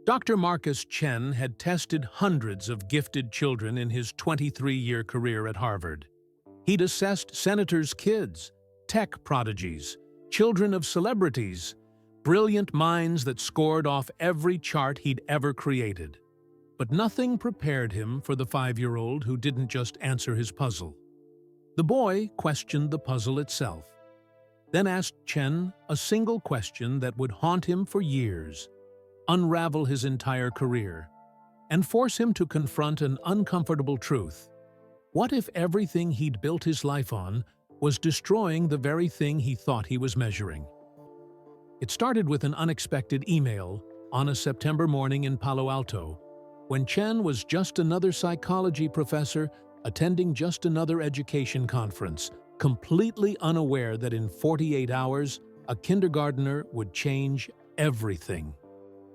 Dr. Marcus Chen had tested hundreds of gifted children in his 23-year career at Harvard. He'd assessed senators' kids, tech prodigies, children of celebrities, brilliant minds that scored off every chart he'd ever created. But nothing prepared him for the 5-year-old who didn't just answer his puzzle. The boy questioned the puzzle itself, then asked Chen a single question that would haunt him for years, unravel his entire career, and force him to confront an uncomfortable truth. What if everything he'd built his life on was destroying the very thing he thought he was measuring? It started with an unexpected email on a September morning in Palo Alto, when Chen was just another psychology professor attending just another education conference, completely unaware that in 48 hours, a kindergartner would change everything.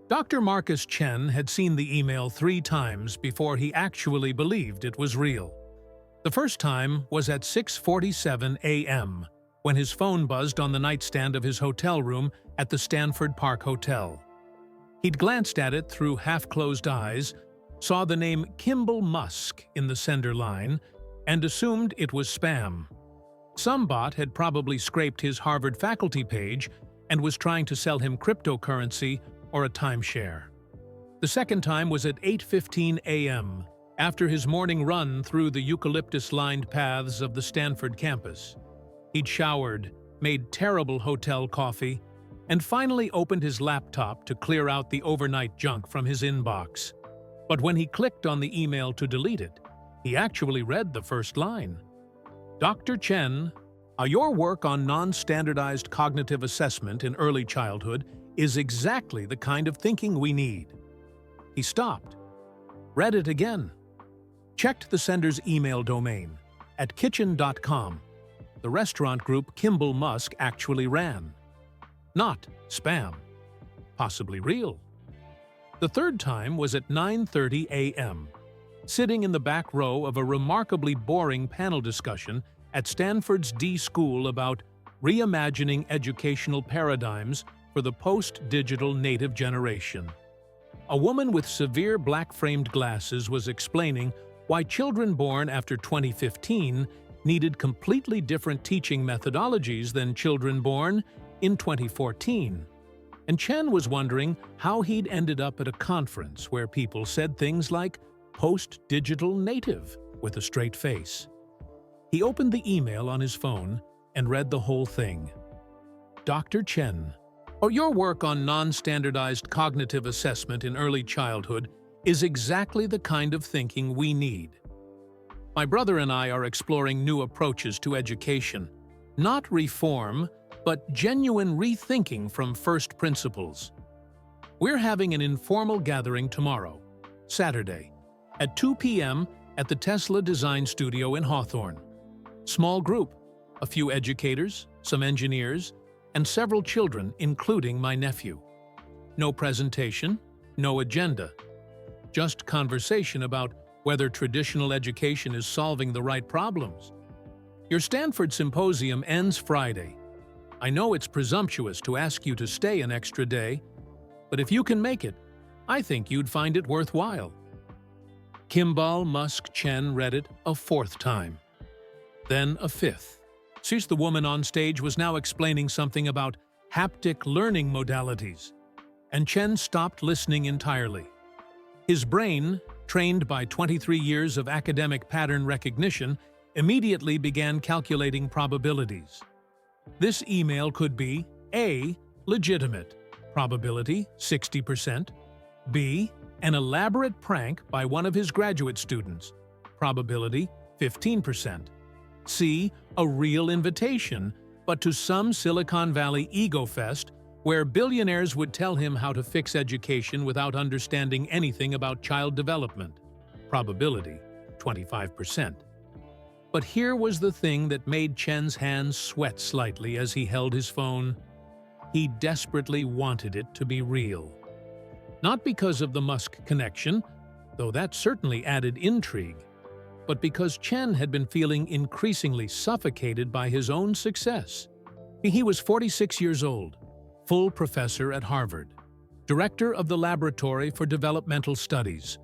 Dr. Marcus Chen had seen the email 3 times before he actually believed it was real. The first time was at 6:47 a.m., when his phone buzzed on the nightstand of his hotel room at the Stanford Park Hotel. He'd glanced at it through half-closed eyes, saw the name Elon Musk in the sender line, and assumed it was spam. Some bot had probably scraped his Harvard faculty page and was trying to sell him cryptocurrency or a timeshare. The second time was at 8:15 a.m., after his morning run through the eucalyptus-lined paths of the Stanford campus. He'd showered, made terrible hotel coffee, and finally opened his laptop to clear out the overnight junk from his inbox. But when he clicked on the email to delete it, he actually read the first line. Dr. Chen, your work on non-standardized cognitive assessment in early childhood is exactly the kind of thinking we need. He stopped, read it again, checked the sender's email domain at kitchen.com. The restaurant group Elon Musk actually ran. Not spam. Possibly real. The third time was at 9:30 a.m., sitting in the back row of a remarkably boring panel discussion at Stanford's D School about reimagining educational paradigms for the post-digital native generation. A woman with severe black-framed glasses was explaining why children born after 2015 needed completely different teaching methodologies than children born in 2014. And Chen was wondering how he'd ended up at a conference where people said things like post-digital native with a straight face. He opened the email on his phone and read the whole thing. Dr. Chen, your work on non-standardized cognitive assessment in early childhood is exactly the kind of thinking we need. My brother and I are exploring new approaches to education, not reform, but genuine rethinking from first principles. We're having an informal gathering tomorrow, Saturday, at 2 p.m. at the Tesla Design Studio in Hawthorne. Small group, a few educators, some engineers, and several children, including my nephew. No presentation, no agenda. Just conversation about whether traditional education is solving the right problems. Your Stanford symposium ends Friday. I know it's presumptuous to ask you to stay an extra day, but if you can make it, I think you'd find it worthwhile. Kimball Musk Chen read it a 4th time, then a 5th. Since the woman on stage was now explaining something about haptic learning modalities, and Chen stopped listening entirely. His brain, trained by 23 years of academic pattern recognition, immediately began calculating probabilities. This email could be A. Legitimate, probability 60%, B. An elaborate prank by one of his graduate students, probability 15%, C. A real invitation, but to some Silicon Valley ego fest where billionaires would tell him how to fix education without understanding anything about child development, probability 25%. But here was the thing that made Chen's hands sweat slightly as he held his phone. He desperately wanted it to be real. Not because of the Musk connection, though that certainly added intrigue, but because Chen had been feeling increasingly suffocated by his own success. He was 46 years old, full professor at Harvard, director of the Laboratory for Developmental Studies,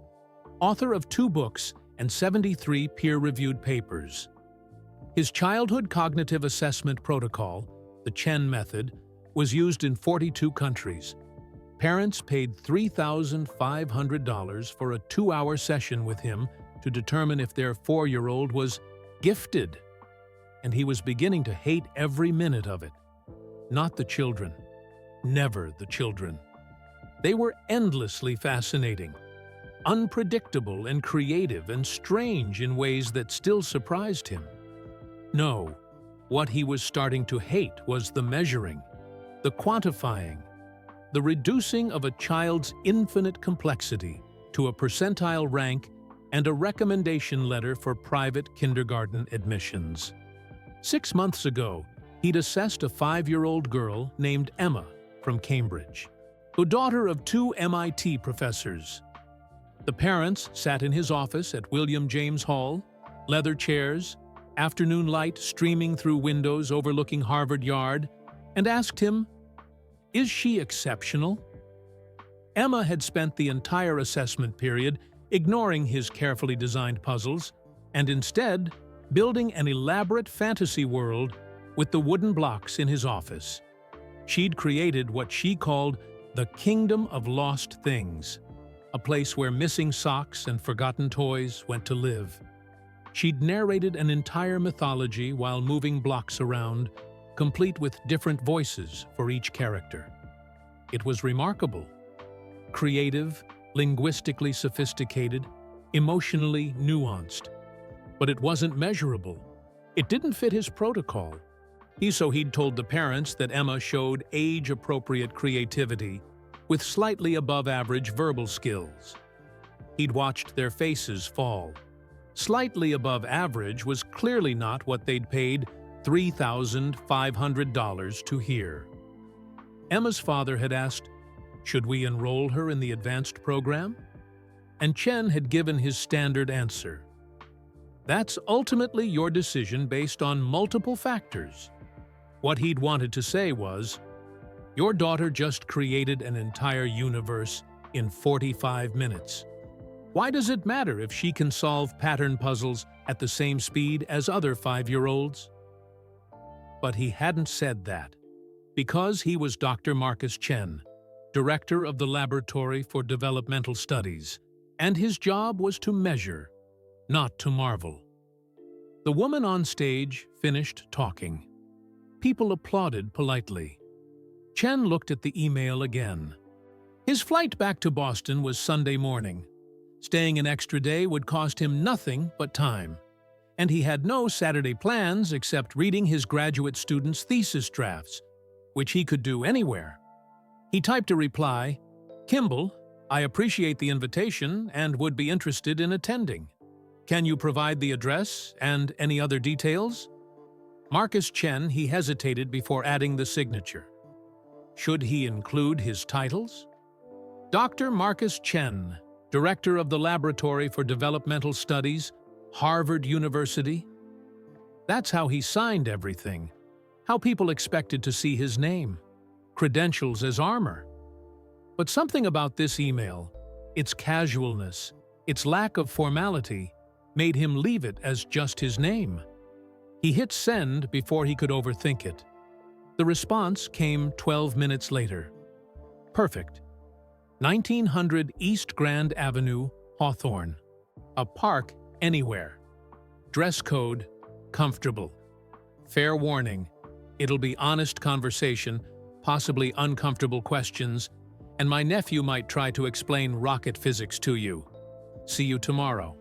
author of 2 books and 73 peer-reviewed papers. His childhood cognitive assessment protocol, the Chen method, was used in 42 countries. Parents paid $3,500 for a 2-hour session with him to determine if their 4-year-old was gifted, and he was beginning to hate every minute of it. Not the children. Never the children. They were endlessly fascinating, unpredictable and creative and strange in ways that still surprised him. No, what he was starting to hate was the measuring, the quantifying, the reducing of a child's infinite complexity to a percentile rank and a recommendation letter for private kindergarten admissions. 6 months ago, he'd assessed a 5-year-old girl named Emma from Cambridge, the daughter of 2 MIT professors. The parents sat in his office at William James Hall, leather chairs, afternoon light streaming through windows overlooking Harvard Yard, and asked him, "Is she exceptional?" Emma had spent the entire assessment period ignoring his carefully designed puzzles and instead building an elaborate fantasy world with the wooden blocks in his office. She'd created what she called the Kingdom of Lost Things, a place where missing socks and forgotten toys went to live. She'd narrated an entire mythology while moving blocks around, complete with different voices for each character. It was remarkable. Creative, linguistically sophisticated, emotionally nuanced. But it wasn't measurable. It didn't fit his protocol. He'd told the parents that Emma showed age-appropriate creativity with slightly above-average verbal skills. He'd watched their faces fall. Slightly above average was clearly not what they'd paid $3,500 to hear. Emma's father had asked, "Should we enroll her in the advanced program?" And Chen had given his standard answer. "That's ultimately your decision based on multiple factors." What he'd wanted to say was, "Your daughter just created an entire universe in 45 minutes. Why does it matter if she can solve pattern puzzles at the same speed as other 5-year-olds? But he hadn't said that, because he was Dr. Marcus Chen, director of the Laboratory for Developmental Studies, and his job was to measure, not to marvel. The woman on stage finished talking. People applauded politely. Chen looked at the email again. His flight back to Boston was Sunday morning. Staying an extra day would cost him nothing but time, and he had no Saturday plans except reading his graduate students' thesis drafts, which he could do anywhere. He typed a reply, "Kimball, I appreciate the invitation and would be interested in attending. Can you provide the address and any other details?" Marcus Chen, he hesitated before adding the signature. Should he include his titles? Dr. Marcus Chen, director of the Laboratory for Developmental Studies, Harvard University. That's how he signed everything, how people expected to see his name, credentials as armor. But something about this email, its casualness, its lack of formality, made him leave it as just his name. He hit send before he could overthink it. The response came 12 minutes later. Perfect. 1900 East Grand Avenue, Hawthorne. A park anywhere. Dress code, comfortable. Fair warning, it'll be honest conversation, possibly uncomfortable questions, and my nephew might try to explain rocket physics to you. See you tomorrow.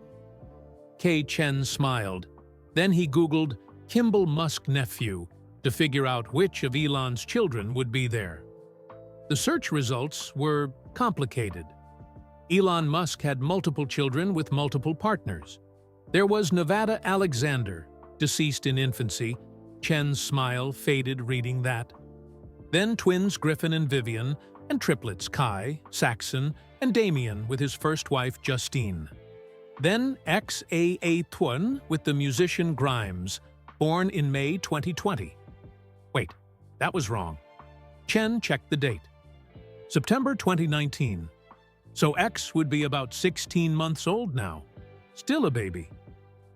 K. Chen smiled. Then he Googled Kimball Musk nephew to figure out which of Elon's children would be there. The search results were complicated. Elon Musk had multiple children with multiple partners. There was Nevada Alexander, deceased in infancy. Chen's smile faded reading that. Then twins Griffin and Vivian, and triplets Kai, Saxon, and Damien with his first wife Justine. Then XAA twin with the musician Grimes, born in May 2020. Wait, that was wrong. Chen checked the date. September 2019. So X would be about 16 months old now. Still a baby.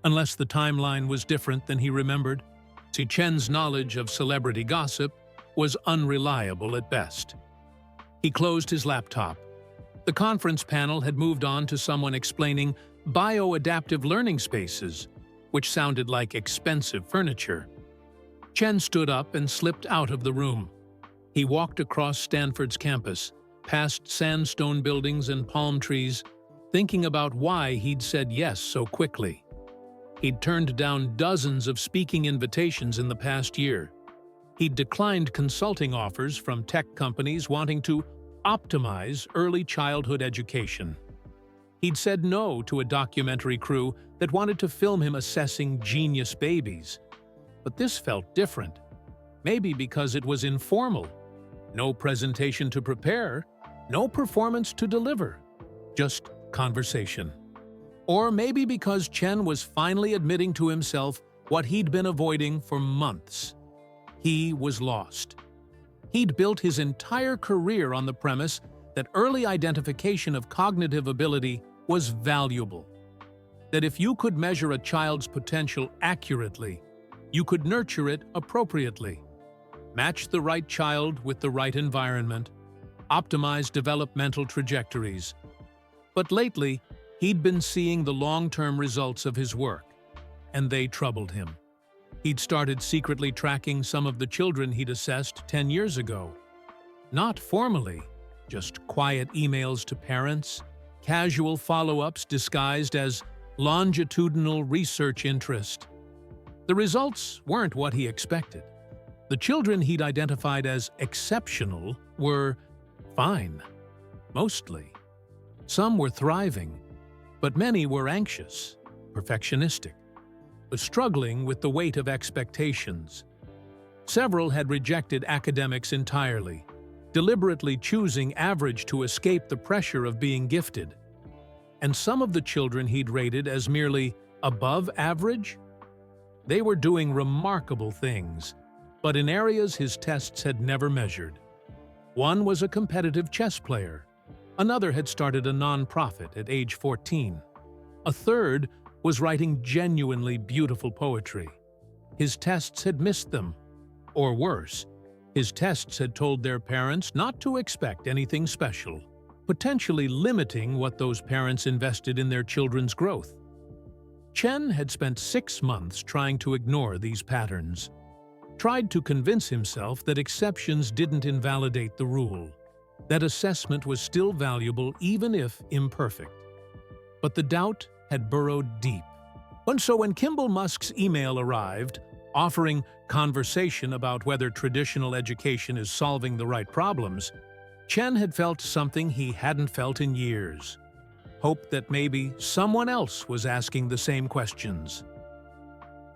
Unless the timeline was different than he remembered. See, Chen's knowledge of celebrity gossip was unreliable at best. He closed his laptop. The conference panel had moved on to someone explaining bioadaptive learning spaces, which sounded like expensive furniture. Chen stood up and slipped out of the room. He walked across Stanford's campus, past sandstone buildings and palm trees, thinking about why he'd said yes so quickly. He'd turned down dozens of speaking invitations in the past year. He'd declined consulting offers from tech companies wanting to optimize early childhood education. He'd said no to a documentary crew that wanted to film him assessing genius babies. But this felt different. Maybe because it was informal. No presentation to prepare, no performance to deliver. Just conversation. Or maybe because Chen was finally admitting to himself what he'd been avoiding for months. He was lost. He'd built his entire career on the premise that early identification of cognitive ability was valuable. That if you could measure a child's potential accurately, you could nurture it appropriately. Match the right child with the right environment, optimize developmental trajectories. But lately, he'd been seeing the long-term results of his work, and they troubled him. He'd started secretly tracking some of the children he'd assessed 10 years ago. Not formally, just quiet emails to parents, casual follow-ups disguised as longitudinal research interest. The results weren't what he expected. The children he'd identified as exceptional were fine, mostly. Some were thriving, but many were anxious, perfectionistic, struggling with the weight of expectations. Several had rejected academics entirely, deliberately choosing average to escape the pressure of being gifted. And some of the children he'd rated as merely above average? They were doing remarkable things, but in areas his tests had never measured. One was a competitive chess player. Another had started a non-profit at age 14. A third was writing genuinely beautiful poetry. His tests had missed them. Or worse, his tests had told their parents not to expect anything special, potentially limiting what those parents invested in their children's growth. Chen had spent 6 months trying to ignore these patterns, tried to convince himself that exceptions didn't invalidate the rule, that assessment was still valuable even if imperfect. But the doubt had burrowed deep. And so when Elon Musk's email arrived, offering conversation about whether traditional education is solving the right problems, Chen had felt something he hadn't felt in years. Hope that maybe someone else was asking the same questions.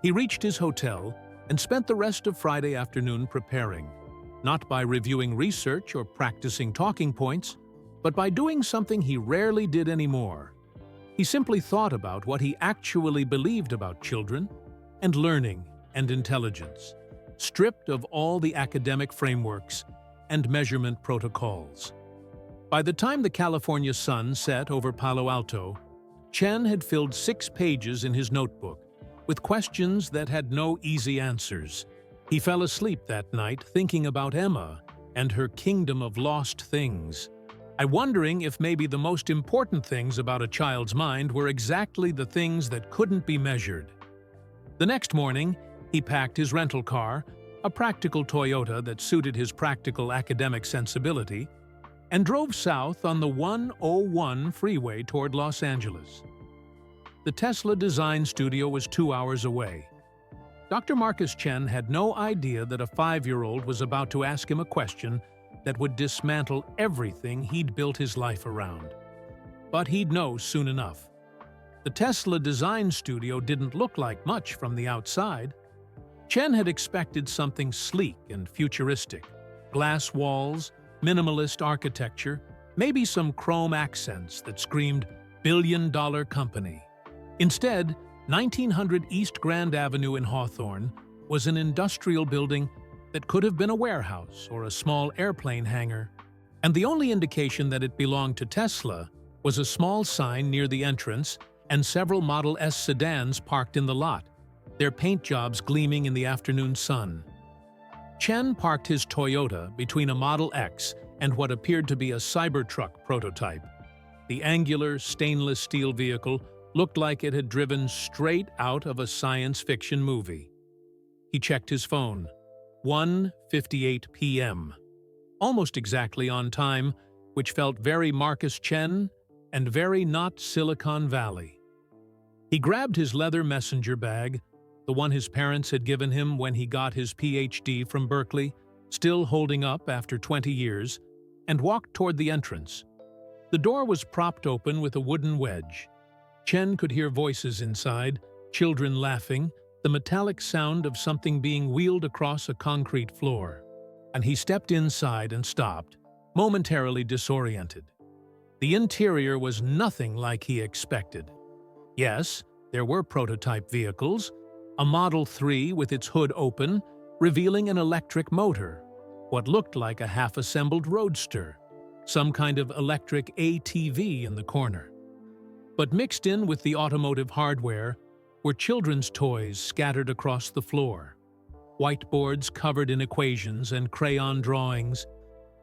He reached his hotel and spent the rest of Friday afternoon preparing, not by reviewing research or practicing talking points, but by doing something he rarely did anymore. He simply thought about what he actually believed about children and learning and intelligence, stripped of all the academic frameworks and measurement protocols. By the time the California sun set over Palo Alto, Chen had filled 6 pages in his notebook with questions that had no easy answers. He fell asleep that night thinking about Emma and her kingdom of lost things. Wondering if maybe the most important things about a child's mind were exactly the things that couldn't be measured. The next morning, he packed his rental car, a practical Toyota that suited his practical academic sensibility, and drove south on the 101 freeway toward Los Angeles. The Tesla design studio was 2 hours away. Dr. Marcus Chen had no idea that a 5-year-old was about to ask him a question that would dismantle everything he'd built his life around. But he'd know soon enough. The Tesla design studio didn't look like much from the outside. Chen had expected something sleek and futuristic. Glass walls, minimalist architecture, maybe some chrome accents that screamed billion-dollar company. Instead, 1900 East Grand Avenue in Hawthorne was an industrial building that could have been a warehouse or a small airplane hangar, And the only indication that it belonged to Tesla was a small sign near the entrance and several Model S sedans parked in the lot, their paint jobs gleaming in the afternoon sun. Chen parked his Toyota between a Model X and what appeared to be a Cybertruck prototype. The angular, stainless steel vehicle looked like it had driven straight out of a science fiction movie. He checked his phone. 1:58 p.m. Almost exactly on time, which felt very Marcus Chen and very not Silicon Valley. He grabbed his leather messenger bag, the one his parents had given him when he got his PhD from Berkeley, still holding up after 20 years, and walked toward the entrance. The door was propped open with a wooden wedge. Chen could hear voices inside, children laughing, the metallic sound of something being wheeled across a concrete floor. And he stepped inside and stopped, momentarily disoriented. The interior was nothing like he expected. Yes, there were prototype vehicles, a Model 3 with its hood open, revealing an electric motor, what looked like a half-assembled roadster, some kind of electric ATV in the corner. But mixed in with the automotive hardware were children's toys scattered across the floor, whiteboards covered in equations and crayon drawings,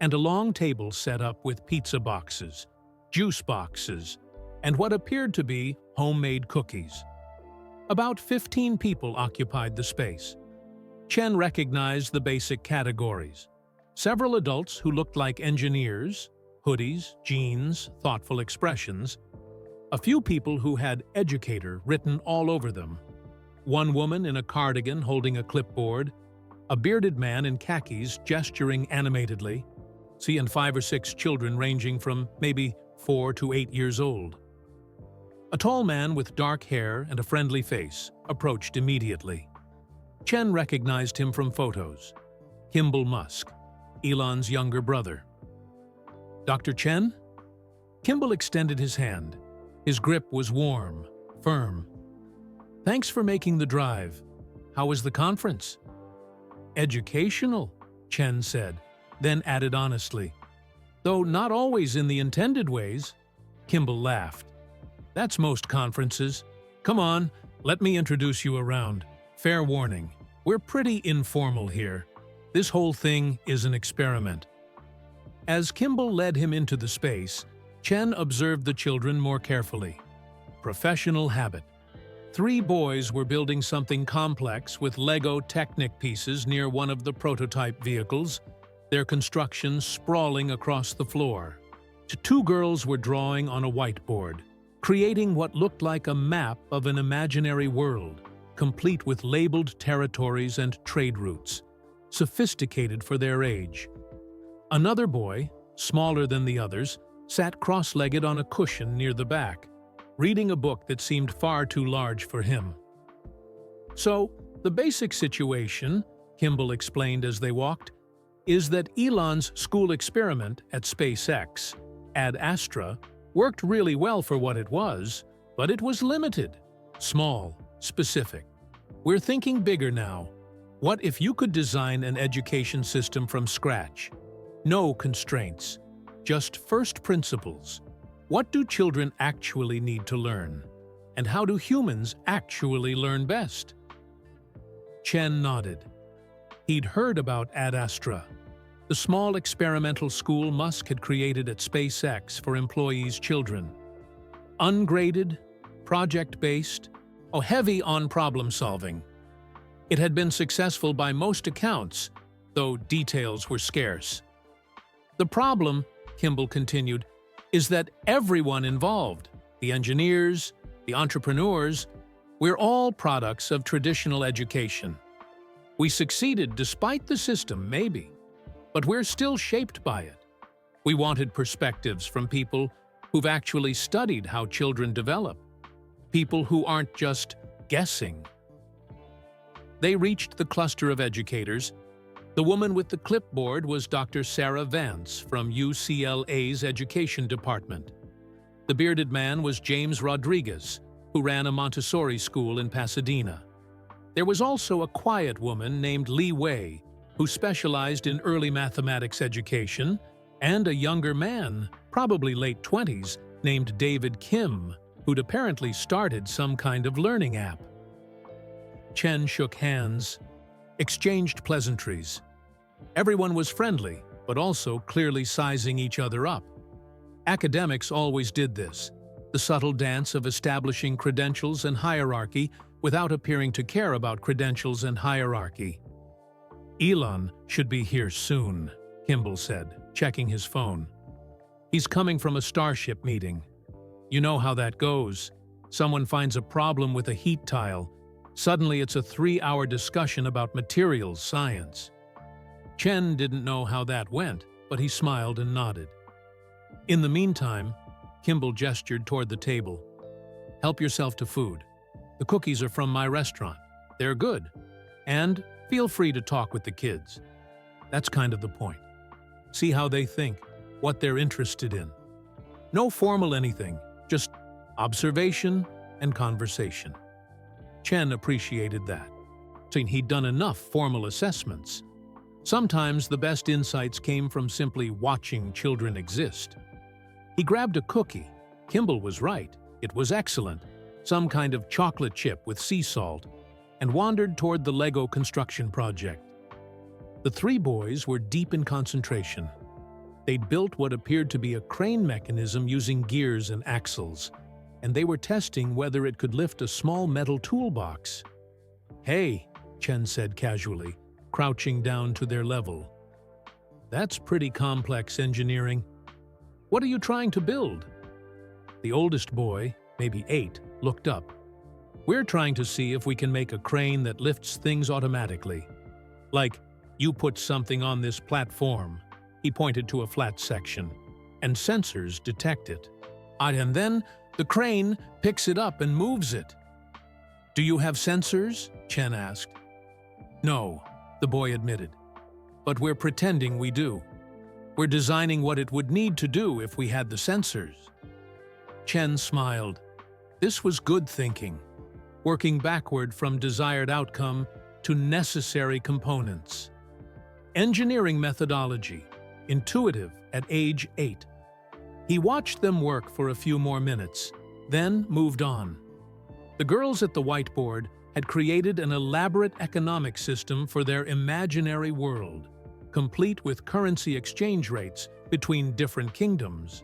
and a long table set up with pizza boxes, juice boxes, and what appeared to be homemade cookies. About 15 people occupied the space. Chen recognized the basic categories. Several adults who looked like engineers, hoodies, jeans, thoughtful expressions. A few people who had educator written all over them. One woman in a cardigan holding a clipboard. A bearded man in khakis gesturing animatedly. And 5 or 6 children ranging from maybe 4 to 8 years old. A tall man with dark hair and a friendly face approached immediately. Chen recognized him from photos. Elon Musk, Elon's younger brother. Dr. Chen? Kimball extended his hand. His grip was warm, firm. Thanks for making the drive. How was the conference? Educational, Chen said, then added honestly. Though not always in the intended ways. Kimball laughed. That's most conferences. Come on, let me introduce you around. Fair warning, we're pretty informal here. This whole thing is an experiment. As Kimball led him into the space, Chen observed the children more carefully. Professional habit. 3 boys were building something complex with Lego Technic pieces near one of the prototype vehicles, their construction sprawling across the floor. 2 girls were drawing on a whiteboard, creating what looked like a map of an imaginary world, complete with labeled territories and trade routes, sophisticated for their age. Another boy, smaller than the others, sat cross-legged on a cushion near the back, reading a book that seemed far too large for him. So, the basic situation, Kimball explained as they walked, is that Elon's school experiment at SpaceX, Ad Astra, worked really well for what it was, but it was limited, small, specific. We're thinking bigger now. What if you could design an education system from scratch? No constraints, just first principles. What do children actually need to learn? And how do humans actually learn best? Chen nodded. He'd heard about Ad Astra, the small experimental school Musk had created at SpaceX for employees' children. Ungraded, project-based, heavy on problem-solving. It had been successful by most accounts, though details were scarce. The problem, Kimball continued, is that everyone involved, the engineers, the entrepreneurs, we're all products of traditional education. We succeeded despite the system, maybe, but we're still shaped by it. We wanted perspectives from people who've actually studied how children develop, people who aren't just guessing. They reached the cluster of educators. The woman with the clipboard was Dr. Sarah Vance from UCLA's Education Department. The bearded man was James Rodriguez, who ran a Montessori school in Pasadena. There was also a quiet woman named Li Wei, who specialized in early mathematics education, and a younger man, probably late 20s, named David Kim, who'd apparently started some kind of learning app. Chen shook hands, exchanged pleasantries. Everyone was friendly, but also clearly sizing each other up. Academics always did this, the subtle dance of establishing credentials and hierarchy without appearing to care about credentials and hierarchy. Elon should be here soon, Kimball said, checking his phone. He's coming from a Starship meeting. You know how that goes. Someone finds a problem with a heat tile. Suddenly it's a 3-hour discussion about materials science. Chen didn't know how that went, but he smiled and nodded. In the meantime, Kimball gestured toward the table. Help yourself to food. The cookies are from my restaurant. They're good. And feel free to talk with the kids. That's kind of the point. See how they think, what they're interested in. No formal anything, just observation and conversation. Chen appreciated that. Saying he'd done enough formal assessments. Sometimes the best insights came from simply watching children exist. He grabbed a cookie. Kimball was right. It was excellent. Some kind of chocolate chip with sea salt, and wandered toward the Lego construction project. The 3 boys were deep in concentration. They'd built what appeared to be a crane mechanism using gears and axles, and they were testing whether it could lift a small metal toolbox. "Hey," Chen said casually, crouching down to their level. "That's pretty complex engineering. What are you trying to build?" The oldest boy, maybe 8, looked up. "We're trying to see if we can make a crane that lifts things automatically. Like, you put something on this platform," he pointed to a flat section, "and sensors detect it. And then the crane picks it up and moves it." "Do you have sensors?" Chen asked. "No," the boy admitted. "But we're pretending we do. We're designing what it would need to do if we had the sensors." Chen smiled. This was good thinking, working backward from desired outcome to necessary components. Engineering methodology, intuitive at age 8. He watched them work for a few more minutes, then moved on. The girls at the whiteboard had created an elaborate economic system for their imaginary world, complete with currency exchange rates between different kingdoms.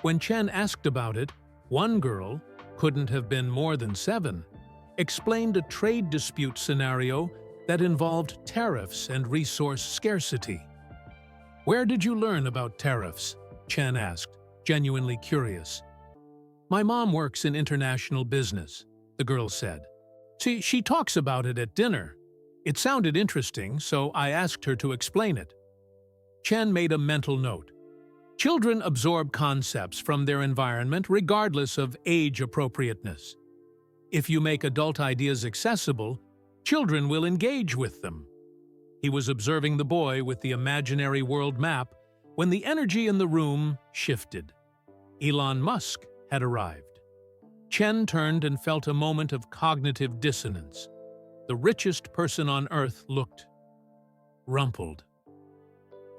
When Chen asked about it, one girl, couldn't have been more than 7, explained a trade dispute scenario that involved tariffs and resource scarcity. "Where did you learn about tariffs?" Chen asked, genuinely curious. "My mom works in international business," the girl said. She talks about it at dinner. It sounded interesting, so I asked her to explain it." Chen made a mental note. Children absorb concepts from their environment regardless of age appropriateness. If you make adult ideas accessible, children will engage with them. He was observing the boy with the imaginary world map when the energy in the room shifted. Elon Musk had arrived. Chen turned and felt a moment of cognitive dissonance. The richest person on Earth looked rumpled.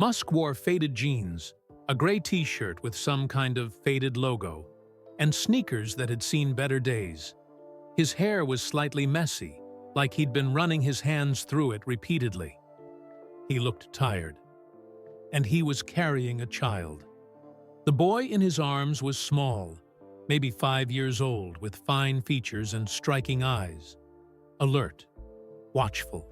Musk wore faded jeans, a gray t-shirt with some kind of faded logo, and sneakers that had seen better days. His hair was slightly messy, like he'd been running his hands through it repeatedly. He looked tired. And he was carrying a child. The boy in his arms was small, maybe 5 years old, with fine features and striking eyes. Alert, watchful.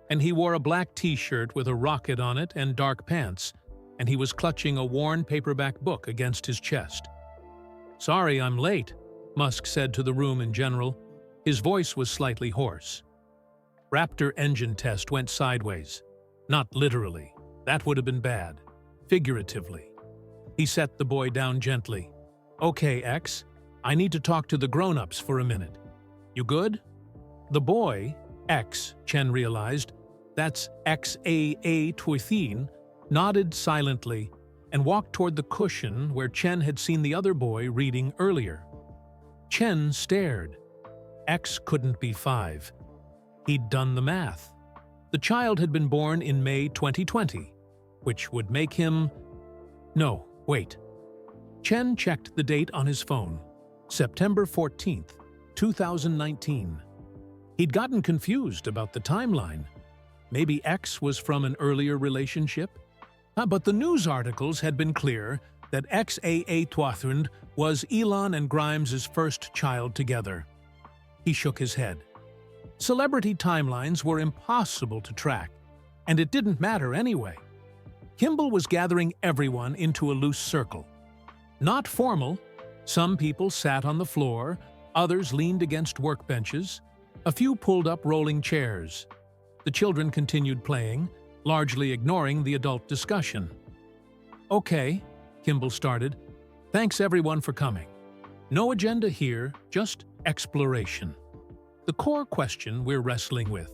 And he wore a black t-shirt with a rocket on it and dark pants, and he was clutching a worn paperback book against his chest. "Sorry I'm late," Musk said to the room in general. His voice was slightly hoarse. Raptor engine test went sideways. Not literally. That would have been bad. Figuratively. He set the boy down gently. "Okay, X, I need to talk to the grown-ups for a minute. You good?" The boy, X, Chen realized, that's XAA Twithin, nodded silently and walked toward the cushion where Chen had seen the other boy reading earlier. Chen stared. X couldn't be 5. He'd done the math. The child had been born in May 2020, which would make him No, wait. Chen checked the date on his phone. September 14th, 2019. He'd gotten confused about the timeline. Maybe X was from an earlier relationship? But the news articles had been clear that XAA Twathund was Elon and Grimes' first child together. He shook his head. Celebrity timelines were impossible to track, and it didn't matter anyway. Kimball was gathering everyone into a loose circle. Not formal. Some people sat on the floor, others leaned against workbenches, a few pulled up rolling chairs. The children continued playing, largely ignoring the adult discussion. "Okay," Kimball started. "Thanks everyone for coming. No agenda here, just exploration. The core question we're wrestling with: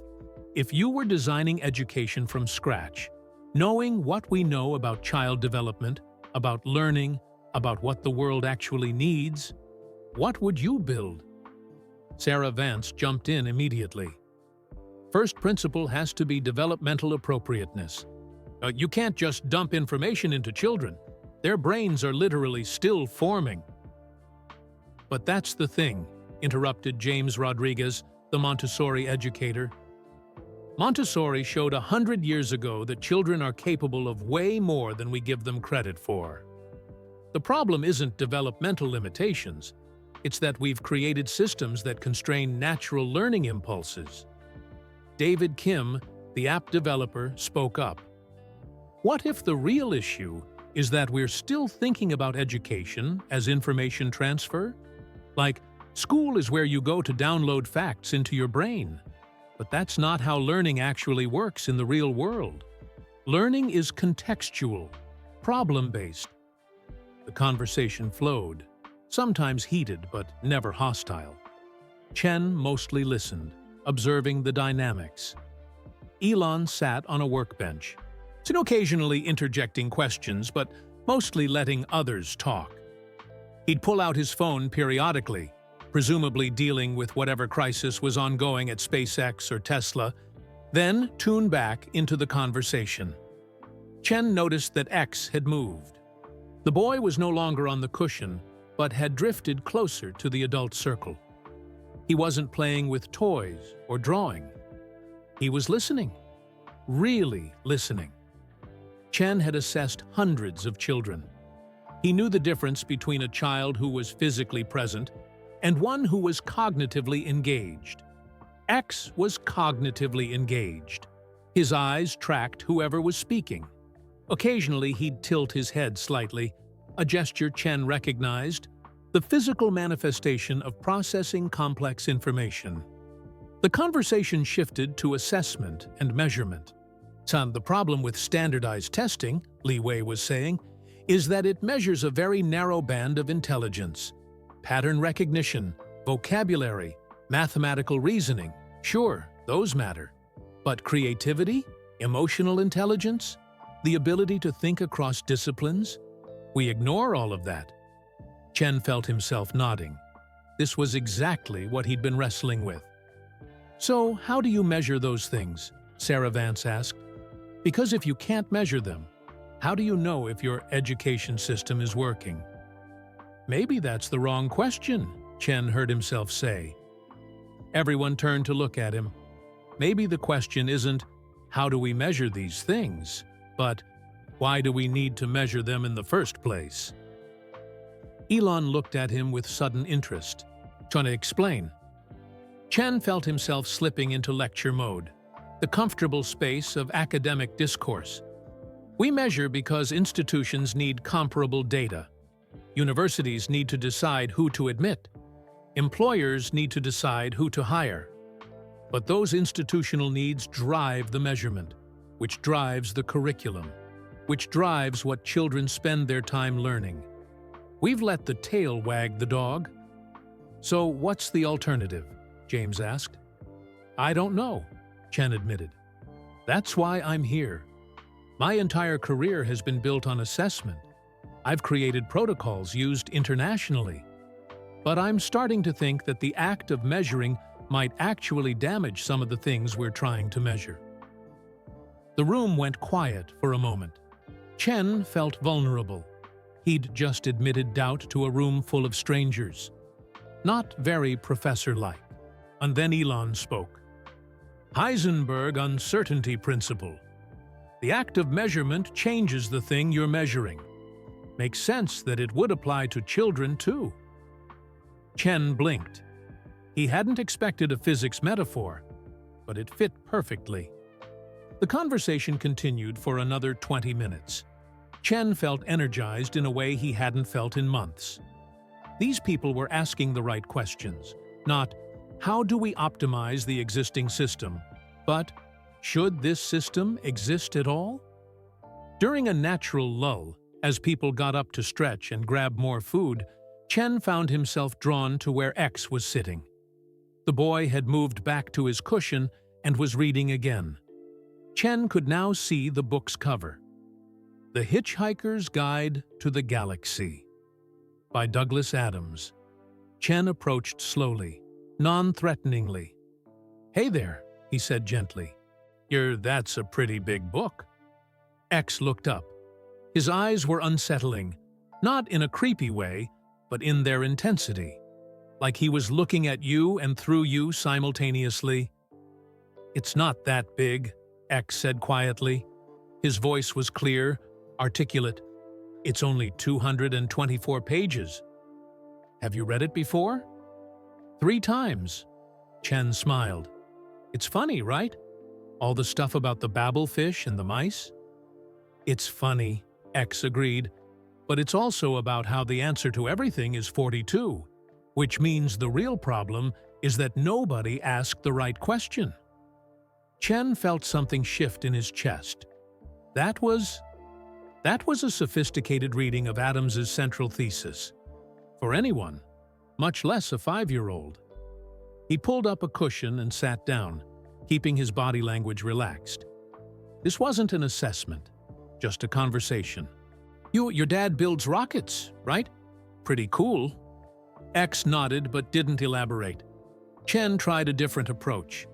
if you were designing education from scratch, knowing what we know about child development, about learning, about what the world actually needs, what would you build?" Sarah Vance jumped in immediately. "First principle has to be developmental appropriateness. You can't just dump information into children. Their brains are literally still forming." "But that's the thing," interrupted James Rodriguez, the Montessori educator. "Montessori showed 100 years ago that children are capable of way more than we give them credit for. The problem isn't developmental limitations. It's that we've created systems that constrain natural learning impulses." David Kim, the app developer, spoke up. "What if the real issue is that we're still thinking about education as information transfer? Like, school is where you go to download facts into your brain. But that's not how learning actually works in the real world. Learning is contextual, problem-based." The conversation flowed, sometimes heated but never hostile. Chen mostly listened, observing the dynamics. Elon sat on a workbench, occasionally interjecting questions, but mostly letting others talk. He'd pull out his phone periodically, presumably dealing with whatever crisis was ongoing at SpaceX or Tesla, then tune back into the conversation. Chen noticed that X had moved. The boy was no longer on the cushion, but had drifted closer to the adult circle. He wasn't playing with toys or drawing. He was listening, really listening. Chen had assessed hundreds of children. He knew the difference between a child who was physically present and one who was cognitively engaged. X was cognitively engaged. His eyes tracked whoever was speaking. Occasionally, he'd tilt his head slightly, a gesture Chen recognized, the physical manifestation of processing complex information. The conversation shifted to assessment and measurement. The problem with standardized testing, Li Wei was saying, is that it measures a very narrow band of intelligence. Pattern recognition, vocabulary, mathematical reasoning, sure, those matter. But creativity, emotional intelligence, the ability to think across disciplines, we ignore all of that. Chen felt himself nodding. This was exactly what he'd been wrestling with. "So, how do you measure those things?" Sarah Vance asked. "Because if you can't measure them, how do you know if your education system is working?" "Maybe that's the wrong question," Chen heard himself say. Everyone turned to look at him. Maybe the question isn't, how do we measure these things, but why do we need to measure them in the first place? Elon looked at him with sudden interest, trying to explain. Chen felt himself slipping into lecture mode, the comfortable space of academic discourse. We measure because institutions need comparable data. Universities need to decide who to admit. Employers need to decide who to hire. But those institutional needs drive the measurement, which drives the curriculum, which drives what children spend their time learning. We've let the tail wag the dog. "So what's the alternative?" James asked. "I don't know," Chen admitted. "That's why I'm here. My entire career has been built on assessment. I've created protocols used internationally. But I'm starting to think that the act of measuring might actually damage some of the things we're trying to measure." The room went quiet for a moment. Chen felt vulnerable. He'd just admitted doubt to a room full of strangers. Not very professor-like. And then Elon spoke. Heisenberg uncertainty principle. The act of measurement changes the thing you're measuring. Makes sense that it would apply to children, too. Chen blinked. He hadn't expected a physics metaphor, but it fit perfectly. The conversation continued for another 20 minutes. Chen felt energized in a way he hadn't felt in months. These people were asking the right questions, not, how do we optimize the existing system, but, should this system exist at all? During a natural lull, as people got up to stretch and grab more food, Chen found himself drawn to where X was sitting. The boy had moved back to his cushion and was reading again. Chen could now see the book's cover. The Hitchhiker's Guide to the Galaxy by Douglas Adams. Chen approached slowly, non-threateningly. Hey there, he said gently. That's a pretty big book. X looked up. His eyes were unsettling, not in a creepy way, but in their intensity. Like he was looking at you and through you simultaneously. It's not that big, X said quietly. His voice was clear, articulate. It's only 224 pages. Have you read it before? 3 times. Chen smiled. It's funny, right? All the stuff about the babblefish and the mice? It's funny, X agreed, but it's also about how the answer to everything is 42, which means the real problem is that nobody asked the right question. Chen felt something shift in his chest. That was a sophisticated reading of Adams's central thesis. For anyone, much less a 5-year-old. He pulled up a cushion and sat down, keeping his body language relaxed. This wasn't an assessment, just a conversation. Your dad builds rockets, right? Pretty cool. X nodded but didn't elaborate. Chen tried a different approach.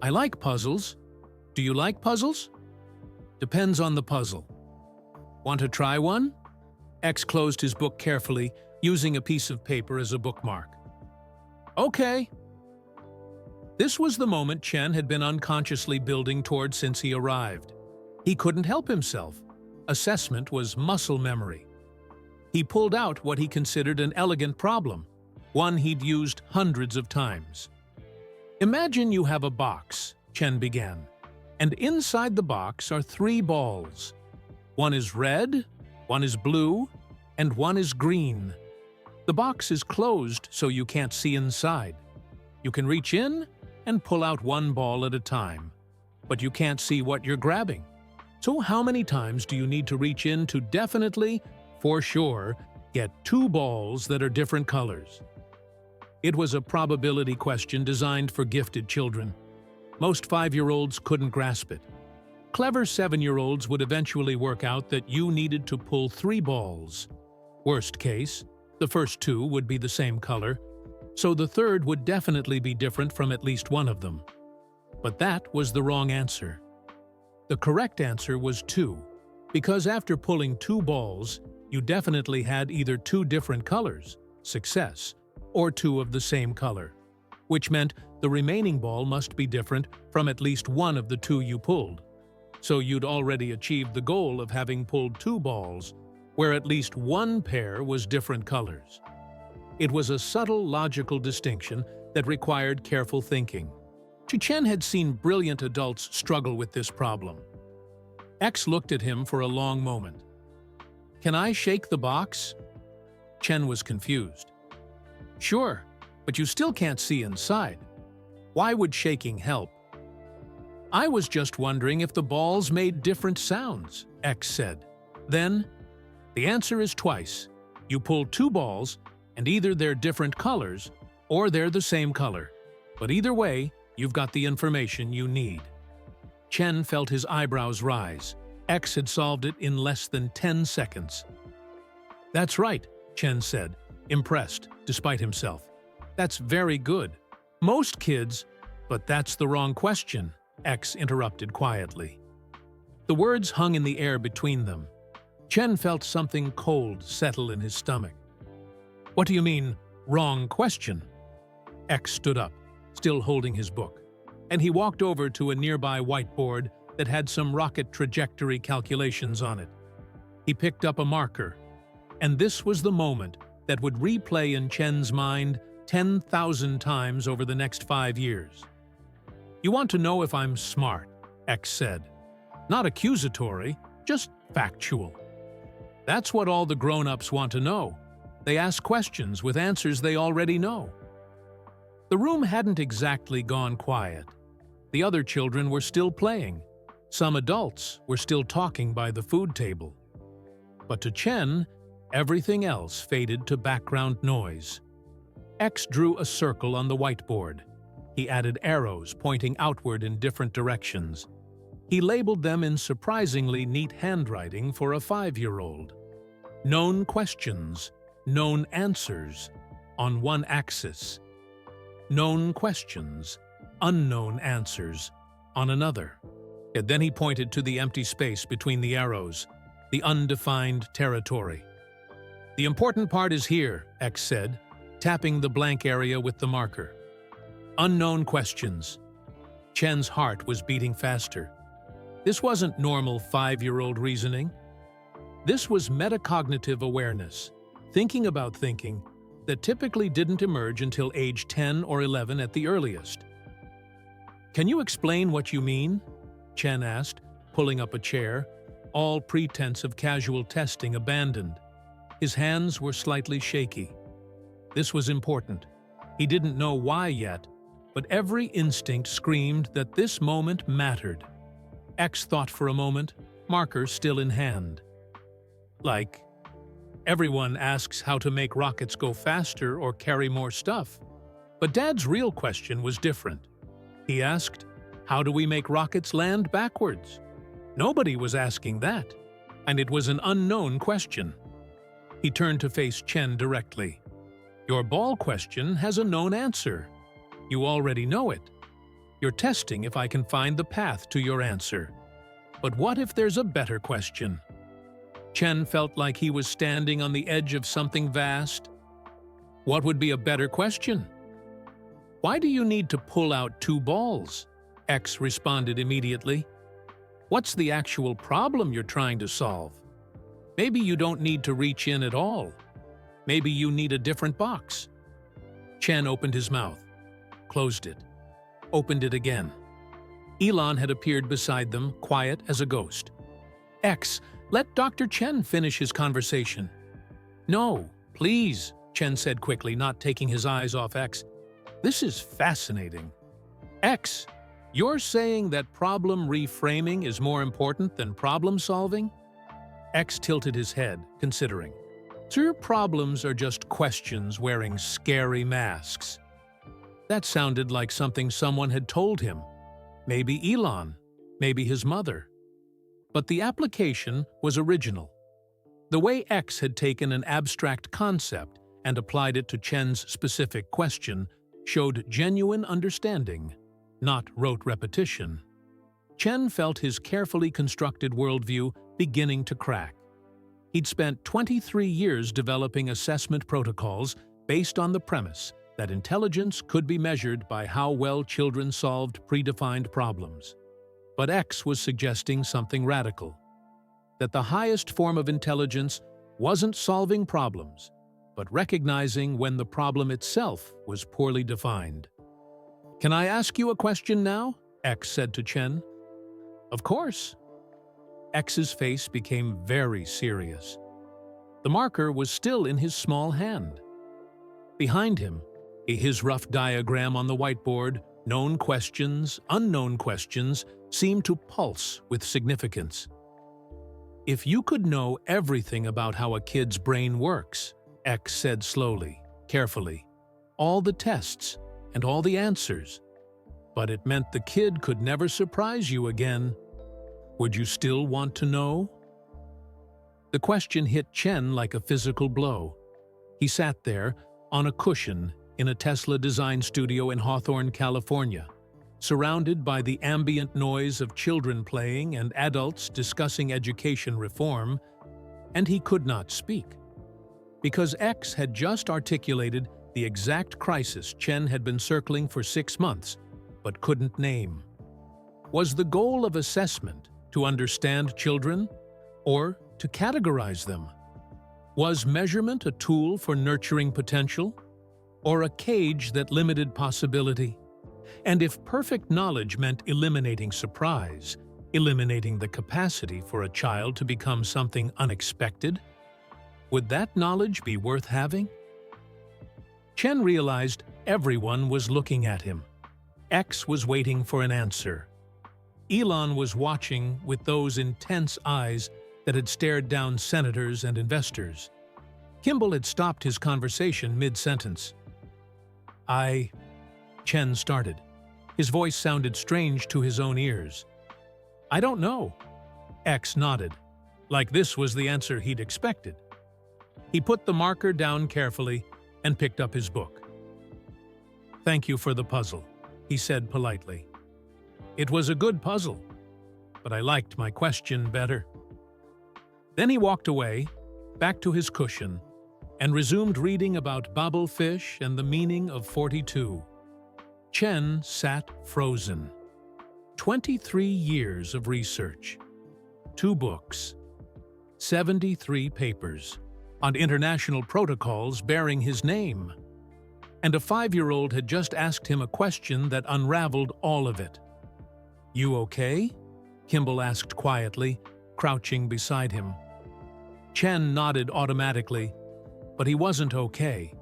I like puzzles. Do you like puzzles? Depends on the puzzle. Want to try one? X closed his book carefully, using a piece of paper as a bookmark. Okay. This was the moment Chen had been unconsciously building toward since he arrived. He couldn't help himself. Assessment was muscle memory. He pulled out what he considered an elegant problem, one he'd used hundreds of times. Imagine you have a box, Chen began, and inside the box are 3 balls. One is red, one is blue, and one is green. The box is closed so you can't see inside. You can reach in and pull out 1 ball at a time, but you can't see what you're grabbing. So how many times do you need to reach in to definitely, for sure, get 2 balls that are different colors? It was a probability question designed for gifted children. Most 5-year-olds couldn't grasp it. Clever 7-year-olds would eventually work out that you needed to pull 3 balls. Worst case, the first 2 would be the same color, so the third would definitely be different from at least one of them. But that was the wrong answer. The correct answer was 2, because after pulling 2 balls, you definitely had either 2 different colors, success, or 2 of the same color, which meant the remaining ball must be different from at least one of the 2 you pulled. So you'd already achieved the goal of having pulled 2 balls, where at least one pair was different colors. It was a subtle logical distinction that required careful thinking. Chen had seen brilliant adults struggle with this problem. X looked at him for a long moment. Can I shake the box? Chen was confused. Sure, but you still can't see inside. Why would shaking help? I was just wondering if the balls made different sounds, X said. Then, the answer is twice. You pull 2 balls, and either they're different colors, or they're the same color. But either way, you've got the information you need. Chen felt his eyebrows rise. X had solved it in less than 10 seconds. That's right, Chen said, impressed, despite himself. That's very good. Most kids, but that's the wrong question, X interrupted quietly. The words hung in the air between them. Chen felt something cold settle in his stomach. "What do you mean, wrong question?" X stood up, still holding his book, and he walked over to a nearby whiteboard that had some rocket trajectory calculations on it. He picked up a marker, and this was the moment that would replay in Chen's mind 10,000 times over the next 5 years. "You want to know if I'm smart," X said. "Not accusatory, just factual." That's what all the grown-ups want to know. They ask questions with answers they already know. The room hadn't exactly gone quiet. The other children were still playing. Some adults were still talking by the food table. But to Chen, everything else faded to background noise. X drew a circle on the whiteboard. He added arrows pointing outward in different directions. He labeled them in surprisingly neat handwriting for a 5-year-old. Known questions, known answers, on one axis. Known questions, unknown answers, on another. And then he pointed to the empty space between the arrows, the undefined territory. "The important part is here," X said, tapping the blank area with the marker. Unknown questions. Chen's heart was beating faster. This wasn't normal 5-year-old reasoning. This was metacognitive awareness, thinking about thinking, that typically didn't emerge until age 10 or 11 at the earliest. "Can you explain what you mean?" Chen asked, pulling up a chair, all pretense of casual testing abandoned. His hands were slightly shaky. This was important. He didn't know why yet, but every instinct screamed that this moment mattered. X thought for a moment, marker still in hand. "Like, everyone asks how to make rockets go faster or carry more stuff. But Dad's real question was different. He asked, how do we make rockets land backwards? Nobody was asking that, and it was an unknown question." He turned to face Chen directly. "Your ball question has a known answer. You already know it. You're testing if I can find the path to your answer. But what if there's a better question?" Chen felt like he was standing on the edge of something vast. What would be a better question? "Why do you need to pull out 2 balls?" X responded immediately. "What's the actual problem you're trying to solve? Maybe you don't need to reach in at all. Maybe you need a different box." Chen opened his mouth, closed it, opened it again. Elon had appeared beside them, quiet as a ghost. "X, let Dr. Chen finish his conversation." "No, please," Chen said quickly, not taking his eyes off X. "This is fascinating. X, you're saying that problem reframing is more important than problem solving?" X tilted his head, considering. "So your problems are just questions wearing scary masks." That sounded like something someone had told him. Maybe Elon, maybe his mother. But the application was original. The way X had taken an abstract concept and applied it to Chen's specific question showed genuine understanding, not rote repetition. Chen felt his carefully constructed worldview beginning to crack. He'd spent 23 years developing assessment protocols based on the premise that intelligence could be measured by how well children solved predefined problems. But X was suggesting something radical, that the highest form of intelligence wasn't solving problems, but recognizing when the problem itself was poorly defined. "Can I ask you a question now?" X said to Chen. "Of course." X's face became very serious. The marker was still in his small hand. Behind him, his rough diagram on the whiteboard, known questions, unknown questions, seemed to pulse with significance. "If you could know everything about how a kid's brain works," X said slowly, carefully, "all the tests and all the answers, but it meant the kid could never surprise you again, would you still want to know?" The question hit Chen like a physical blow. He sat there, on a cushion, in a Tesla design studio in Hawthorne, California, surrounded by the ambient noise of children playing and adults discussing education reform, and he could not speak. Because X had just articulated the exact crisis Chen had been circling for 6 months, but couldn't name. Was the goal of assessment to understand children, or to categorize them? Was measurement a tool for nurturing potential, or a cage that limited possibility? And if perfect knowledge meant eliminating surprise, eliminating the capacity for a child to become something unexpected, would that knowledge be worth having? Chen realized everyone was looking at him. X was waiting for an answer. Elon was watching with those intense eyes that had stared down senators and investors. Kimball had stopped his conversation mid-sentence. Chen started. His voice sounded strange to his own ears. I don't know. X nodded, like this was the answer he'd expected. He put the marker down carefully and picked up his book. Thank you for the puzzle, he said politely. It was a good puzzle, but I liked my question better. Then he walked away, back to his cushion, and resumed reading about bubblefish and the meaning of 42. Chen sat frozen. 23 years of research, 2 books, 73 papers on international protocols bearing his name. And a 5-year-old had just asked him a question that unraveled all of it. You okay? Kimball asked quietly, crouching beside him. Chen nodded automatically, but he wasn't okay.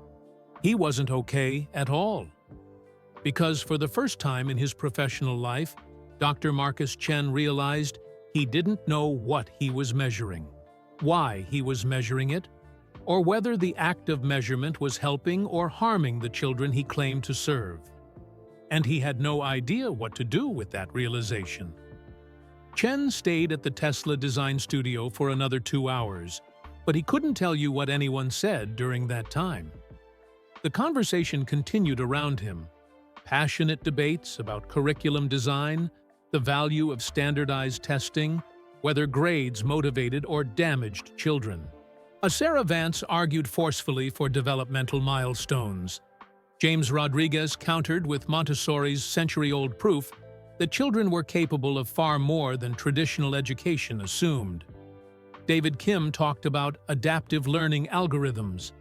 He wasn't okay at all. Because for the first time in his professional life, Dr. Marcus Chen realized he didn't know what he was measuring, why he was measuring it, or whether the act of measurement was helping or harming the children he claimed to serve. And he had no idea what to do with that realization. Chen stayed at the Tesla design studio for another 2 hours, but he couldn't tell you what anyone said during that time. The conversation continued around him. Passionate debates about curriculum design, the value of standardized testing, whether grades motivated or damaged children. Sarah Vance argued forcefully for developmental milestones. James Rodriguez countered with Montessori's century-old proof that children were capable of far more than traditional education assumed. David Kim talked about adaptive learning algorithms.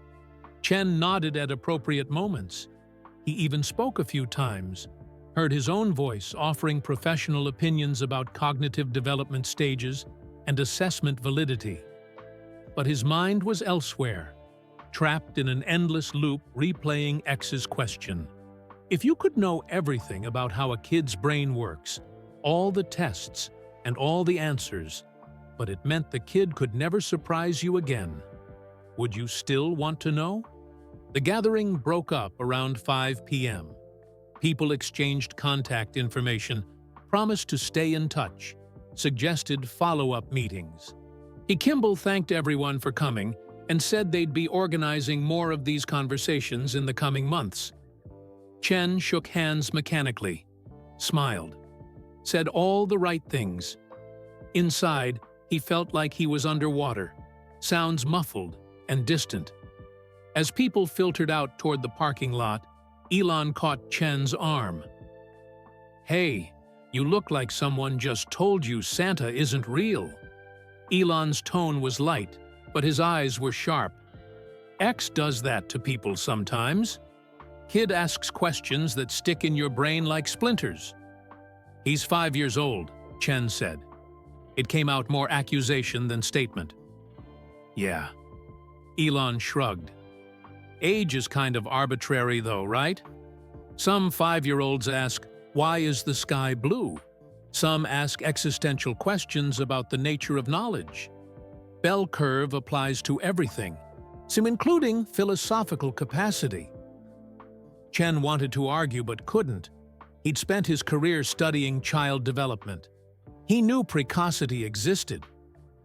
Chen nodded at appropriate moments. He even spoke a few times, heard his own voice offering professional opinions about cognitive development stages and assessment validity. But his mind was elsewhere, trapped in an endless loop replaying X's question. If you could know everything about how a kid's brain works, all the tests and all the answers, but it meant the kid could never surprise you again, would you still want to know? The gathering broke up around 5 p.m. People exchanged contact information, promised to stay in touch, suggested follow-up meetings. Kimball thanked everyone for coming and said they'd be organizing more of these conversations in the coming months. Chen shook hands mechanically, smiled, said all the right things. Inside, he felt like he was underwater, sounds muffled and distant. As people filtered out toward the parking lot, Elon caught Chen's arm. Hey, you look like someone just told you Santa isn't real. Elon's tone was light, but his eyes were sharp. X does that to people sometimes. Kid asks questions that stick in your brain like splinters. He's 5 years old, Chen said. It came out more accusation than statement. Yeah. Elon shrugged. Age is kind of arbitrary though, right? Some 5-year-olds ask, why is the sky blue? Some ask existential questions about the nature of knowledge. Bell curve applies to everything, some including philosophical capacity. Chen wanted to argue but couldn't. He'd spent his career studying child development. He knew precocity existed.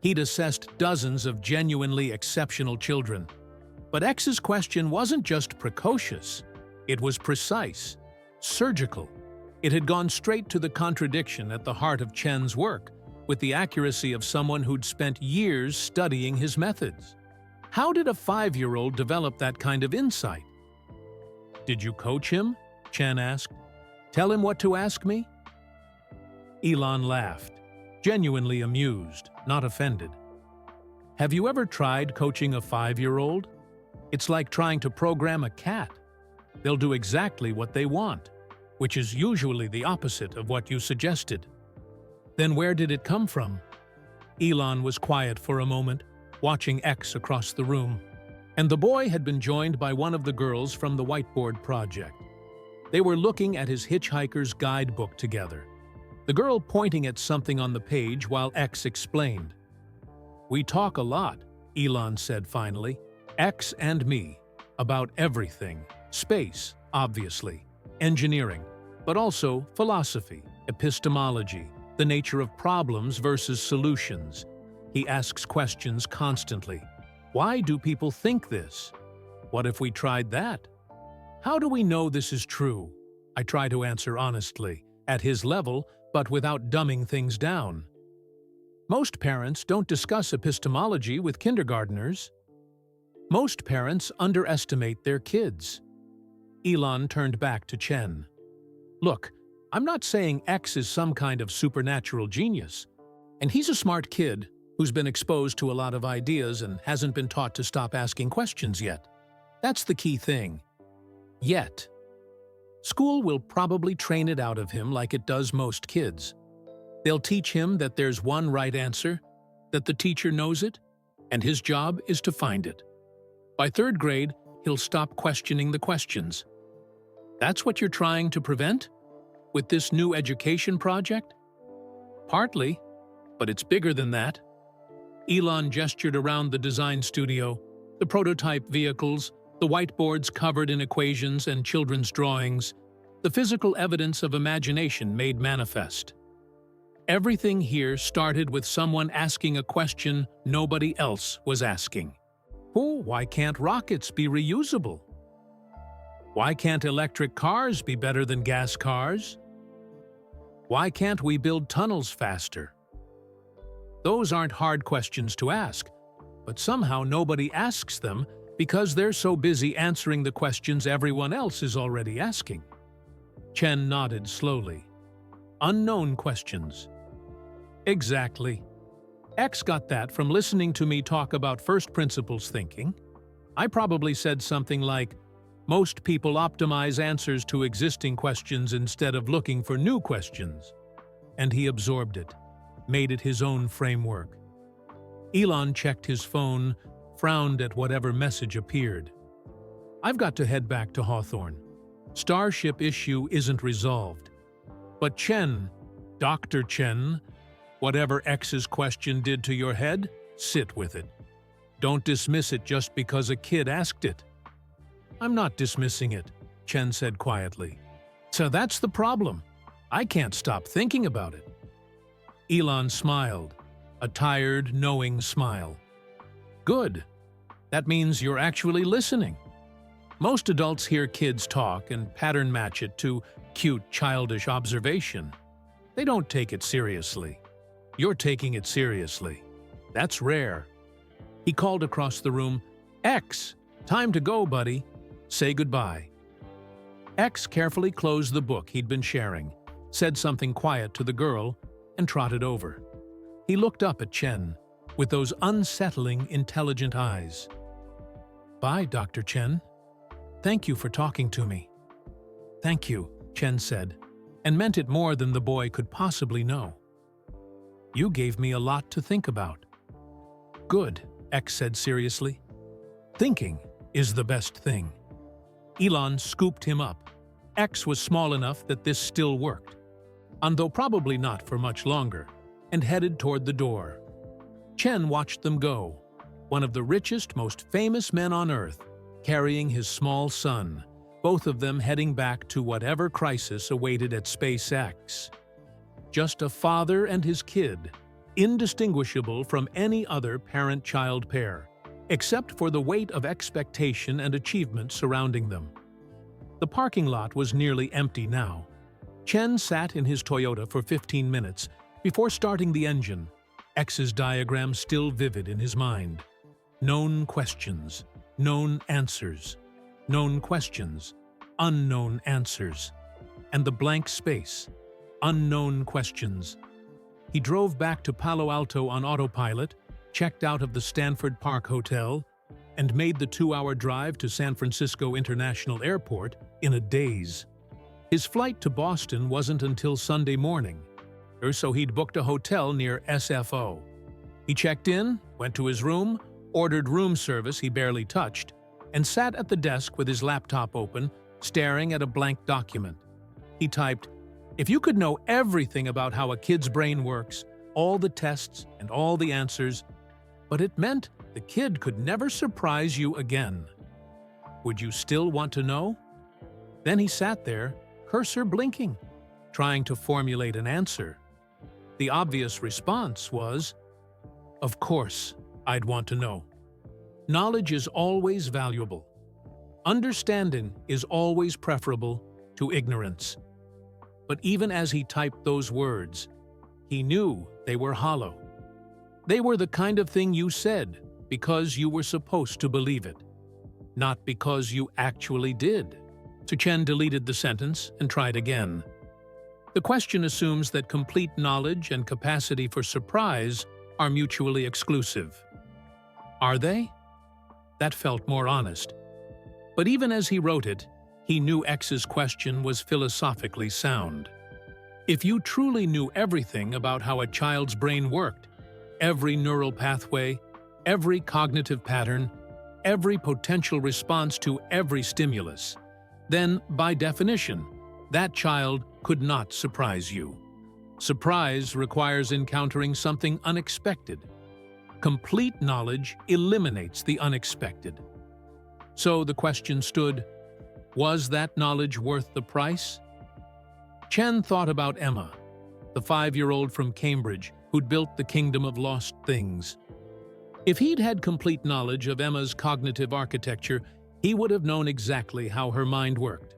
He'd assessed dozens of genuinely exceptional children. But X's question wasn't just precocious. It was precise, surgical. It had gone straight to the contradiction at the heart of Chen's work, with the accuracy of someone who'd spent years studying his methods. How did a 5-year-old develop that kind of insight? "Did you coach him?" Chen asked. "Tell him what to ask me?" Elon laughed, genuinely amused, not offended. "Have you ever tried coaching a 5-year-old? It's like trying to program a cat. They'll do exactly what they want, which is usually the opposite of what you suggested." "Then where did it come from?" Elon was quiet for a moment, watching X across the room, and the boy had been joined by one of the girls from the whiteboard project. They were looking at his Hitchhiker's Guidebook together, the girl pointing at something on the page while X explained. "We talk a lot," Elon said finally, "X and me, about everything. Space, obviously, engineering, but also philosophy, epistemology, the nature of problems versus solutions. He asks questions constantly. Why do people think this? What if we tried that? How do we know this is true?" I try to answer honestly, at his level, but without dumbing things down. Most parents don't discuss epistemology with kindergartners. Most parents underestimate their kids. Elon turned back to Chen. "Look, I'm not saying X is some kind of supernatural genius. And he's a smart kid who's been exposed to a lot of ideas and hasn't been taught to stop asking questions yet. That's the key thing. Yet. School will probably train it out of him like it does most kids. They'll teach him that there's one right answer, that the teacher knows it, and his job is to find it. By 3rd grade, he'll stop questioning the questions. That's what you're trying to prevent? With this new education project?" "Partly, but it's bigger than that." Elon gestured around the design studio, the prototype vehicles, the whiteboards covered in equations and children's drawings, the physical evidence of imagination made manifest. Everything here started with someone asking a question nobody else was asking. Why can't rockets be reusable? Why can't electric cars be better than gas cars? Why can't we build tunnels faster? Those aren't hard questions to ask, but somehow nobody asks them because they're so busy answering the questions everyone else is already asking. Chen nodded slowly. Unknown questions. Exactly. X got that from listening to me talk about first principles thinking. I probably said something like, "Most people optimize answers to existing questions instead of looking for new questions." And he absorbed it, made it his own framework. Elon checked his phone, frowned at whatever message appeared. "I've got to head back to Hawthorne. Starship issue isn't resolved. But Chen, Dr. Chen, whatever X's question did to your head, sit with it. Don't dismiss it just because a kid asked it." "I'm not dismissing it," Chen said quietly. "So that's the problem. I can't stop thinking about it." Elon smiled, a tired, knowing smile. "Good. That means you're actually listening. Most adults hear kids talk and pattern match it to cute, childish observation. They don't take it seriously. You're taking it seriously. That's rare." He called across the room, "X, time to go, buddy. Say goodbye." X carefully closed the book he'd been sharing, said something quiet to the girl, and trotted over. He looked up at Chen, with those unsettling, intelligent eyes. "Bye, Dr. Chen. Thank you for talking to me." "Thank you," Chen said, and meant it more than the boy could possibly know. "You gave me a lot to think about." "Good," X said seriously. "Thinking is the best thing." Elon scooped him up. X was small enough that this still worked, although probably not for much longer, and headed toward the door. Chen watched them go, one of the richest, most famous men on Earth, carrying his small son, both of them heading back to whatever crisis awaited at SpaceX. Just a father and his kid, indistinguishable from any other parent-child pair, except for the weight of expectation and achievement surrounding them. The parking lot was nearly empty now. Chen sat in his Toyota for 15 minutes before starting the engine, X's diagram still vivid in his mind. Known questions, known answers, known questions, unknown answers, and the blank space, unknown questions. He drove back to Palo Alto on autopilot, checked out of the Stanford Park Hotel, and made the 2-hour drive to San Francisco International Airport in a daze. His flight to Boston wasn't until Sunday morning, so he'd booked a hotel near SFO. He checked in, went to his room, ordered room service he barely touched, and sat at the desk with his laptop open, staring at a blank document. He typed, "If you could know everything about how a kid's brain works, all the tests and all the answers, but it meant the kid could never surprise you again. Would you still want to know?" Then he sat there, cursor blinking, trying to formulate an answer. The obvious response was, "Of course, I'd want to know." Knowledge is always valuable. Understanding is always preferable to ignorance. But even as he typed those words, he knew they were hollow. They were the kind of thing you said because you were supposed to believe it, not because you actually did. So Chen deleted the sentence and tried again. The question assumes that complete knowledge and capacity for surprise are mutually exclusive. Are they? That felt more honest. But even as he wrote it, he knew X's question was philosophically sound. If you truly knew everything about how a child's brain worked, every neural pathway, every cognitive pattern, every potential response to every stimulus, then, by definition, that child could not surprise you. Surprise requires encountering something unexpected. Complete knowledge eliminates the unexpected. So the question stood, was that knowledge worth the price? Chen thought about Emma, the 5-year-old from Cambridge who'd built the kingdom of lost things. If he'd had complete knowledge of Emma's cognitive architecture, he would have known exactly how her mind worked.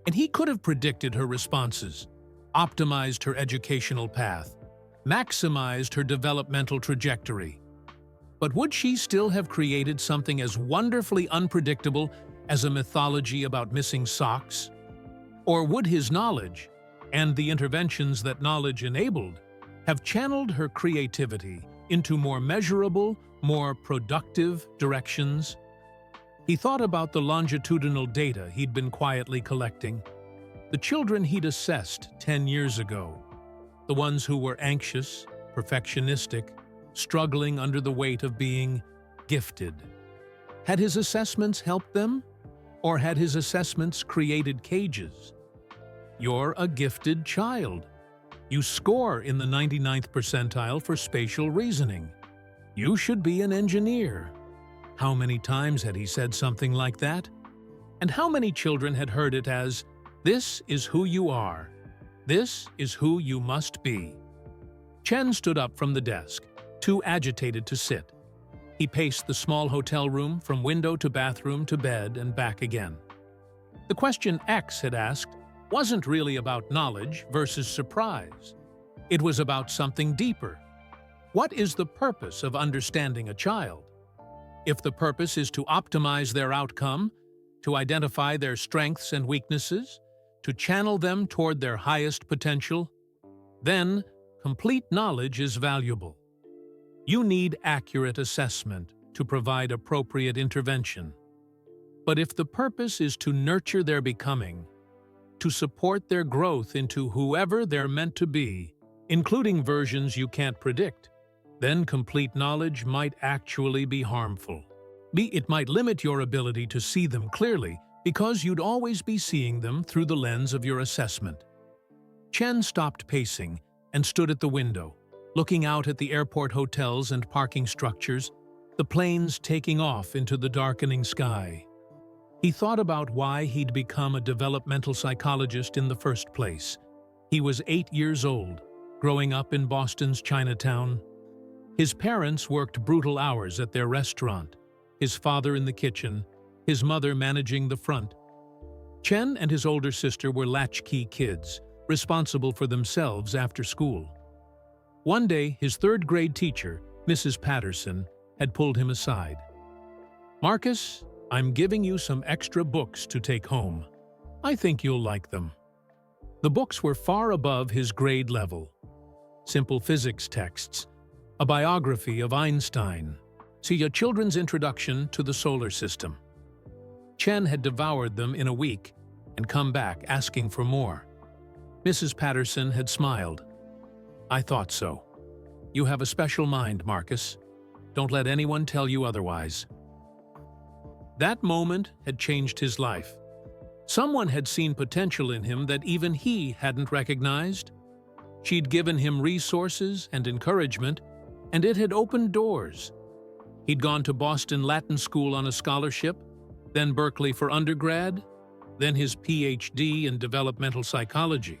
And he could have predicted her responses, optimized her educational path, maximized her developmental trajectory. But would she still have created something as wonderfully unpredictable as a mythology about missing socks? Or would his knowledge, and the interventions that knowledge enabled, have channeled her creativity into more measurable, more productive directions? He thought about the longitudinal data he'd been quietly collecting, the children he'd assessed 10 years ago, the ones who were anxious, perfectionistic, struggling under the weight of being gifted. Had his assessments helped them, or had his assessments created cages? You're a gifted child. You score in the 99th percentile for spatial reasoning. You should be an engineer. How many times had he said something like that? And how many children had heard it as, "This is who you are. This is who you must be." Chen stood up from the desk, too agitated to sit. He paced the small hotel room from window to bathroom to bed and back again. The question X had asked wasn't really about knowledge versus surprise. It was about something deeper. What is the purpose of understanding a child? If the purpose is to optimize their outcome, to identify their strengths and weaknesses, to channel them toward their highest potential, then complete knowledge is valuable. You need accurate assessment to provide appropriate intervention. But if the purpose is to nurture their becoming, to support their growth into whoever they're meant to be, including versions you can't predict, then complete knowledge might actually be harmful. It might limit your ability to see them clearly because you'd always be seeing them through the lens of your assessment. Chen stopped pacing and stood at the window, looking out at the airport hotels and parking structures, the planes taking off into the darkening sky. He thought about why he'd become a developmental psychologist in the first place. He was 8 years old, growing up in Boston's Chinatown. His parents worked brutal hours at their restaurant, his father in the kitchen, his mother managing the front. Chen and his older sister were latchkey kids, responsible for themselves after school. One day, his third-grade teacher, Mrs. Patterson, had pulled him aside. "Marcus, I'm giving you some extra books to take home. I think you'll like them." The books were far above his grade level. Simple physics texts, a biography of Einstein, see a children's introduction to the solar system. Chen had devoured them in a week and come back asking for more. Mrs. Patterson had smiled. "I thought so. You have a special mind, Marcus. Don't let anyone tell you otherwise." That moment had changed his life. Someone had seen potential in him that even he hadn't recognized. She'd given him resources and encouragement, and it had opened doors. He'd gone to Boston Latin School on a scholarship, then Berkeley for undergrad, then his PhD in developmental psychology.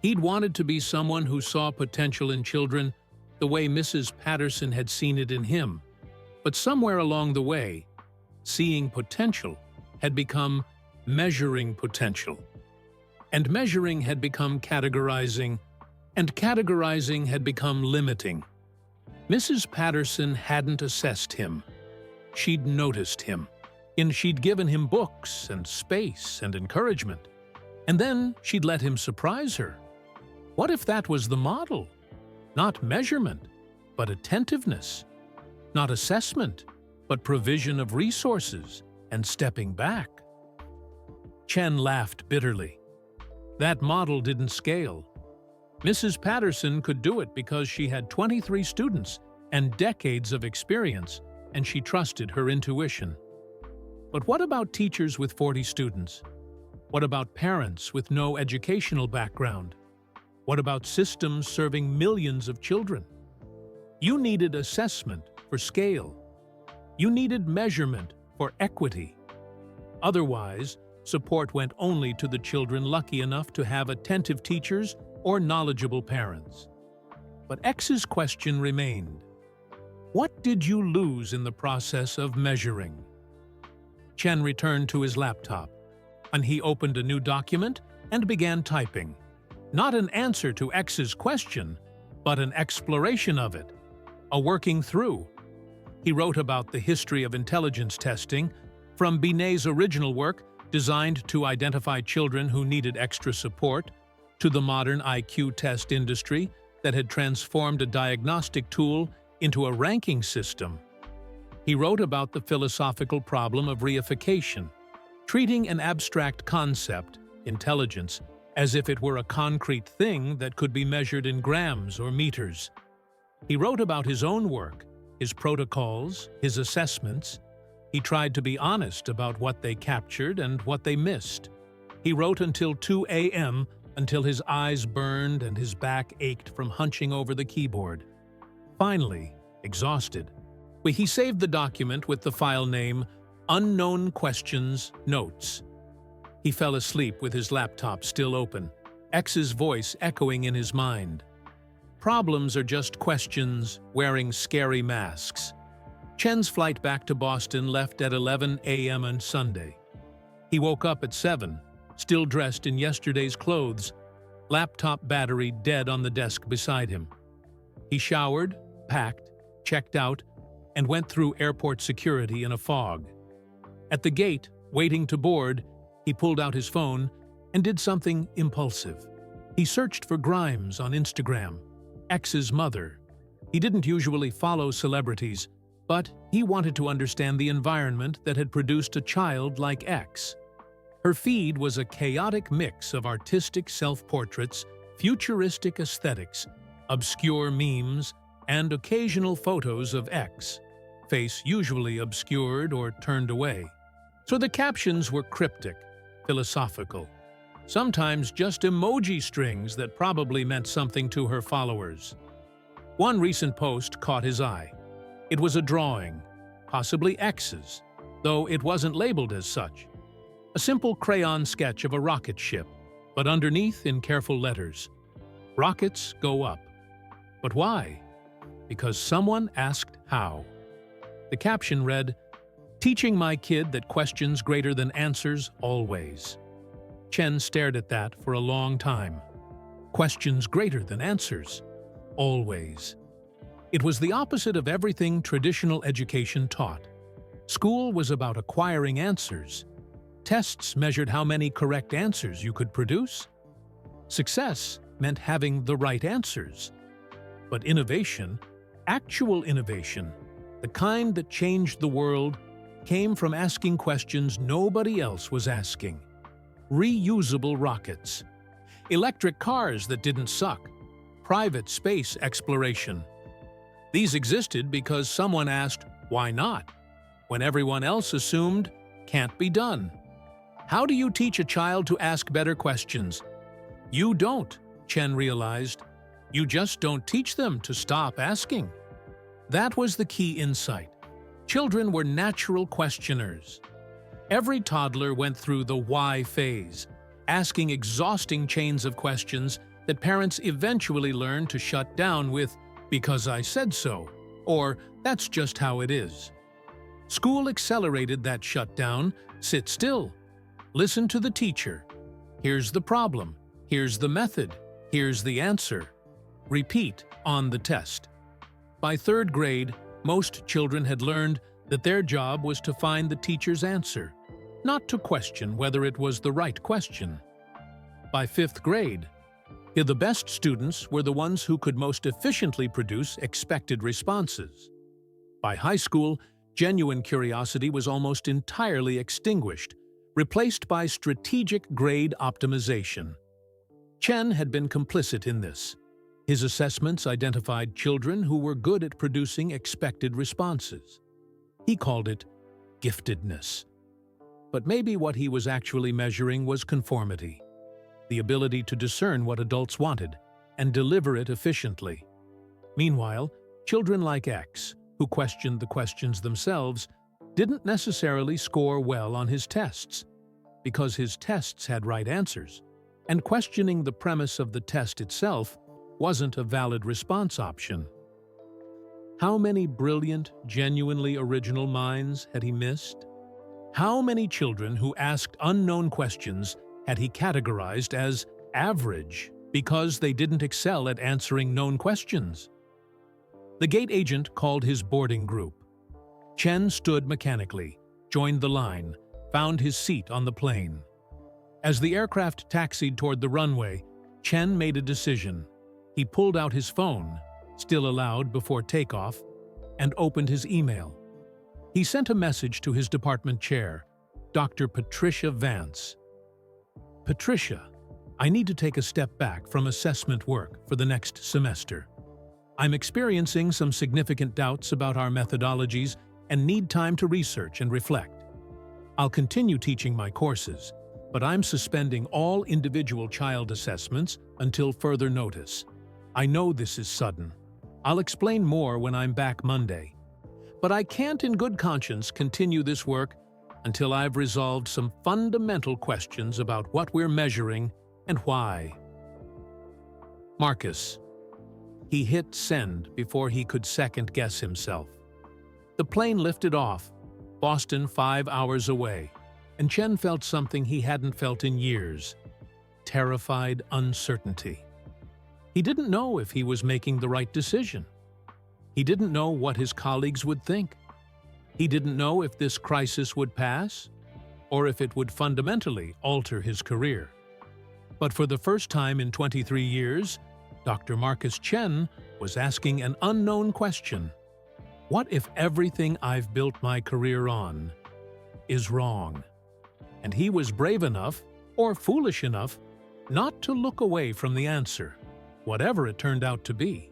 He'd wanted to be someone who saw potential in children the way Mrs. Patterson had seen it in him. But somewhere along the way, seeing potential had become measuring potential. And measuring had become categorizing, and categorizing had become limiting. Mrs. Patterson hadn't assessed him. She'd noticed him, and she'd given him books and space and encouragement. And then she'd let him surprise her. What if that was the model? Not measurement, but attentiveness. Not assessment, but provision of resources and stepping back. Chen laughed bitterly. That model didn't scale. Mrs. Patterson could do it because she had 23 students and decades of experience, and she trusted her intuition. But what about teachers with 40 students? What about parents with no educational background? What about systems serving millions of children? You needed assessment for scale. You needed measurement for equity. Otherwise, support went only to the children lucky enough to have attentive teachers or knowledgeable parents. But X's question remained. What did you lose in the process of measuring? Chen returned to his laptop, and he opened a new document and began typing. Not an answer to X's question, but an exploration of it, a working through. He wrote about the history of intelligence testing, from Binet's original work designed to identify children who needed extra support, to the modern IQ test industry that had transformed a diagnostic tool into a ranking system. He wrote about the philosophical problem of reification, treating an abstract concept, intelligence, as if it were a concrete thing that could be measured in grams or meters. He wrote about his own work, his protocols, his assessments. He tried to be honest about what they captured and what they missed. He wrote until 2 a.m., until his eyes burned and his back ached from hunching over the keyboard. Finally, exhausted, he saved the document with the file name Unknown Questions Notes. He fell asleep with his laptop still open, X's voice echoing in his mind. Problems are just questions wearing scary masks. Chen's flight back to Boston left at 11 a.m. on Sunday. He woke up at 7, still dressed in yesterday's clothes, laptop battery dead on the desk beside him. He showered, packed, checked out, and went through airport security in a fog. At the gate, waiting to board, he pulled out his phone and did something impulsive. He searched for Grimes on Instagram, X's mother. He didn't usually follow celebrities, but he wanted to understand the environment that had produced a child like X. Her feed was a chaotic mix of artistic self-portraits, futuristic aesthetics, obscure memes, and occasional photos of X, face usually obscured or turned away. So the captions were cryptic, philosophical, sometimes just emoji strings that probably meant something to her followers. One recent post caught his eye. It was a drawing, possibly X's, though it wasn't labeled as such. A simple crayon sketch of a rocket ship, but underneath in careful letters, "Rockets go up." But why? Because someone asked how. The caption read, "Teaching my kid that questions greater than answers always." Chen stared at that for a long time. questions greater than answers. Always. It was the opposite of everything traditional education taught. School was about acquiring answers. Tests measured how many correct answers you could produce. Success meant having the right answers. But innovation, actual innovation, the kind that changed the world, came from asking questions nobody else was asking. Reusable rockets, electric cars that didn't suck, private space exploration. These existed because someone asked, "Why not?" when everyone else assumed, "Can't be done." How do you teach a child to ask better questions? You don't, Chen realized. You just don't teach them to stop asking. That was the key insight. Children were natural questioners. Every toddler went through the why phase, asking exhausting chains of questions that parents eventually learned to shut down with, "Because I said so," or "That's just how it is." School accelerated that shutdown. Sit still. Listen to the teacher. Here's the problem. Here's the method. Here's the answer. Repeat on the test. By third grade, most children had learned that their job was to find the teacher's answer, not to question whether it was the right question. By fifth grade, the best students were the ones who could most efficiently produce expected responses. By high school, genuine curiosity was almost entirely extinguished, replaced by strategic grade optimization. Chen had been complicit in this. His assessments identified children who were good at producing expected responses. He called it giftedness. But maybe what he was actually measuring was conformity, the ability to discern what adults wanted and deliver it efficiently. Meanwhile, children like X, who questioned the questions themselves, didn't necessarily score well on his tests, because his tests had right answers, and questioning the premise of the test itself wasn't a valid response option. How many brilliant, genuinely original minds had he missed? How many children who asked unknown questions had he categorized as average because they didn't excel at answering known questions? The gate agent called his boarding group. Chen stood mechanically, joined the line, found his seat on the plane. As the aircraft taxied toward the runway, Chen made a decision. He pulled out his phone, still allowed before takeoff, and opened his email. He sent a message to his department chair, Dr. Patricia Vance. "Patricia, I need to take a step back from assessment work for the next semester. I'm experiencing some significant doubts about our methodologies and need time to research and reflect. I'll continue teaching my courses, but I'm suspending all individual child assessments until further notice. I know this is sudden. I'll explain more when I'm back Monday. But I can't in good conscience continue this work until I've resolved some fundamental questions about what we're measuring and why." Marcus. He hit send before he could second-guess himself. The plane lifted off, Boston 5 hours away, and Chen felt something he hadn't felt in years: terrified uncertainty. He didn't know if he was making the right decision. He didn't know what his colleagues would think. He didn't know if this crisis would pass, or if it would fundamentally alter his career. But for the first time in 23 years, Dr. Marcus Chen was asking an unknown question. What if everything I've built my career on is wrong? And he was brave enough, or foolish enough, not to look away from the answer, whatever it turned out to be.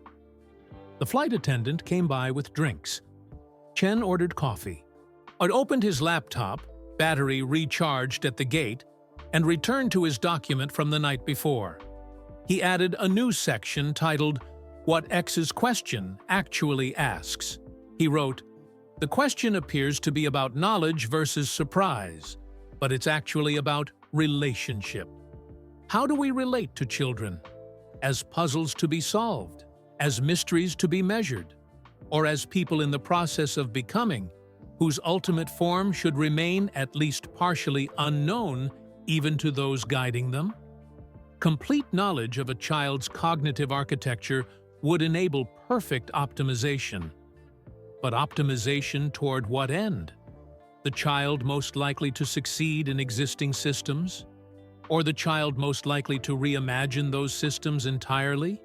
The flight attendant came by with drinks. Chen ordered coffee, opened his laptop, battery recharged at the gate, and returned to his document from the night before. He added a new section titled, "What X's Question Actually Asks." He wrote, "The question appears to be about knowledge versus surprise, but it's actually about relationship. How do we relate to children? As puzzles to be solved, as mysteries to be measured, or as people in the process of becoming, whose ultimate form should remain at least partially unknown even to those guiding them?" Complete knowledge of a child's cognitive architecture would enable perfect optimization. But optimization toward what end? The child most likely to succeed in existing systems? Or the child most likely to reimagine those systems entirely?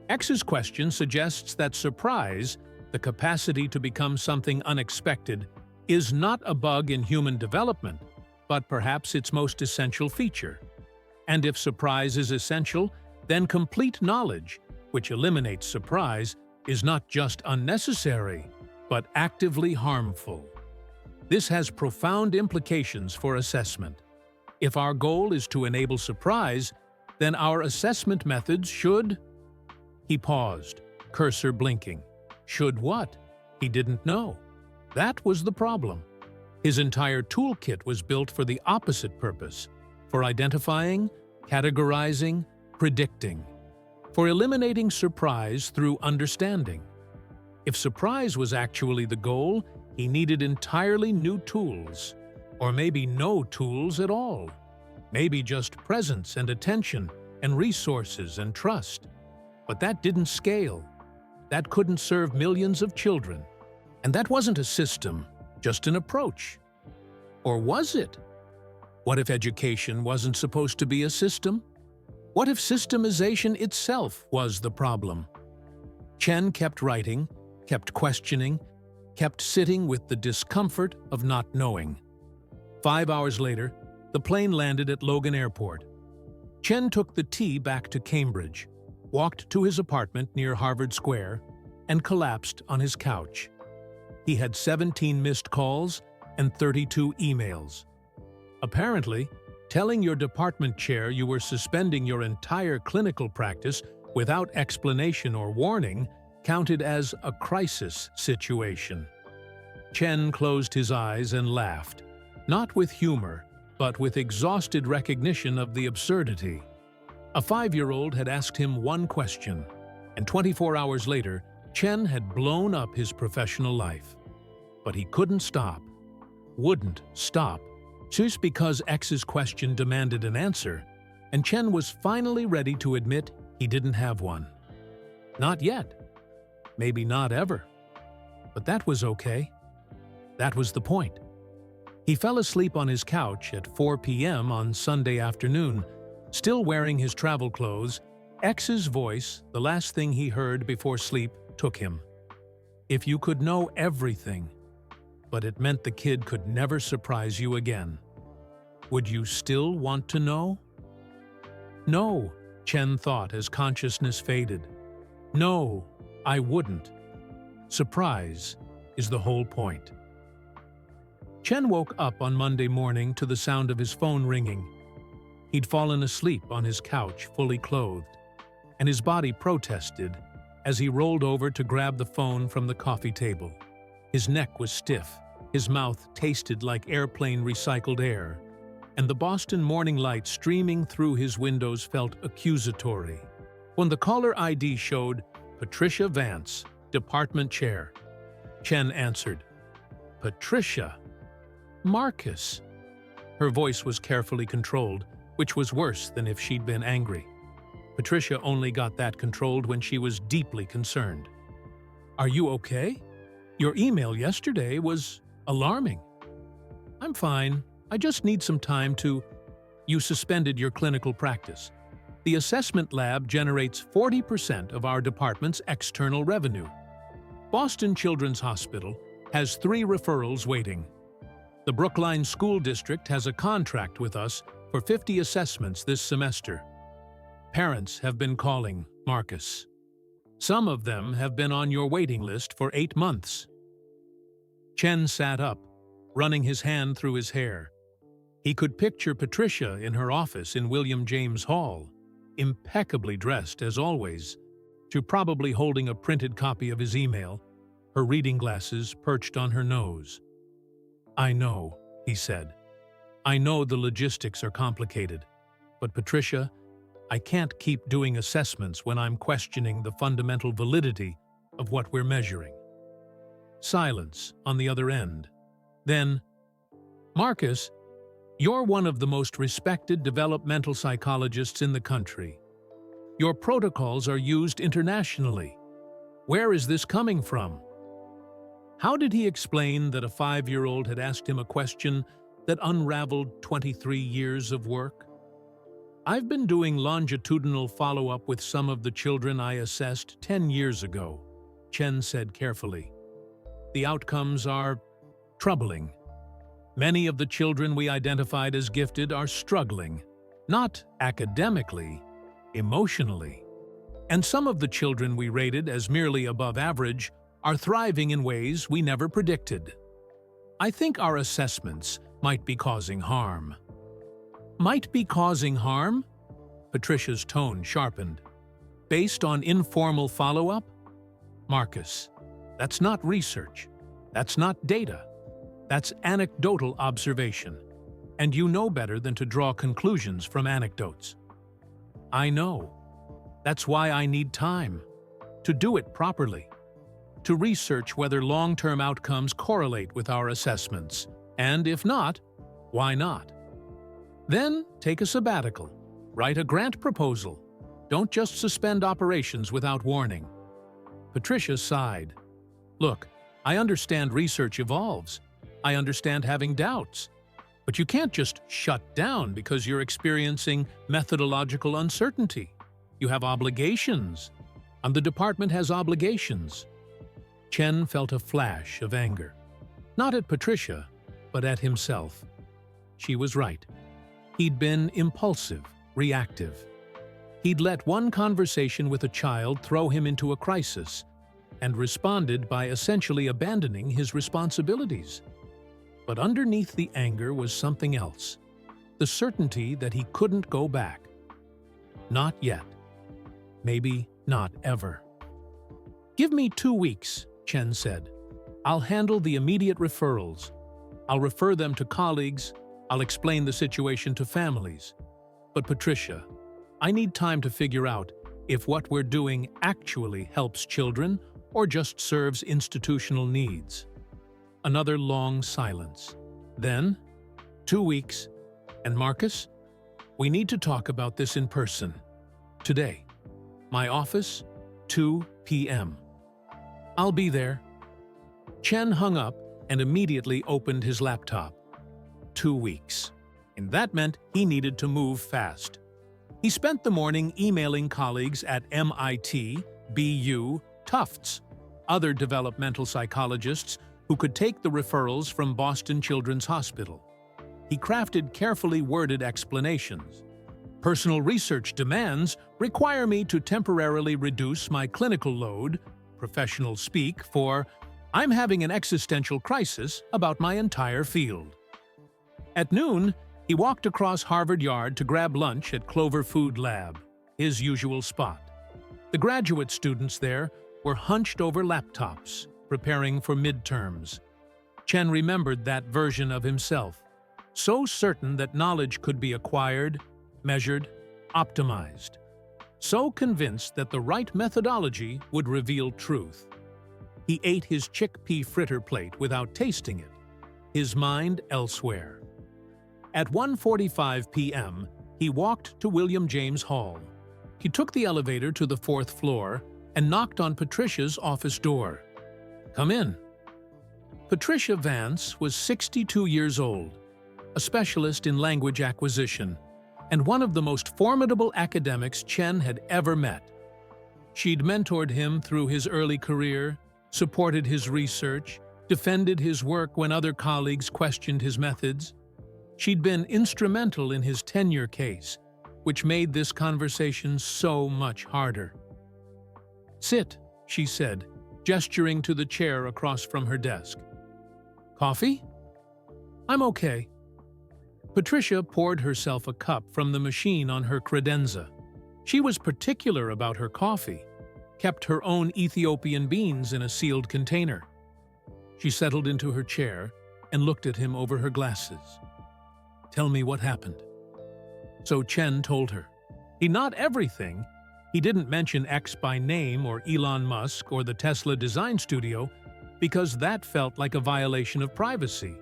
X's question suggests that surprise, the capacity to become something unexpected, is not a bug in human development, but perhaps its most essential feature. And if surprise is essential, then complete knowledge, which eliminates surprise, is not just unnecessary, but actively harmful. This has profound implications for assessment. If our goal is to enable surprise, then our assessment methods should… He paused, cursor blinking. Should what? He didn't know. That was the problem. His entire toolkit was built for the opposite purpose, for identifying, categorizing, predicting, for eliminating surprise through understanding. If surprise was actually the goal, he needed entirely new tools, or maybe no tools at all. Maybe just presence and attention and resources and trust. But that didn't scale. That couldn't serve millions of children. And that wasn't a system, just an approach. Or was it? What if education wasn't supposed to be a system? What if systemization itself was the problem? Chen kept writing, kept questioning, kept sitting with the discomfort of not knowing. 5 hours later, the plane landed at Logan Airport. Chen took the T back to Cambridge, walked to his apartment near Harvard Square, and collapsed on his couch. He had 17 missed calls and 32 emails. Apparently, telling your department chair you were suspending your entire clinical practice without explanation or warning counted as a crisis situation. Chen closed his eyes and laughed, not with humor, but with exhausted recognition of the absurdity. A 5-year-old had asked him one question, and 24 hours later, Chen had blown up his professional life. But he couldn't stop, wouldn't stop, just because X's question demanded an answer, and Chen was finally ready to admit he didn't have one. Not yet. Maybe not ever. But that was okay. That was the point. He fell asleep on his couch at 4 p.m. on Sunday afternoon, still wearing his travel clothes. X's voice, the last thing he heard before sleep, took him. If you could know everything, but it meant the kid could never surprise you again, would you still want to know? No, Chen thought as consciousness faded. No, I wouldn't. Surprise is the whole point. Chen woke up on Monday morning to the sound of his phone ringing. He'd fallen asleep on his couch, fully clothed, and his body protested as he rolled over to grab the phone from the coffee table. His neck was stiff, his mouth tasted like airplane recycled air, and the Boston morning light streaming through his windows felt accusatory. When the caller ID showed Patricia Vance, department chair, Chen answered, "Patricia? Marcus." Her voice was carefully controlled, which was worse than if she'd been angry. Patricia only got that controlled when she was deeply concerned. "Are you okay? Your email yesterday was alarming." "I'm fine. I just need some time to…" "You suspended your clinical practice. The assessment lab generates 40% of our department's external revenue. Boston Children's Hospital has 3 referrals waiting. The Brookline School District has a contract with us for 50 assessments this semester. Parents have been calling, Marcus. Some of them have been on your waiting list for 8 months." Chen sat up, running his hand through his hair. He could picture Patricia in her office in William James Hall, impeccably dressed as always, to probably holding a printed copy of his email, her reading glasses perched on her nose. "I know," he said. "I know the logistics are complicated, but Patricia, I can't keep doing assessments when I'm questioning the fundamental validity of what we're measuring." Silence on the other end. Then, "Marcus, You're one of the most respected developmental psychologists in the country. Your protocols are used internationally. Where is this coming from? How did he explain that a 5-year-old had asked him a question that unraveled 23 years of work? I've been doing longitudinal follow-up with some of the children I assessed 10 years ago, Chen said carefully. The outcomes are troubling. Many of the children we identified as gifted are struggling, not academically, emotionally. And some of the children we rated as merely above average are thriving in ways we never predicted. I think our assessments might be causing harm. Might be causing harm? Patricia's tone sharpened. Based on informal follow-up? Marcus, that's not research. That's not data. That's anecdotal observation. And you know better than to draw conclusions from anecdotes. I know. That's why I need time. To do it properly. To research whether long-term outcomes correlate with our assessments. And if not, why not? Then take a sabbatical. Write a grant proposal. Don't just suspend operations without warning. Patricia sighed. Look, I understand research evolves. I understand having doubts. But you can't just shut down because you're experiencing methodological uncertainty. You have obligations. And the department has obligations. Chen felt a flash of anger. Not at Patricia, but at himself. She was right. He'd been impulsive, reactive. He'd let one conversation with a child throw him into a crisis and responded by essentially abandoning his responsibilities. But underneath the anger was something else, the certainty that he couldn't go back. Not yet. Maybe not ever. Give me 2 weeks, Chen said. I'll handle the immediate referrals. I'll refer them to colleagues. I'll explain the situation to families. But Patricia, I need time to figure out if what we're doing actually helps children or just serves institutional needs. Another long silence. Then, 2 weeks. And Marcus, we need to talk about this in person. Today. My office, 2 p.m. I'll be there. Chen hung up and immediately opened his laptop. 2 weeks. And that meant he needed to move fast. He spent the morning emailing colleagues at MIT, BU, Tufts, other developmental psychologists who could take the referrals from Boston Children's Hospital. He crafted carefully worded explanations. Personal research demands require me to temporarily reduce my clinical load, professional speak for, I'm having an existential crisis about my entire field. At noon, he walked across Harvard Yard to grab lunch at Clover Food Lab, his usual spot. The graduate students there were hunched over laptops, preparing for midterms. Chen remembered that version of himself, so certain that knowledge could be acquired, measured, optimized. So convinced that the right methodology would reveal truth. He ate his chickpea fritter plate without tasting it, his mind elsewhere. At 1:45 p.m., he walked to William James Hall. He took the elevator to the 4th floor and knocked on Patricia's office door. Come in. Patricia Vance was 62 years old, a specialist in language acquisition, and one of the most formidable academics Chen had ever met. She'd mentored him through his early career, supported his research, defended his work when other colleagues questioned his methods. She'd been instrumental in his tenure case, which made this conversation so much harder. Sit, she said, gesturing to the chair across from her desk. Coffee? I'm okay. Patricia poured herself a cup from the machine on her credenza. She was particular about her coffee, kept her own Ethiopian beans in a sealed container. She settled into her chair and looked at him over her glasses. Tell me what happened. So Chen told her. Not everything. He didn't mention X by name or Elon Musk or the Tesla design studio because that felt like a violation of privacy.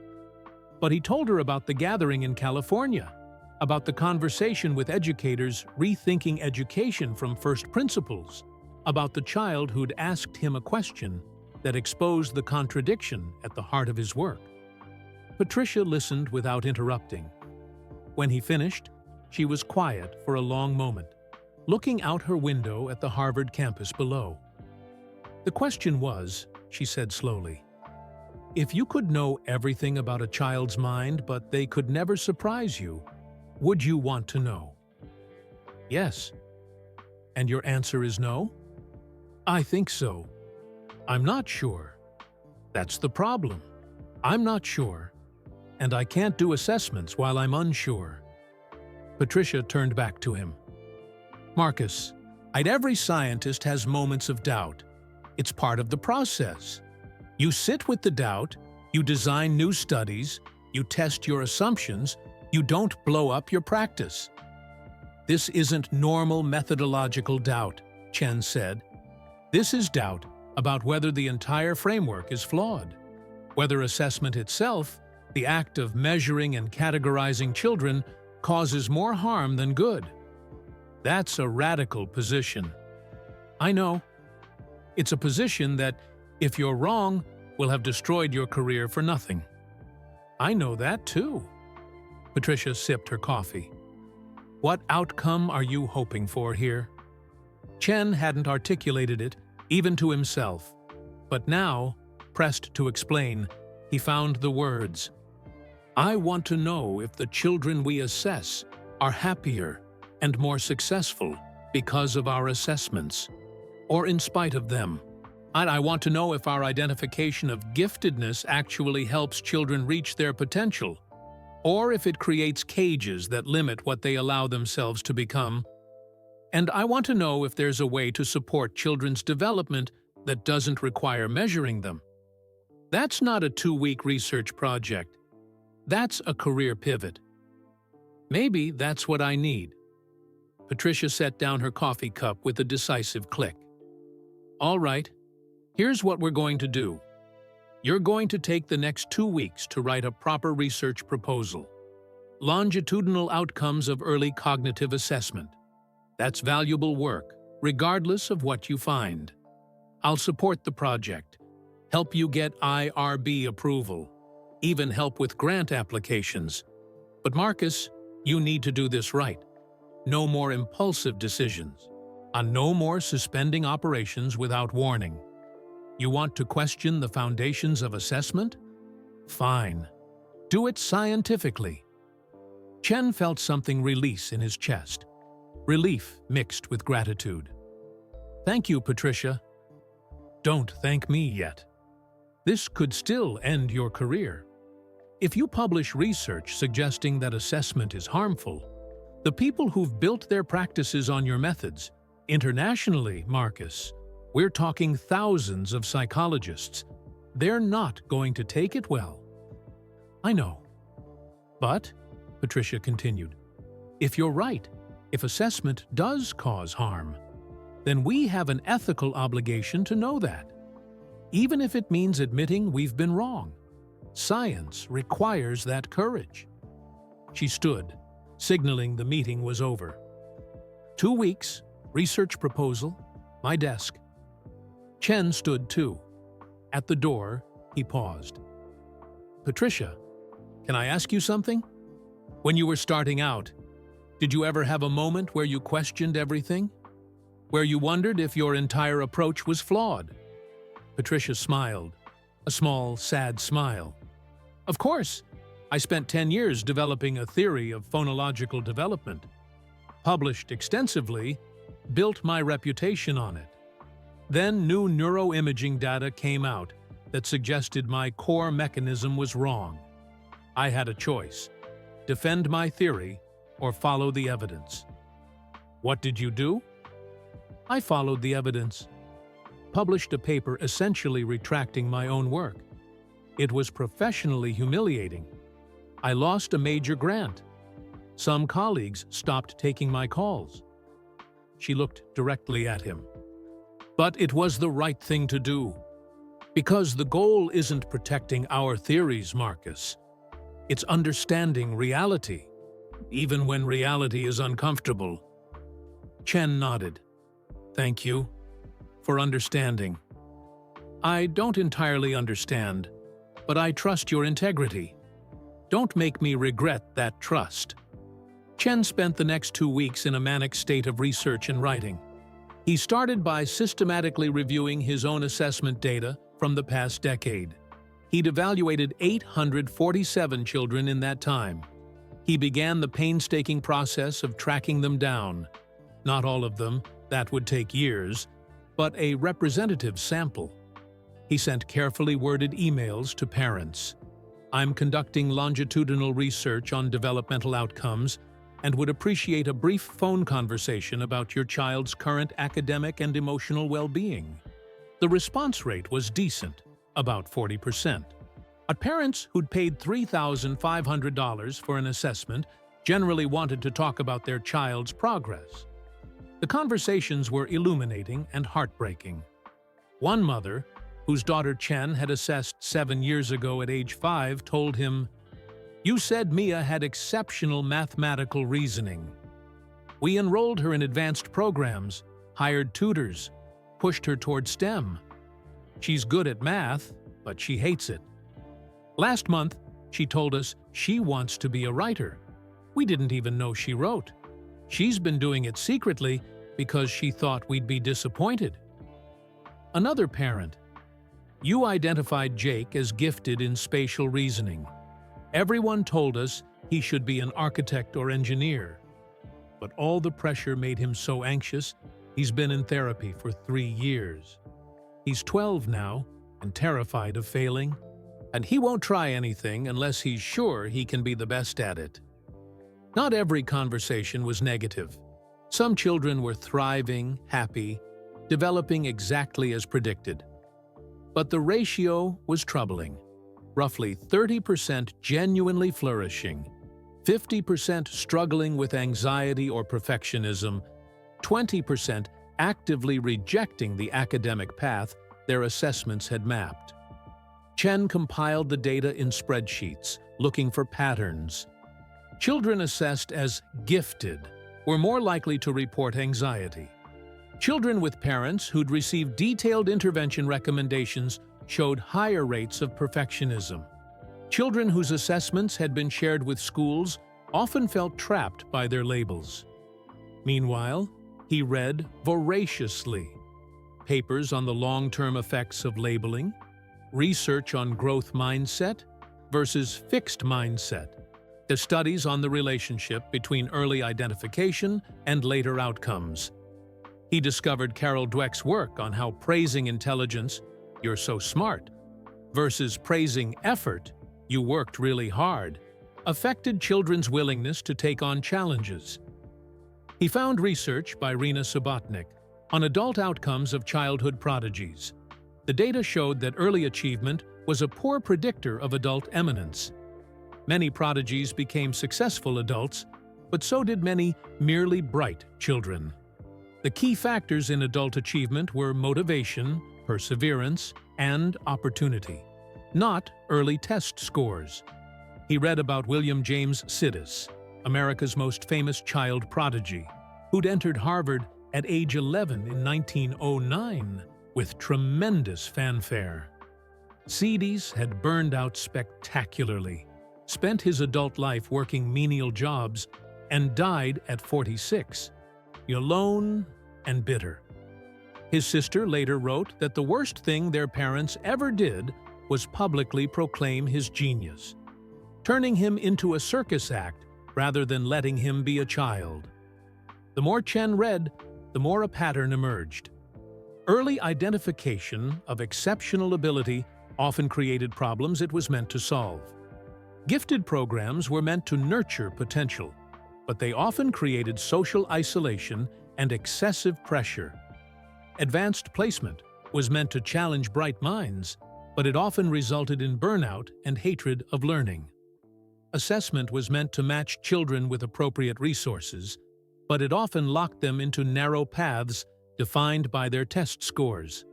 But he told her about the gathering in California, about the conversation with educators rethinking education from first principles, about the child who'd asked him a question that exposed the contradiction at the heart of his work. Patricia listened without interrupting. When he finished, she was quiet for a long moment, looking out her window at the Harvard campus below. "The question was," she said slowly, "if you could know everything about a child's mind but they could never surprise you, would you want to know?" "Yes." "And your answer is no?" "I think so. I'm not sure. That's the problem. I'm not sure. And I can't do assessments while I'm unsure." Patricia turned back to him. "Marcus, every scientist has moments of doubt. It's part of the process. You sit with the doubt, you design new studies, you test your assumptions, you don't blow up your practice." "This isn't normal methodological doubt," Chen said. "This is doubt about whether the entire framework is flawed, whether assessment itself, the act of measuring and categorizing children, causes more harm than good." That's a radical position. I know. It's a position that, if you're wrong, will have destroyed your career for nothing. I know that too. Patricia sipped her coffee. "What outcome are you hoping for here?" Chen hadn't articulated it, even to himself. But now, pressed to explain, he found the words. "I want to know if the children we assess are happier and more successful because of our assessments, or in spite of them. I want to know if our identification of giftedness actually helps children reach their potential, or if it creates cages that limit what they allow themselves to become. And I want to know if there's a way to support children's development that doesn't require measuring them. That's not a 2-week research project. That's a career pivot. Maybe that's what I need." Patricia set down her coffee cup with a decisive click. "All right, here's what we're going to do. You're going to take the next 2 weeks to write a proper research proposal. Longitudinal outcomes of early cognitive assessment. That's valuable work, regardless of what you find. I'll support the project, help you get IRB approval, even help with grant applications. But Marcus, you need to do this right. No more impulsive decisions. And no more suspending operations without warning. You want to question the foundations of assessment? Fine. Do it scientifically." Chen felt something release in his chest. Relief mixed with gratitude. "Thank you, Patricia." "Don't thank me yet. This could still end your career. If you publish research suggesting that assessment is harmful, the people who've built their practices on your methods, internationally, Marcus, we're talking thousands of psychologists, they're not going to take it well." "I know. But," Patricia continued, "if you're right, if assessment does cause harm, then we have an ethical obligation to know that, even if it means admitting we've been wrong. Science requires that courage." She stood, signaling the meeting was over. 2 weeks, research proposal, my desk. Chen stood too. At the door, he paused. "Patricia, can I ask you something? When you were starting out, did you ever have a moment where you questioned everything? Where you wondered if your entire approach was flawed?" Patricia smiled, a small, sad smile. "Of course. I spent 10 years developing a theory of phonological development, published extensively, built my reputation on it. Then new neuroimaging data came out that suggested my core mechanism was wrong. I had a choice: defend my theory or follow the evidence. What did you do? I followed the evidence. Published a paper essentially retracting my own work. It was professionally humiliating. I lost a major grant. Some colleagues stopped taking my calls." She looked directly at him. "But it was the right thing to do. Because the goal isn't protecting our theories, Marcus. It's understanding reality, even when reality is uncomfortable." Chen nodded. "Thank you for understanding. I don't entirely understand, but I trust your integrity. Don't make me regret that trust." Chen spent the next 2 weeks in a manic state of research and writing. He started by systematically reviewing his own assessment data from the past decade. He'd evaluated 847 children in that time. He began the painstaking process of tracking them down. Not all of them, that would take years, but a representative sample. He sent carefully worded emails to parents. "I'm conducting longitudinal research on developmental outcomes and would appreciate a brief phone conversation about your child's current academic and emotional well-being." The response rate was decent, about 40%. But parents who'd paid $3,500 for an assessment generally wanted to talk about their child's progress. The conversations were illuminating and heartbreaking. One mother, whose daughter Chen had assessed 7 years ago at age 5, told him, "You said Mia had exceptional mathematical reasoning. We enrolled her in advanced programs, hired tutors, pushed her toward STEM. She's good at math, but she hates it. Last month, she told us she wants to be a writer. We didn't even know she wrote. She's been doing it secretly because she thought we'd be disappointed." Another parent, "You identified Jake as gifted in spatial reasoning. Everyone told us he should be an architect or engineer. But all the pressure made him so anxious, he's been in therapy for 3 years. He's 12 now and terrified of failing, and he won't try anything unless he's sure he can be the best at it." Not every conversation was negative. Some children were thriving, happy, developing exactly as predicted. But the ratio was troubling. Roughly 30% genuinely flourishing, 50% struggling with anxiety or perfectionism, 20% actively rejecting the academic path their assessments had mapped. Chen compiled the data in spreadsheets, looking for patterns. Children assessed as gifted were more likely to report anxiety. Children with parents who'd received detailed intervention recommendations showed higher rates of perfectionism. Children whose assessments had been shared with schools often felt trapped by their labels. Meanwhile, he read voraciously. Papers on the long-term effects of labeling, research on growth mindset versus fixed mindset, the studies on the relationship between early identification and later outcomes. He discovered Carol Dweck's work on how praising intelligence, "You're so smart," versus praising effort, "You worked really hard," affected children's willingness to take on challenges. He found research by Rena Subotnick on adult outcomes of childhood prodigies. The data showed that early achievement was a poor predictor of adult eminence. Many prodigies became successful adults, but so did many merely bright children. The key factors in adult achievement were motivation, perseverance, and opportunity, not early test scores. He read about William James Sidis, America's most famous child prodigy, who'd entered Harvard at age 11 in 1909 with tremendous fanfare. Sidis had burned out spectacularly, spent his adult life working menial jobs, and died at 46, alone and bitter. His sister later wrote that the worst thing their parents ever did was publicly proclaim his genius, turning him into a circus act rather than letting him be a child. The more Chen read, the more a pattern emerged. Early identification of exceptional ability often created problems it was meant to solve. Gifted programs were meant to nurture potential, but they often created social isolation and excessive pressure. Advanced placement was meant to challenge bright minds, but it often resulted in burnout and hatred of learning. Assessment was meant to match children with appropriate resources, but it often locked them into narrow paths defined by their test scores.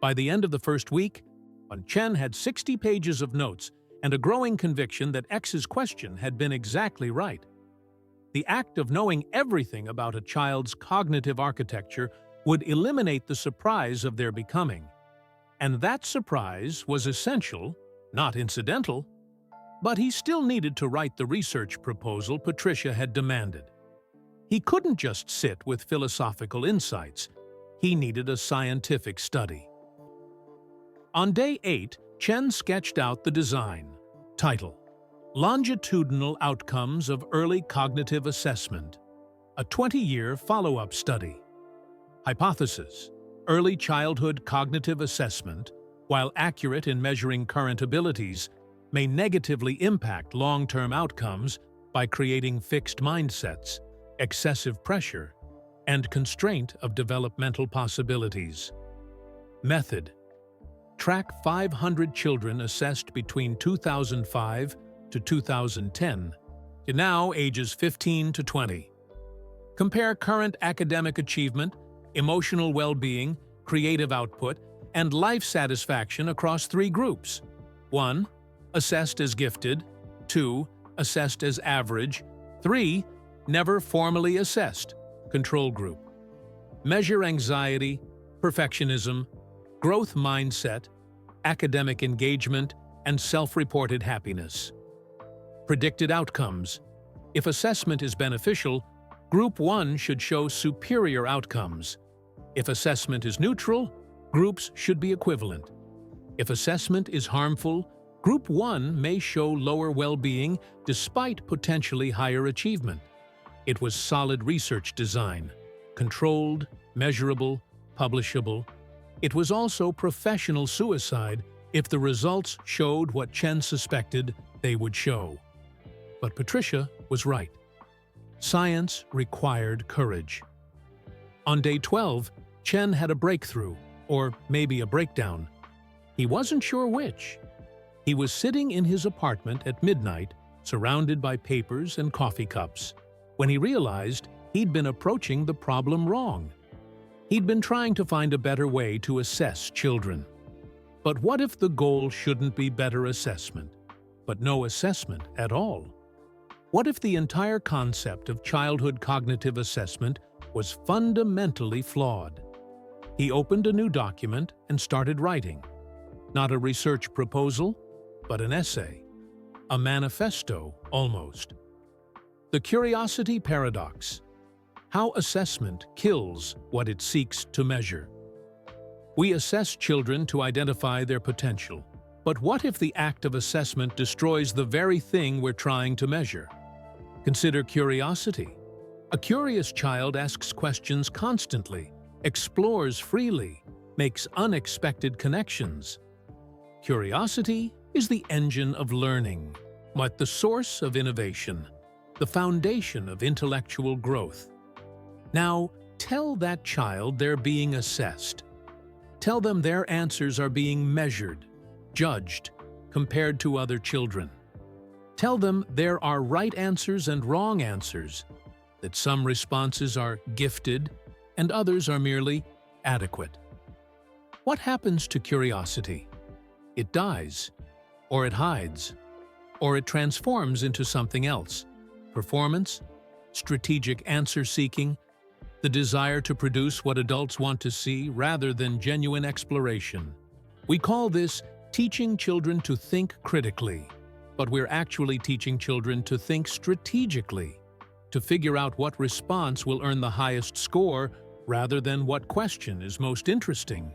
By the end of the first week, when Chen had 60 pages of notes, and a growing conviction that X's question had been exactly right. The act of knowing everything about a child's cognitive architecture would eliminate the surprise of their becoming. And that surprise was essential, not incidental. But he still needed to write the research proposal Patricia had demanded. He couldn't just sit with philosophical insights. He needed a scientific study. On day 8, Chen sketched out the design. Title: Longitudinal Outcomes of Early Cognitive Assessment, a 20-year follow-up study. Hypothesis: early childhood cognitive assessment, while accurate in measuring current abilities, may negatively impact long-term outcomes by creating fixed mindsets, excessive pressure, and constraint of developmental possibilities. Method: track 500 children assessed between 2005 to 2010 to now ages 15 to 20. Compare current academic achievement, emotional well-being, creative output, and life satisfaction across 3 groups. 1. Assessed as gifted. 2. Assessed as average. 3. Never formally assessed, control group. Measure anxiety, perfectionism, growth mindset, academic engagement, and self-reported happiness. Predicted outcomes: if assessment is beneficial, Group 1 should show superior outcomes. If assessment is neutral, groups should be equivalent. If assessment is harmful, Group 1 may show lower well-being despite potentially higher achievement. It was solid research design, controlled, measurable, publishable. It was also professional suicide if the results showed what Chen suspected they would show. But Patricia was right. Science required courage. On day 12, Chen had a breakthrough, or maybe a breakdown. He wasn't sure which. He was sitting in his apartment at midnight, surrounded by papers and coffee cups, when he realized he'd been approaching the problem wrong. He'd been trying to find a better way to assess children. But what if the goal shouldn't be better assessment, but no assessment at all? What if the entire concept of childhood cognitive assessment was fundamentally flawed? He opened a new document and started writing. Not a research proposal, but an essay. A manifesto, almost. The Curiosity Paradox: how assessment kills what it seeks to measure. We assess children to identify their potential. But what if the act of assessment destroys the very thing we're trying to measure? Consider curiosity. A curious child asks questions constantly, explores freely, makes unexpected connections. Curiosity is the engine of learning, but the source of innovation, the foundation of intellectual growth. Now, tell that child they're being assessed. Tell them their answers are being measured, judged, compared to other children. Tell them there are right answers and wrong answers, that some responses are gifted and others are merely adequate. What happens to curiosity? It dies, or it hides, or it transforms into something else. Performance, strategic answer-seeking, the desire to produce what adults want to see rather than genuine exploration. We call this teaching children to think critically, but we're actually teaching children to think strategically, to figure out what response will earn the highest score rather than what question is most interesting.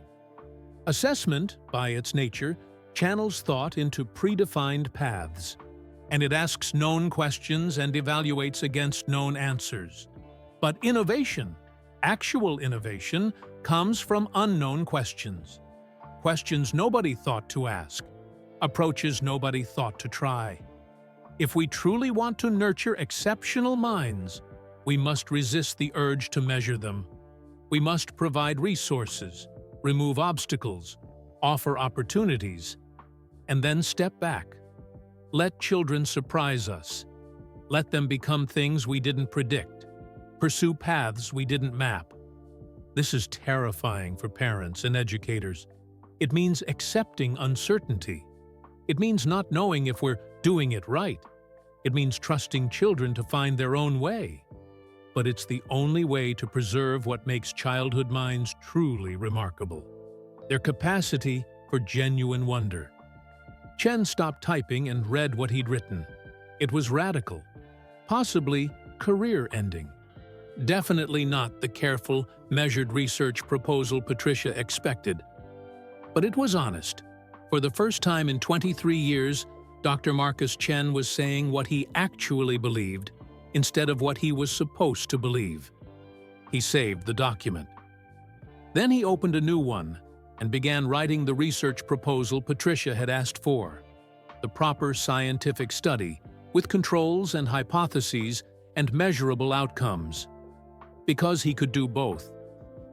Assessment, by its nature, channels thought into predefined paths, and it asks known questions and evaluates against known answers. But innovation, actual innovation, comes from unknown questions. Questions nobody thought to ask, approaches nobody thought to try. If we truly want to nurture exceptional minds, we must resist the urge to measure them. We must provide resources, remove obstacles, offer opportunities, and then step back. Let children surprise us. Let them become things we didn't predict, pursue paths we didn't map. This is terrifying for parents and educators. It means accepting uncertainty. It means not knowing if we're doing it right. It means trusting children to find their own way. But it's the only way to preserve what makes childhood minds truly remarkable: their capacity for genuine wonder. Chen stopped typing and read what he'd written. It was radical, possibly career-ending. Definitely not the careful, measured research proposal Patricia expected. But it was honest. For the first time in 23 years, Dr. Marcus Chen was saying what he actually believed instead of what he was supposed to believe. He saved the document. Then he opened a new one and began writing the research proposal Patricia had asked for, the proper scientific study, with controls and hypotheses and measurable outcomes. Because he could do both.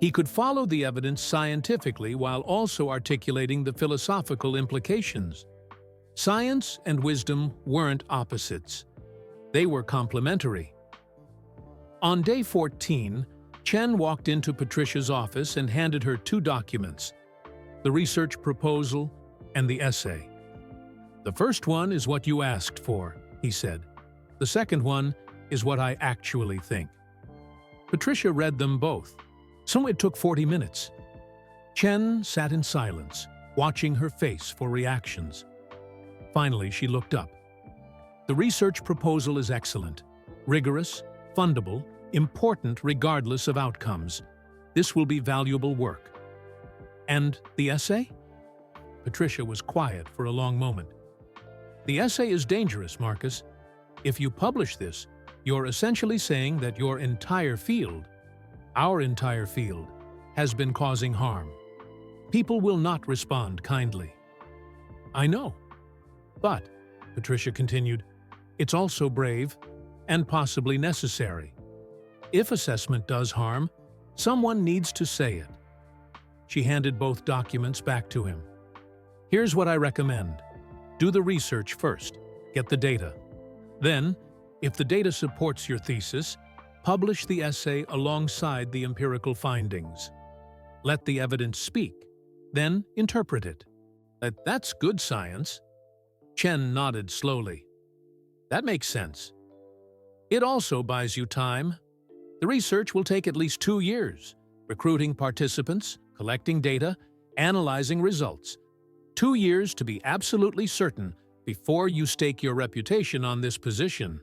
He could follow the evidence scientifically while also articulating the philosophical implications. Science and wisdom weren't opposites. They were complementary. On day 14, Chen walked into Patricia's office and handed her two documents: the research proposal and the essay. "The first one is what you asked for," he said. "The second one is what I actually think." Patricia read them both, so it took 40 minutes. Chen sat in silence, watching her face for reactions. Finally, she looked up. "The research proposal is excellent, rigorous, fundable, important regardless of outcomes. This will be valuable work." "And the essay?" Patricia was quiet for a long moment. "The essay is dangerous, Marcus. If you publish this, you're essentially saying that your entire field, our entire field, has been causing harm. People will not respond kindly." "I know. But," Patricia continued, "it's also brave and possibly necessary. If assessment does harm, someone needs to say it." She handed both documents back to him. "Here's what I recommend. Do the research first, get the data. Then, if the data supports your thesis, publish the essay alongside the empirical findings. Let the evidence speak, then interpret it. That's good science." Chen nodded slowly. "That makes sense. It also buys you time. The research will take at least 2 years, recruiting participants, collecting data, analyzing results. 2 years to be absolutely certain before you stake your reputation on this position."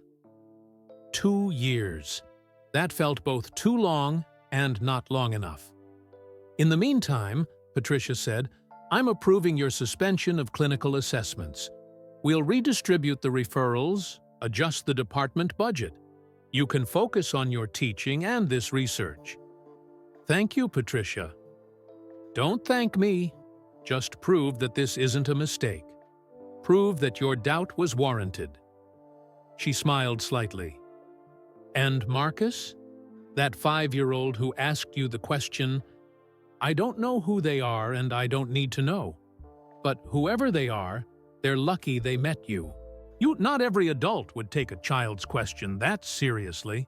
2 years. That felt both too long and not long enough. "In the meantime," Patricia said, "I'm approving your suspension of clinical assessments. We'll redistribute the referrals, adjust the department budget. You can focus on your teaching and this research." "Thank you, Patricia." "Don't thank me. Just prove that this isn't a mistake. Prove that your doubt was warranted." She smiled slightly. "And Marcus? That 5-year-old who asked you the question, I don't know who they are and I don't need to know. But whoever they are, they're lucky they met you. Not every adult would take a child's question that seriously."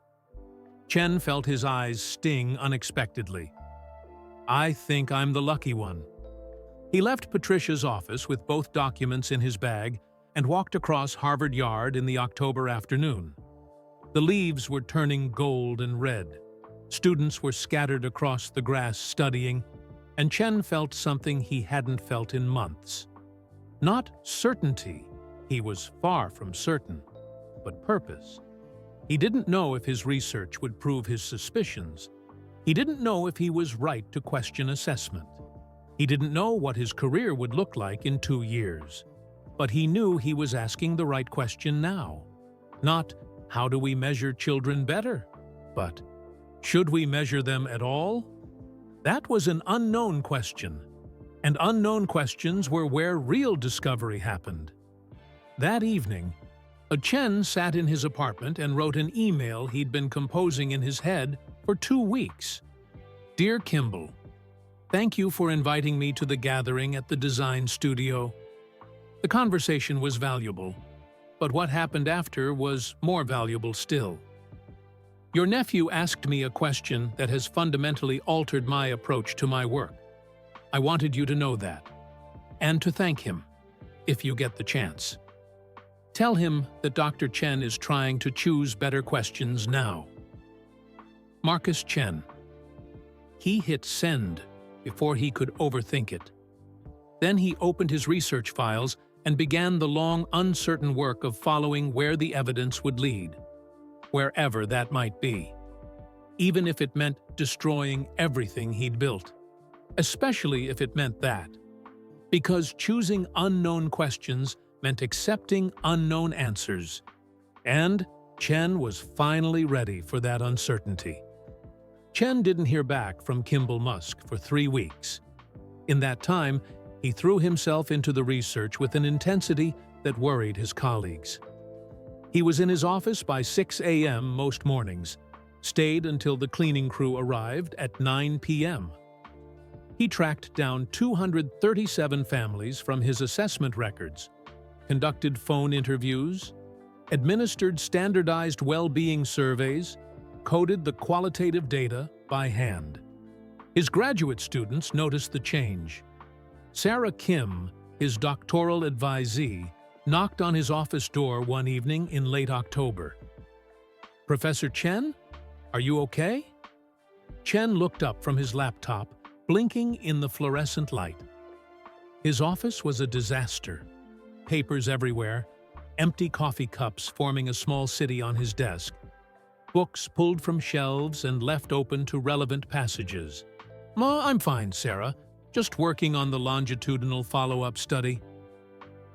Chen felt his eyes sting unexpectedly. "I think I'm the lucky one." He left Patricia's office with both documents in his bag and walked across Harvard Yard in the October afternoon. The leaves were turning gold and red. Students were scattered across the grass studying, and Chen felt something he hadn't felt in months. Not certainty, he was far from certain, but purpose. He didn't know if his research would prove his suspicions. He didn't know if he was right to question assessment. He didn't know what his career would look like in 2 years. But he knew he was asking the right question now. Not, how do we measure children better? But, should we measure them at all? That was an unknown question. And unknown questions were where real discovery happened. That evening, Chen sat in his apartment and wrote an email he'd been composing in his head for 2 weeks. "Dear Kimball, thank you for inviting me to the gathering at the design studio. The conversation was valuable, but what happened after was more valuable still. Your nephew asked me a question that has fundamentally altered my approach to my work. I wanted you to know that, and to thank him. if you get the chance. Tell him that Dr. Chen is trying to choose better questions now. Marcus Chen. He hit send before he could overthink it. Then he opened his research files and began the long, uncertain work of following where the evidence would lead, wherever that might be, even if it meant destroying everything he'd built, especially if it meant that, because choosing unknown questions meant accepting unknown answers, and Chen was finally ready for that uncertainty. Chen didn't hear back from Elon Musk for 3 weeks. In that time, he threw himself into the research with an intensity that worried his colleagues. He was in his office by 6 a.m. most mornings, stayed until the cleaning crew arrived at 9 p.m. He tracked down 237 families from his assessment records, conducted phone interviews, administered standardized well-being surveys, coded the qualitative data by hand. His graduate students noticed the change. Sarah Kim, his doctoral advisee, knocked on his office door one evening in late October. "Professor Chen, are you okay?" Chen looked up from his laptop, blinking in the fluorescent light. His office was a disaster. Papers everywhere, empty coffee cups forming a small city on his desk, books pulled from shelves and left open to relevant passages. I'm fine, Sarah. Just working on the longitudinal follow-up study."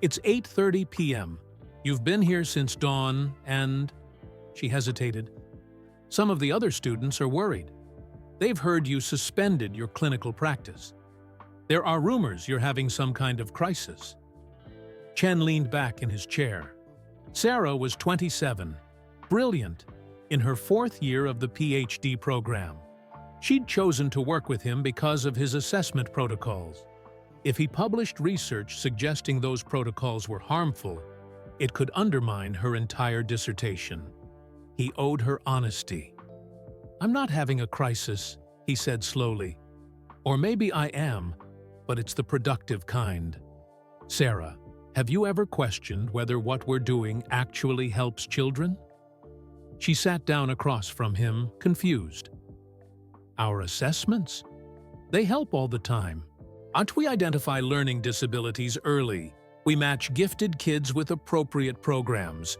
"It's 8:30 p.m. You've been here since dawn and—" She hesitated. "Some of the other students are worried. They've heard you suspended your clinical practice. There are rumors you're having some kind of crisis." Chen leaned back in his chair. Sarah was 27, brilliant, in her 4th year of the PhD program. She'd chosen to work with him because of his assessment protocols. If he published research suggesting those protocols were harmful, it could undermine her entire dissertation. He owed her honesty. "I'm not having a crisis," he said slowly. "Or maybe I am, but it's the productive kind. Sarah, have you ever questioned whether what we're doing actually helps children?" She sat down across from him, confused. "Our assessments? They help all the time. We identify learning disabilities early. We match gifted kids with appropriate programs.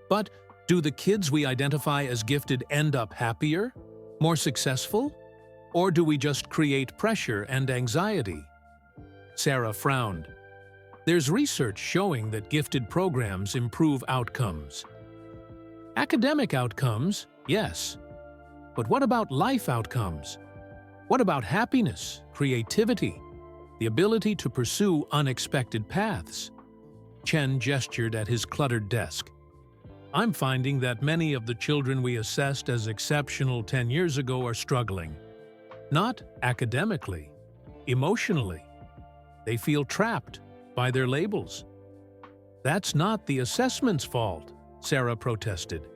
But do the kids we identify as gifted end up happier? More successful? Or do we just create pressure and anxiety?" Sarah frowned. "There's research showing that gifted programs improve outcomes. Academic outcomes, yes. But what about life outcomes? What about happiness, creativity, the ability to pursue unexpected paths?" Chen gestured at his cluttered desk. "I'm finding that many of the children we assessed as exceptional 10 years ago are struggling. Not academically, emotionally. They feel trapped by their labels." "That's not the assessment's fault," Sarah protested.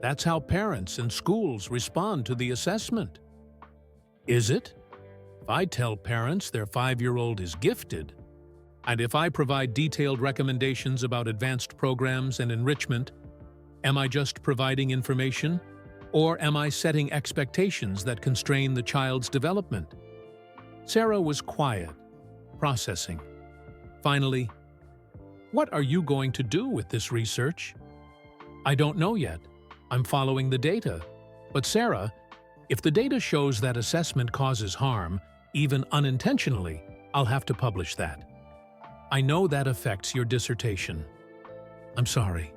"That's how parents and schools respond to the assessment." "Is it? If I tell parents their 5-year-old is gifted, and if I provide detailed recommendations about advanced programs and enrichment, am I just providing information, or am I setting expectations that constrain the child's development?" Sarah was quiet, processing. Finally, "What are you going to do with this research?" "I don't know yet. I'm following the data. But Sarah, if the data shows that assessment causes harm, even unintentionally, I'll have to publish that. I know that affects your dissertation." "I'm sorry."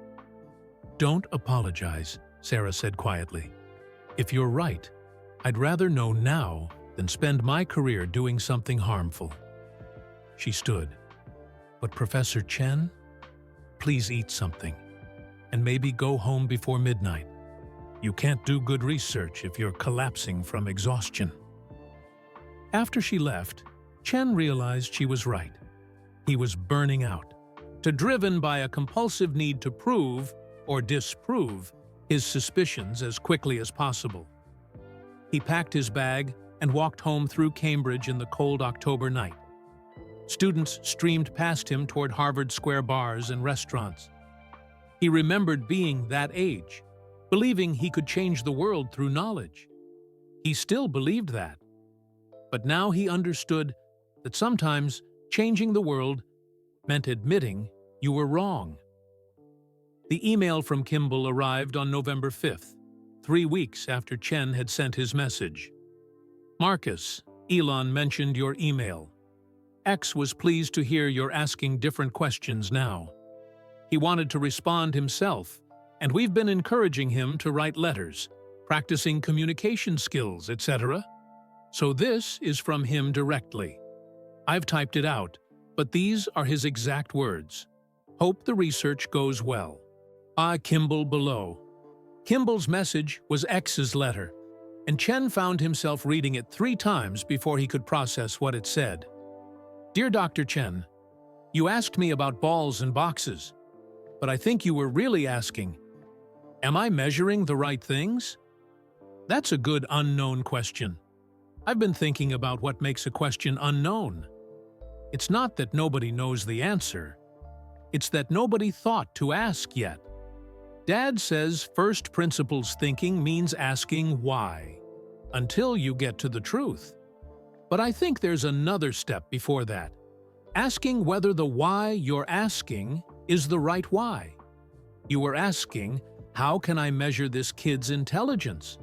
"Don't apologize," Sarah said quietly. "If you're right, I'd rather know now than spend my career doing something harmful." She stood. "But Professor Chen, please eat something, and maybe go home before midnight. You can't do good research if you're collapsing from exhaustion." After she left, Chen realized she was right. He was burning out, driven by a compulsive need to prove or disprove his suspicions as quickly as possible. He packed his bag and walked home through Cambridge in the cold October night. Students streamed past him toward Harvard Square bars and restaurants. He remembered being that age, believing he could change the world through knowledge. He still believed that. But now he understood that sometimes changing the world meant admitting you were wrong. The email from Kimball arrived on November 5th, 3 weeks after Chen had sent his message. Marcus, Elon mentioned your email. X was pleased to hear you're asking different questions now. He wanted to respond himself, and we've been encouraging him to write letters, practicing communication skills, etc. So this is from him directly. I've typed it out, but these are his exact words. Hope the research goes well. Kimball below. Kimball's message was X's letter, and Chen found himself reading it 3 times before he could process what it said. Dear Dr. Chen, you asked me about balls and boxes, but I think you were really asking, am I measuring the right things? That's a good unknown question. I've been thinking about what makes a question unknown. It's not that nobody knows the answer. It's that nobody thought to ask yet. Dad says first principles thinking means asking why, until you get to the truth. But I think there's another step before that, asking whether the why you're asking is the right why. You were asking, how can I measure this kid's intelligence?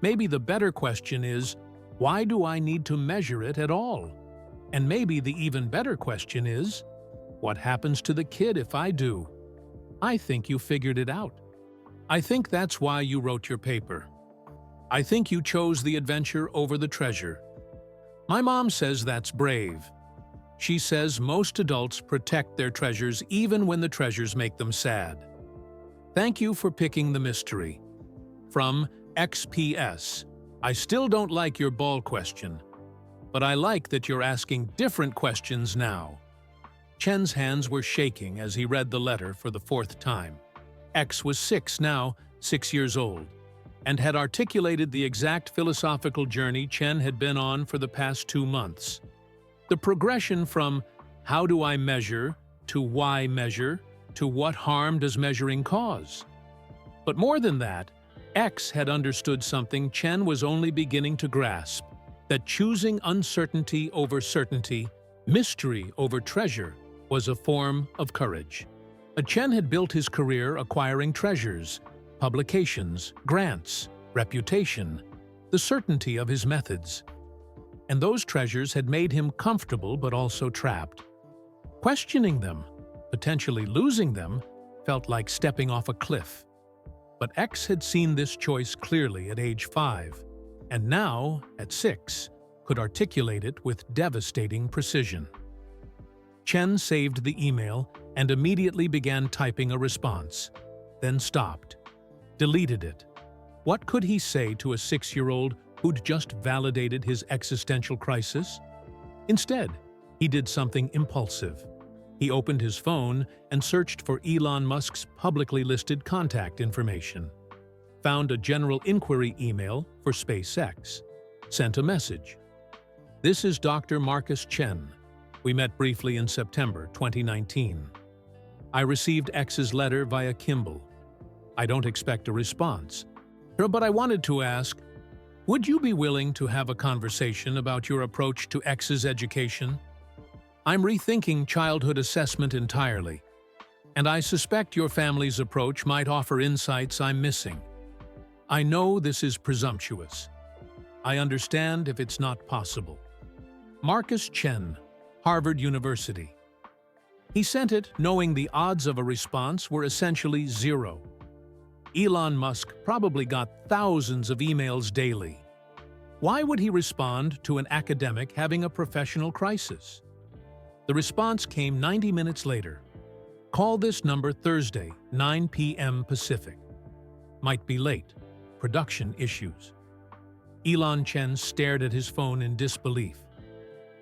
Maybe the better question is, why do I need to measure it at all? And maybe the even better question is, what happens to the kid if I do? I think you figured it out. I think that's why you wrote your paper. I think you chose the adventure over the treasure. My mom says that's brave. She says most adults protect their treasures even when the treasures make them sad. Thank you for picking the mystery. From XPS, I still don't like your ball question, but I like that you're asking different questions now. Chen's hands were shaking as he read the letter for the 4th time. X was 6 now, 6 years old, and had articulated the exact philosophical journey Chen had been on for the past 2 months. The progression from how do I measure to why measure to what harm does measuring cause. But more than that, X had understood something Chen was only beginning to grasp, that choosing uncertainty over certainty, mystery over treasure, was a form of courage. Chen had built his career acquiring treasures, publications, grants, reputation, the certainty of his methods. And those treasures had made him comfortable but also trapped. Questioning them, potentially losing them, felt like stepping off a cliff. But X had seen this choice clearly at age 5, and now, at 6, could articulate it with devastating precision. Chen saved the email and immediately began typing a response, then stopped, deleted it. What could he say to a 6-year-old who'd just validated his existential crisis? Instead, he did something impulsive. He opened his phone and searched for Elon Musk's publicly listed contact information, found a general inquiry email for SpaceX, sent a message. This is Dr. Marcus Chen. We met briefly in September 2019. I received X's letter via Kimball. I don't expect a response, but I wanted to ask, would you be willing to have a conversation about your approach to X's education? I'm rethinking childhood assessment entirely, and I suspect your family's approach might offer insights I'm missing. I know this is presumptuous. I understand if it's not possible. Marcus Chen, Harvard University. He sent it knowing the odds of a response were essentially 0. Elon Musk probably got thousands of emails daily. Why would he respond to an academic having a professional crisis? The response came 90 minutes later. Call this number Thursday, 9 p.m. Pacific. Might be late. Production issues. Elon Chen stared at his phone in disbelief.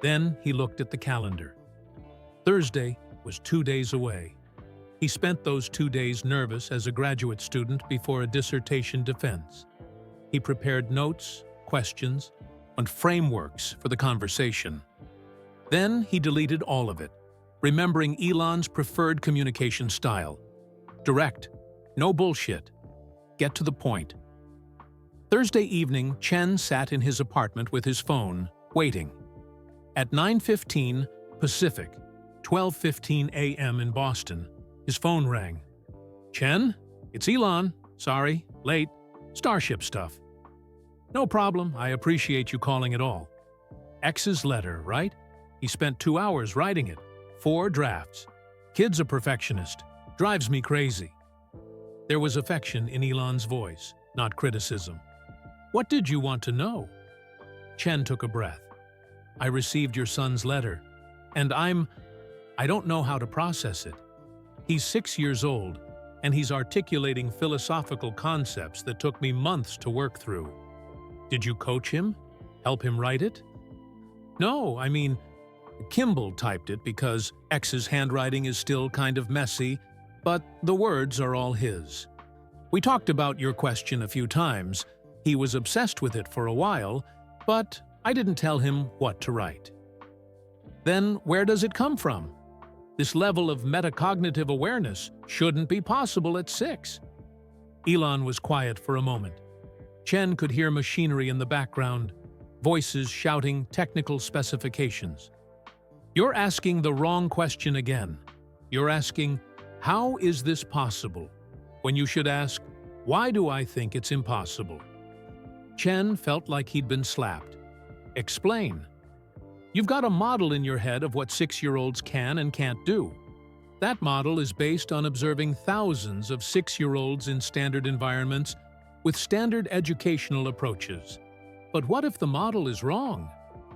Then he looked at the calendar. Thursday was 2 days away. He spent those 2 days nervous as a graduate student before a dissertation defense. He prepared notes, questions, and frameworks for the conversation. Then he deleted all of it, remembering Elon's preferred communication style. Direct, no bullshit. Get to the point. Thursday evening, Chen sat in his apartment with his phone, waiting. At 9:15 Pacific, 12:15 a.m. in Boston, his phone rang. "Chen? It's Elon. Sorry, late. Starship stuff." "No problem. I appreciate you calling at all." X's letter, right? He spent 2 hours writing it. 4 drafts. Kid's a perfectionist. Drives me crazy. There was affection in Elon's voice, not criticism. "What did you want to know?" Chen took a breath. "I received your son's letter, and I don't know how to process it. He's 6 years old, and he's articulating philosophical concepts that took me months to work through. Did you coach him? Help him write it?" "No, I mean, Kimball typed it because X's handwriting is still kind of messy, but the words are all his. We talked about your question a few times. He was obsessed with it for a while, but I didn't tell him what to write." "Then where does it come from? This level of metacognitive awareness shouldn't be possible at 6. Elon was quiet for a moment. Chen could hear machinery in the background, voices shouting technical specifications. "You're asking the wrong question again. You're asking, how is this possible? When you should ask, why do I think it's impossible?" Chen felt like he'd been slapped. "Explain." "You've got a model in your head of what 6-year-olds can and can't do. That model is based on observing thousands of 6-year-olds in standard environments with standard educational approaches. But what if the model is wrong?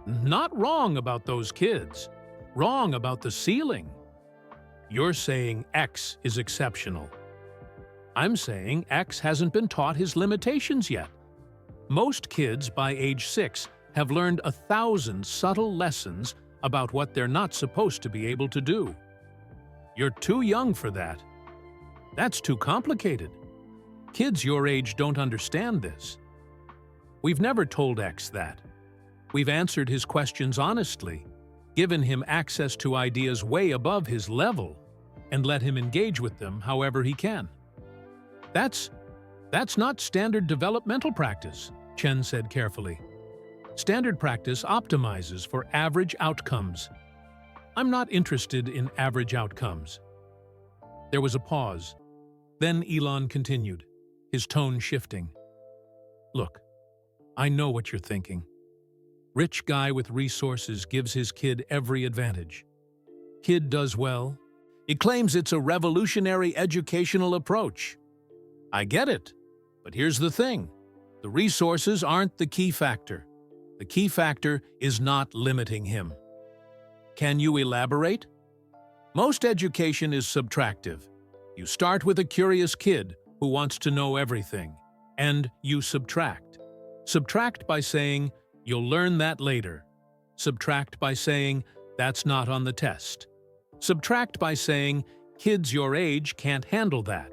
Not wrong about those kids. Wrong about the ceiling. You're saying X is exceptional. I'm saying X hasn't been taught his limitations yet. Most kids by age 6 have learned 1,000 subtle lessons about what they're not supposed to be able to do. You're too young for that. That's too complicated. Kids your age don't understand this. We've never told X that. We've answered his questions honestly, given him access to ideas way above his level, and let him engage with them however he can. That's not standard developmental practice," Chen said carefully. "Standard practice optimizes for average outcomes. I'm not interested in average outcomes." There was a pause. Then Elon continued, his tone shifting. "Look, I know what you're thinking. Rich guy with resources gives his kid every advantage. Kid does well. He claims it's a revolutionary educational approach. I get it, but here's the thing. The resources aren't the key factor. The key factor is not limiting him. Can you elaborate? Most education is subtractive. You start with a curious kid who wants to know everything, and you subtract. Subtract by saying, you'll learn that later. Subtract by saying, that's not on the test. Subtract by saying, kids your age can't handle that.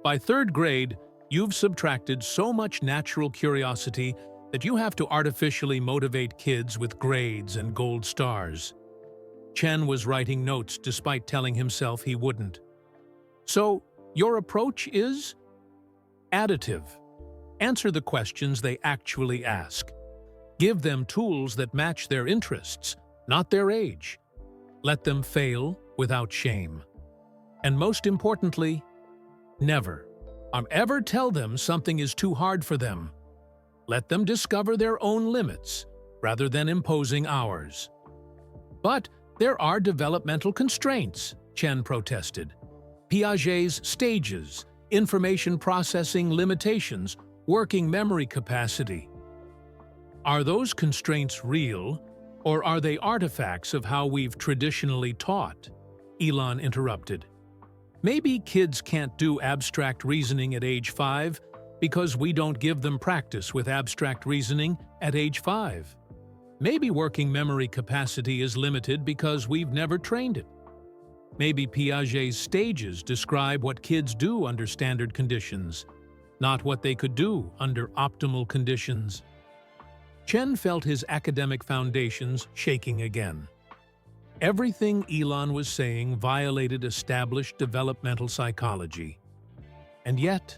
By 3rd grade, you've subtracted so much natural curiosity that you have to artificially motivate kids with grades and gold stars. Chen was writing notes despite telling himself he wouldn't. So, your approach is additive. Answer the questions they actually ask. Give them tools that match their interests, not their age. Let them fail without shame. And most importantly, never ever tell them something is too hard for them. Let them discover their own limits, rather than imposing ours. But there are developmental constraints, Chen protested. Piaget's stages, information processing limitations, working memory capacity. Are those constraints real, or are they artifacts of how we've traditionally taught? Elon interrupted. Maybe kids can't do abstract reasoning at age 5 because we don't give them practice with abstract reasoning at age 5. Maybe working memory capacity is limited because we've never trained it. Maybe Piaget's stages describe what kids do under standard conditions, not what they could do under optimal conditions. Chen felt his academic foundations shaking again. Everything Elon was saying violated established developmental psychology. And yet,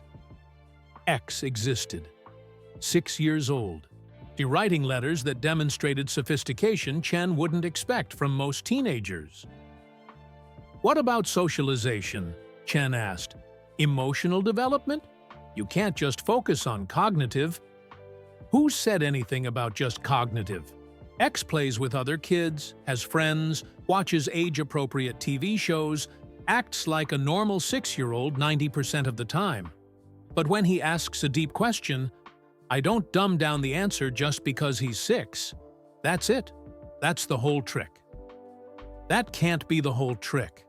X existed. 6 years old. Writing letters that demonstrated sophistication Chen wouldn't expect from most teenagers. What about socialization? Chen asked. Emotional development? You can't just focus on cognitive. Who said anything about just cognitive? X plays with other kids, has friends, watches age-appropriate TV shows, acts like a normal 6-year-old 90% of the time. But when he asks a deep question, I don't dumb down the answer just because he's 6. That's it. That's the whole trick. That can't be the whole trick.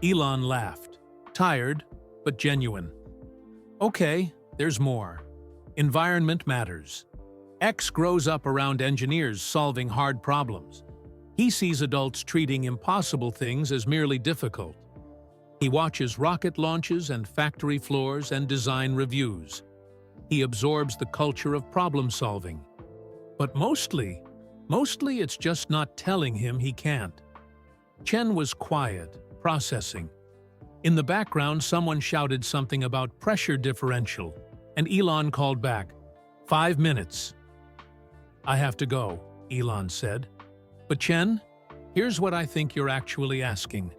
Elon laughed, tired but genuine. Okay, there's more. Environment matters. X grows up around engineers solving hard problems. He sees adults treating impossible things as merely difficult. He watches rocket launches and factory floors and design reviews. He absorbs the culture of problem-solving. But mostly it's just not telling him he can't. Chen was quiet, processing. In the background, someone shouted something about pressure differential, and Elon called back, 5 minutes. I have to go, Elon said. But Chen, here's what I think you're actually asking.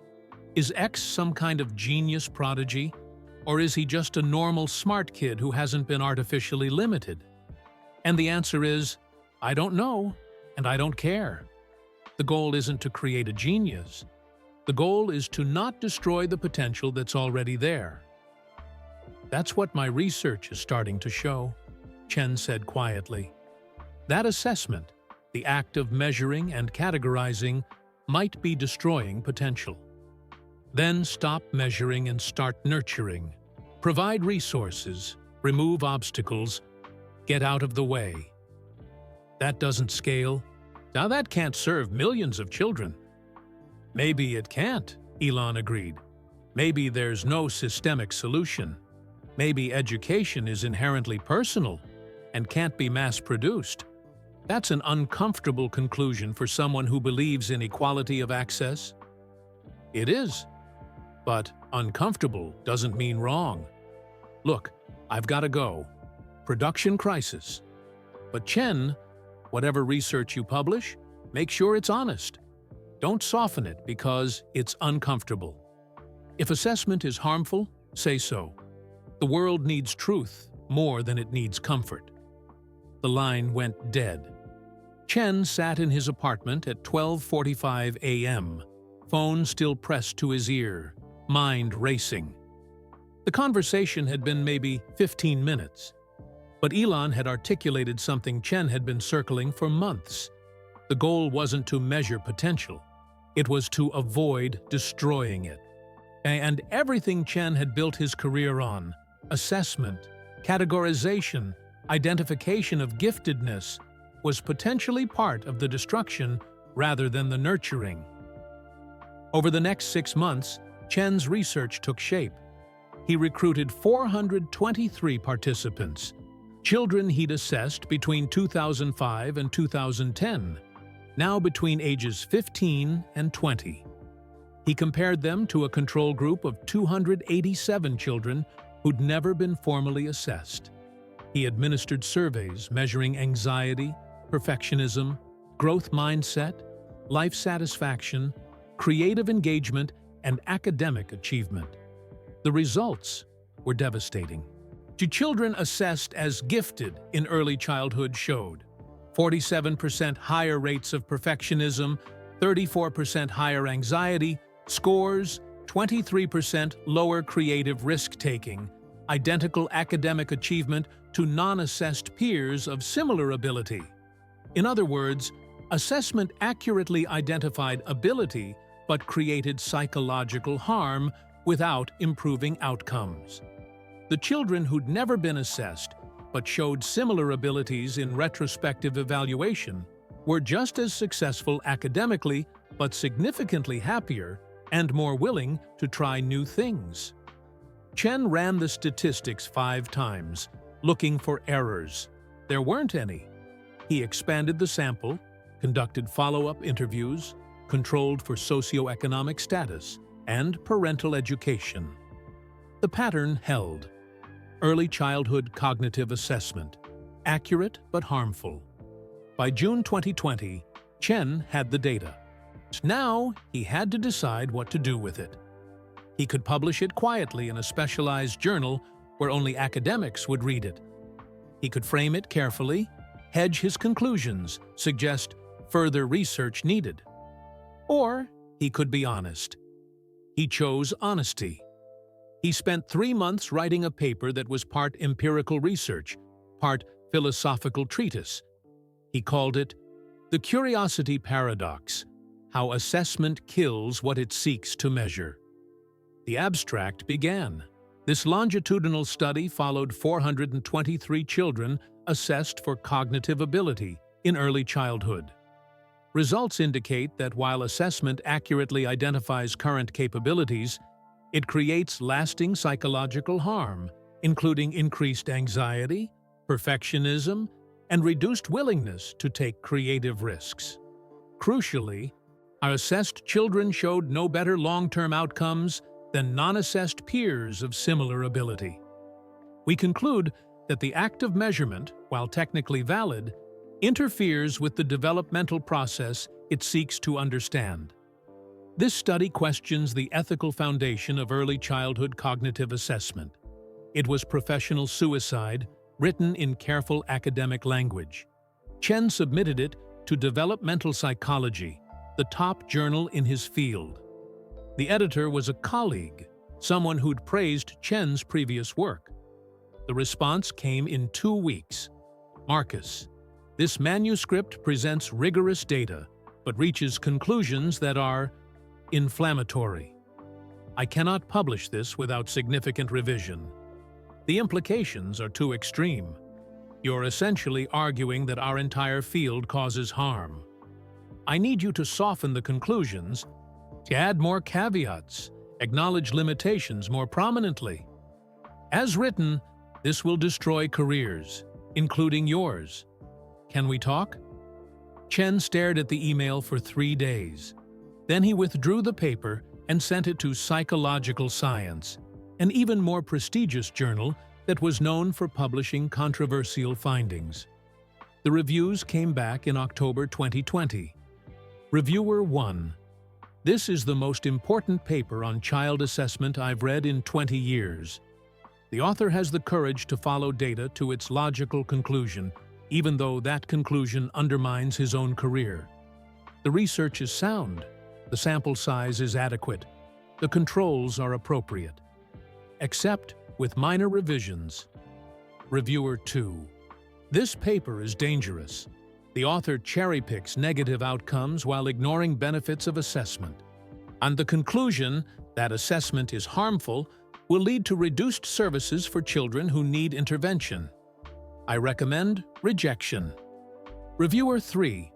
Is X some kind of genius prodigy? Or is he just a normal smart kid who hasn't been artificially limited? And the answer is, I don't know, and I don't care. The goal isn't to create a genius. The goal is to not destroy the potential that's already there. That's what my research is starting to show, Chen said quietly. That assessment, the act of measuring and categorizing, might be destroying potential. Then stop measuring and start nurturing. Provide resources, remove obstacles, get out of the way. That doesn't scale. Now that can't serve millions of children. Maybe it can't, Elon agreed. Maybe there's no systemic solution. Maybe education is inherently personal and can't be mass-produced. That's an uncomfortable conclusion for someone who believes in equality of access. It is. But uncomfortable doesn't mean wrong. Look, I've got to go. Production crisis. But Chen, whatever research you publish, make sure it's honest. Don't soften it because it's uncomfortable. If assessment is harmful, say so. The world needs truth more than it needs comfort. The line went dead. Chen sat in his apartment at 12:45 a.m., phone still pressed to his ear, mind racing. The conversation had been maybe 15 minutes, but Elon had articulated something Chen had been circling for months. The goal wasn't to measure potential. It was to avoid destroying it. And everything Chen had built his career on, assessment, categorization, identification of giftedness, was potentially part of the destruction rather than the nurturing. Over the next 6 months, Chen's research took shape. He recruited 423 participants, children he'd assessed between 2005 and 2010, now between ages 15 and 20. He compared them to a control group of 287 children who'd never been formally assessed. He administered surveys measuring anxiety, perfectionism, growth mindset, life satisfaction, creative engagement, and academic achievement. The results were devastating. The children assessed as gifted in early childhood showed 47% higher rates of perfectionism, 34% higher anxiety, scores 23% lower creative risk-taking, identical academic achievement to non-assessed peers of similar ability. In other words, assessment accurately identified ability but created psychological harm without improving outcomes. The children who'd never been assessed but showed similar abilities in retrospective evaluation were just as successful academically but significantly happier and more willing to try new things. Chen ran the statistics 5 times, looking for errors. There weren't any. He expanded the sample, conducted follow-up interviews, controlled for socioeconomic status and parental education. The pattern held. Early childhood cognitive assessment, accurate but harmful. By June 2020, Chen had the data. Now he had to decide what to do with it. He could publish it quietly in a specialized journal where only academics would read it. He could frame it carefully, hedge his conclusions, suggest further research needed. Or he could be honest. He chose honesty. He spent 3 months writing a paper that was part empirical research, part philosophical treatise. He called it The Curiosity Paradox: How Assessment Kills What It Seeks to Measure. The abstract began. This longitudinal study followed 423 children assessed for cognitive ability in early childhood. Results indicate that while assessment accurately identifies current capabilities, it creates lasting psychological harm, including increased anxiety, perfectionism, and reduced willingness to take creative risks. Crucially, our assessed children showed no better long-term outcomes than non-assessed peers of similar ability. We conclude that the act of measurement, while technically valid, interferes with the developmental process it seeks to understand. This study questions the ethical foundation of early childhood cognitive assessment. It was professional suicide, written in careful academic language. Chen submitted it to Developmental Psychology, the top journal in his field. The editor was a colleague, someone who'd praised Chen's previous work. The response came in 2 weeks. Marcus, this manuscript presents rigorous data, but reaches conclusions that are inflammatory. I cannot publish this without significant revision. The implications are too extreme. You're essentially arguing that our entire field causes harm. I need you to soften the conclusions, to add more caveats, acknowledge limitations more prominently. As written, this will destroy careers, including yours. Can we talk? Chen stared at the email for 3 days. Then he withdrew the paper and sent it to Psychological Science, an even more prestigious journal that was known for publishing controversial findings. The reviews came back in October 2020. Reviewer 1. This is the most important paper on child assessment I've read in 20 years. The author has the courage to follow data to its logical conclusion, even though that conclusion undermines his own career. The research is sound. The sample size is adequate. The controls are appropriate. Except with minor revisions. Reviewer 2. This paper is dangerous. The author cherry-picks negative outcomes while ignoring benefits of assessment. And the conclusion that assessment is harmful will lead to reduced services for children who need intervention. I recommend rejection. Reviewer 3.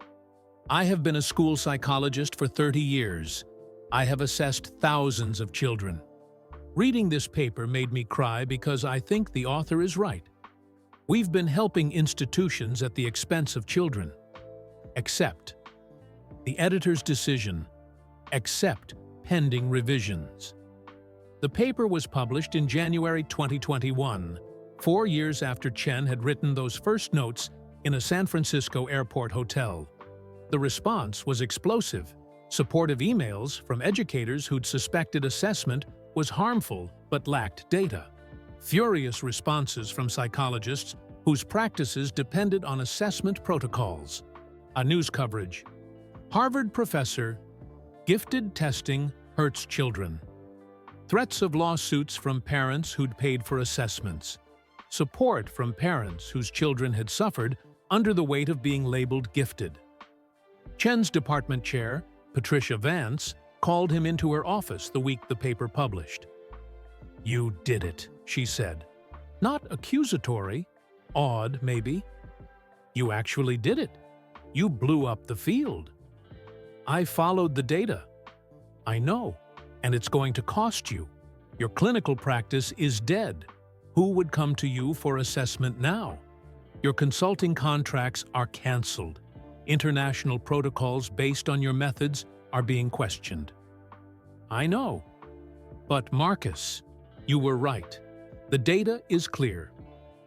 I have been a school psychologist for 30 years. I have assessed thousands of children. Reading this paper made me cry because I think the author is right. We've been helping institutions at the expense of children. Accept. The editor's decision. Accept pending revisions. The paper was published in January 2021, 4 years after Chen had written those first notes in a San Francisco airport hotel. The response was explosive. Supportive emails from educators who'd suspected assessment was harmful but lacked data. Furious responses from psychologists whose practices depended on assessment protocols. A news coverage. Harvard professor, gifted testing hurts children. Threats of lawsuits from parents who'd paid for assessments. Support from parents whose children had suffered under the weight of being labeled gifted. Chen's department chair, Patricia Vance, called him into her office the week the paper published. "You did it," she said. Not accusatory, awed maybe. "You actually did it. You blew up the field." "I followed the data." "I know, and it's going to cost you. Your clinical practice is dead. Who would come to you for assessment now? Your consulting contracts are canceled. International protocols based on your methods are being questioned. I know. But Marcus, you were right. The data is clear.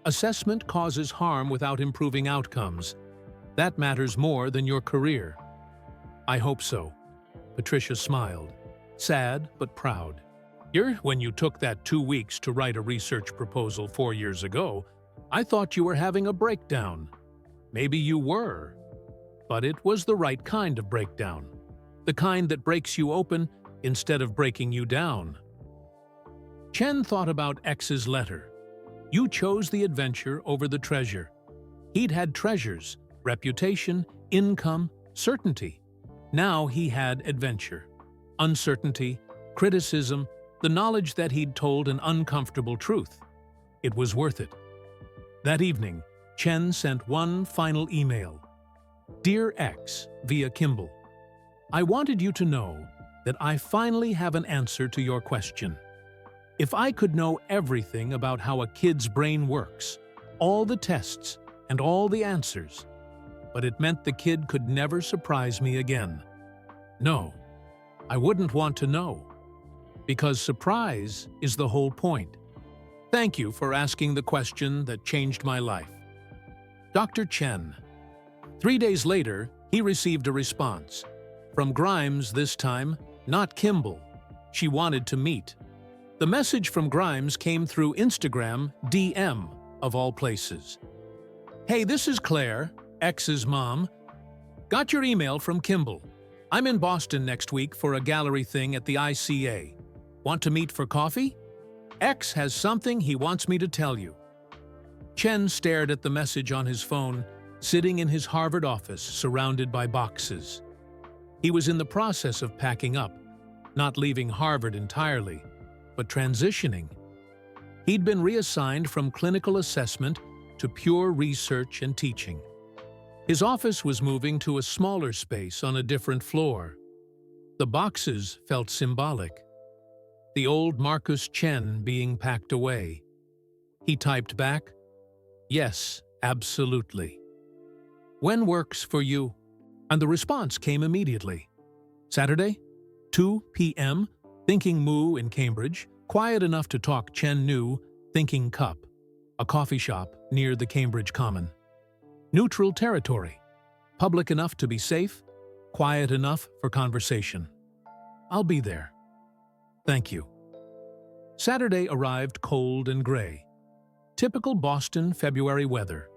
Assessment causes harm without improving outcomes. That matters more than your career. I hope so. Patricia smiled, sad but proud. When you took that 2 weeks to write a research proposal 4 years ago, I thought you were having a breakdown. Maybe you were. But it was the right kind of breakdown. The kind that breaks you open instead of breaking you down. Chen thought about X's letter. You chose the adventure over the treasure. He'd had treasures, reputation, income, certainty. Now he had adventure, uncertainty, criticism, the knowledge that he'd told an uncomfortable truth. It was worth it. That evening, Chen sent one final email. Dear X, via Kimball. I wanted you to know that I finally have an answer to your question. If I could know everything about how a kid's brain works, all the tests and all the answers, but it meant the kid could never surprise me again. No, I wouldn't want to know, because surprise is the whole point. Thank you for asking the question that changed my life. Dr. Chen. 3 days later, he received a response. From Grimes this time, not Kimball. She wanted to meet. The message from Grimes came through Instagram DM, of all places. Hey, this is Claire, X's mom. Got your email from Kimball. I'm in Boston next week for a gallery thing at the ICA. Want to meet for coffee? X has something he wants me to tell you. Chen stared at the message on his phone, sitting in his Harvard office surrounded by boxes. He was in the process of packing up, not leaving Harvard entirely, but transitioning. He'd been reassigned from clinical assessment to pure research and teaching. His office was moving to a smaller space on a different floor. The boxes felt symbolic. The old Marcus Chen being packed away. He typed back, "Yes, absolutely. When works for you?" And the response came immediately. Saturday, 2 p.m., Thinking Moo in Cambridge, quiet enough to talk Chen knew, Thinking Cup, a coffee shop near the Cambridge Common. Neutral territory, public enough to be safe, quiet enough for conversation. I'll be there. Thank you. Saturday arrived cold and gray. Typical Boston February weather.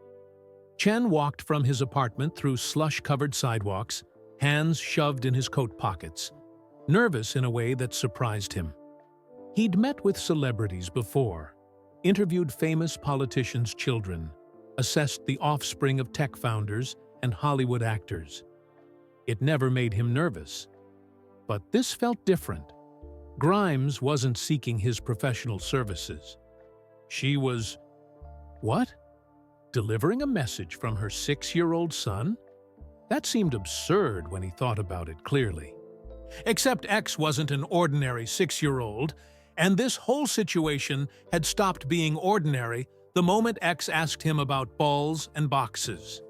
Chen walked from his apartment through slush-covered sidewalks, hands shoved in his coat pockets, nervous in a way that surprised him. He'd met with celebrities before, interviewed famous politicians' children, assessed the offspring of tech founders and Hollywood actors. It never made him nervous. But this felt different. Grimes wasn't seeking his professional services. She was, what? Delivering a message from her 6-year-old son? That seemed absurd when he thought about it clearly. Except X wasn't an ordinary 6-year-old, and this whole situation had stopped being ordinary the moment X asked him about balls and boxes.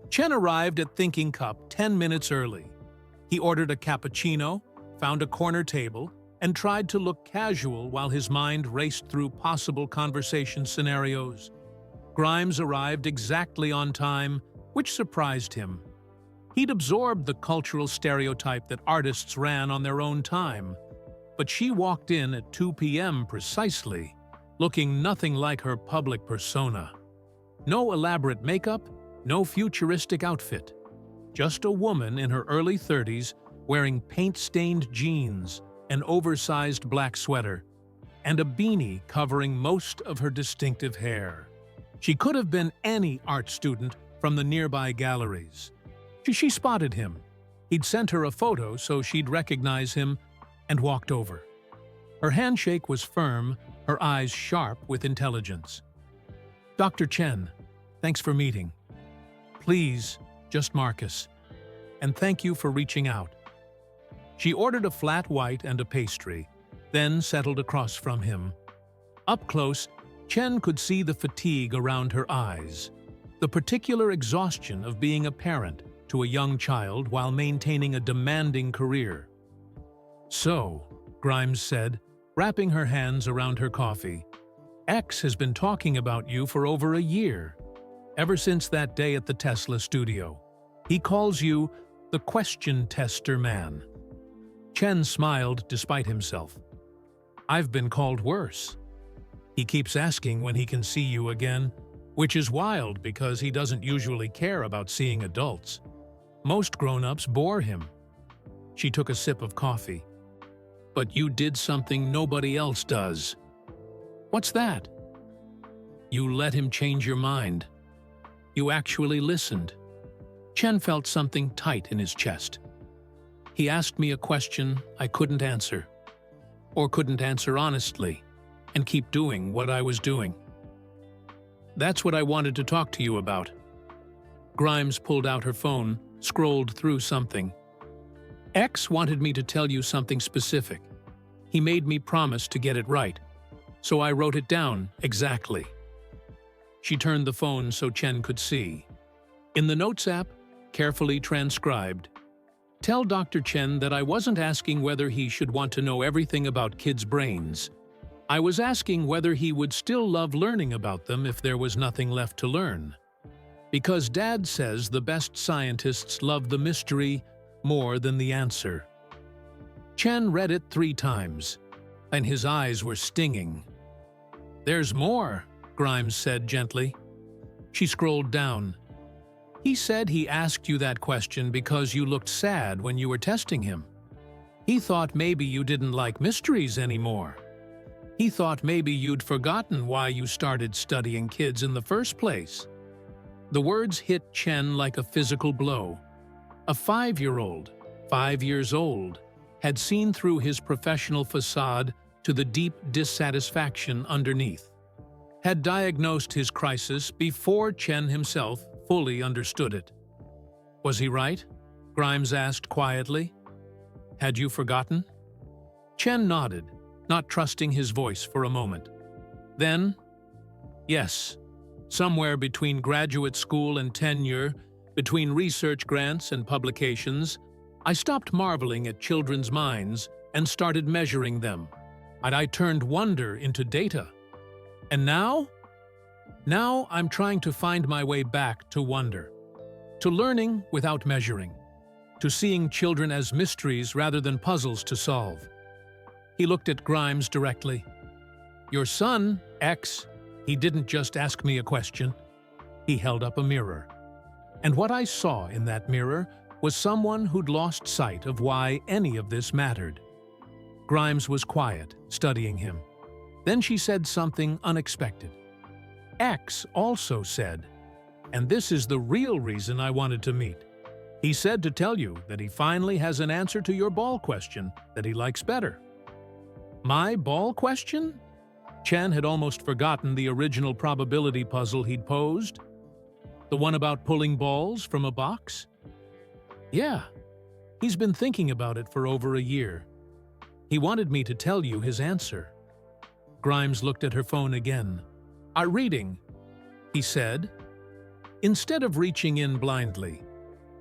Chen arrived at Thinking Cup 10 minutes early. He ordered a cappuccino, found a corner table, and tried to look casual while his mind raced through possible conversation scenarios. Grimes arrived exactly on time, which surprised him. He'd absorbed the cultural stereotype that artists ran on their own time. But she walked in at 2 p.m. precisely, looking nothing like her public persona. No elaborate makeup, no futuristic outfit. Just a woman in her early 30s wearing paint-stained jeans, an oversized black sweater, and a beanie covering most of her distinctive hair. She could have been any art student from the nearby galleries. She spotted him. He'd sent her a photo so she'd recognize him and walked over. Her handshake was firm, her eyes sharp with intelligence. Dr. Chen, thanks for meeting. Please, just Marcus. And thank you for reaching out. She ordered a flat white and a pastry, then settled across from him. Up close, Chen could see the fatigue around her eyes, the particular exhaustion of being a parent to a young child while maintaining a demanding career. "So," Grimes said, wrapping her hands around her coffee, "X has been talking about you for over a year. Ever since that day at the Tesla studio. He calls you the question tester man." Chen smiled despite himself. "I've been called worse. He keeps asking when he can see you again, which is wild because he doesn't usually care about seeing adults. Most grown-ups bore him." She took a sip of coffee. "But you did something nobody else does." "What's that?" "You let him change your mind. You actually listened." Chen felt something tight in his chest. "He asked me a question I couldn't answer, or couldn't answer honestly, and keep doing what I was doing. That's what I wanted to talk to you about." Grimes pulled out her phone, scrolled through something. "X wanted me to tell you something specific. He made me promise to get it right, so I wrote it down exactly." She turned the phone so Chen could see. In the Notes app, carefully transcribed, "Tell Dr. Chen that I wasn't asking whether he should want to know everything about kids' brains. I was asking whether he would still love learning about them if there was nothing left to learn. Because Dad says the best scientists love the mystery more than the answer." Chen read it 3 times, and his eyes were stinging. "There's more," Grimes said gently. She scrolled down. "He said he asked you that question because you looked sad when you were testing him. He thought maybe you didn't like mysteries anymore. He thought maybe you'd forgotten why you started studying kids in the first place." The words hit Chen like a physical blow. A 5-year-old, 5 years old, had seen through his professional facade to the deep dissatisfaction underneath. Had diagnosed his crisis before Chen himself fully understood it. "Was he right?" Grimes asked quietly. "Had you forgotten?" Chen nodded, not trusting his voice for a moment. Then, "Yes, somewhere between graduate school and tenure, between research grants and publications, I stopped marveling at children's minds and started measuring them. And I turned wonder into data. And now? Now I'm trying to find my way back to wonder. To learning without measuring. To seeing children as mysteries rather than puzzles to solve." He looked at Grimes directly. "Your son, X, he didn't just ask me a question. He held up a mirror. And what I saw in that mirror was someone who'd lost sight of why any of this mattered." Grimes was quiet, studying him. Then she said something unexpected. "X also said, and this is the real reason I wanted to meet. He said to tell you that he finally has an answer to your ball question that he likes better." "My ball question?" Chen had almost forgotten the original probability puzzle he'd posed. "The one about pulling balls from a box?" "Yeah. He's been thinking about it for over a year. He wanted me to tell you his answer." Grimes looked at her phone again. "Reading," he said. "Instead of reaching in blindly,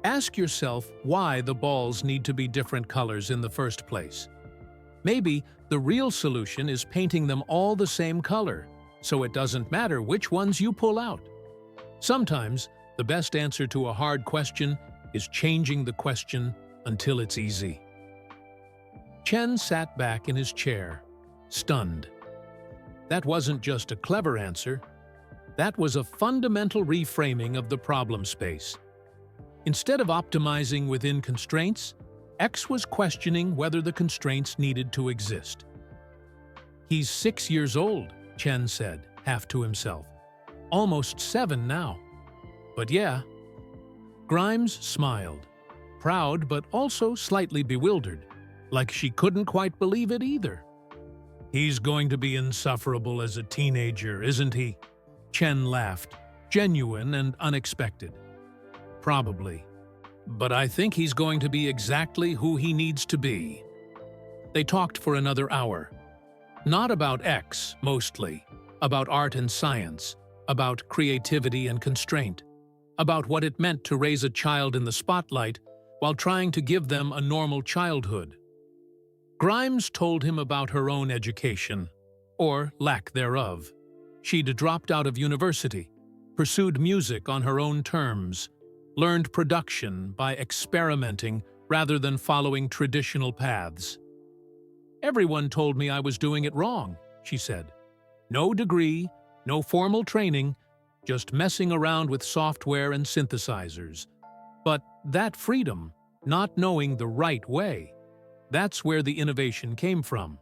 ask yourself why the balls need to be different colors in the first place. Maybe the real solution is painting them all the same color, so it doesn't matter which ones you pull out. Sometimes, the best answer to a hard question is changing the question until it's easy." Chen sat back in his chair, stunned. That wasn't just a clever answer. That was a fundamental reframing of the problem space. Instead of optimizing within constraints, X was questioning whether the constraints needed to exist. "He's 6 years old," Chen said, half to himself. "Almost 7 now. But yeah." Grimes smiled, proud but also slightly bewildered, like she couldn't quite believe it either. "He's going to be insufferable as a teenager, isn't he?" Chen laughed, genuine and unexpected. "Probably. But I think he's going to be exactly who he needs to be." They talked for another hour. Not about X, mostly. About art and science. About creativity and constraint. about what it meant to raise a child in the spotlight while trying to give them a normal childhood. Grimes told him about her own education, or lack thereof. She'd dropped out of university, pursued music on her own terms, learned production by experimenting rather than following traditional paths. "Everyone told me I was doing it wrong," she said. "No degree, no formal training, just messing around with software and synthesizers. But that freedom, not knowing the right way, that's where the innovation came from.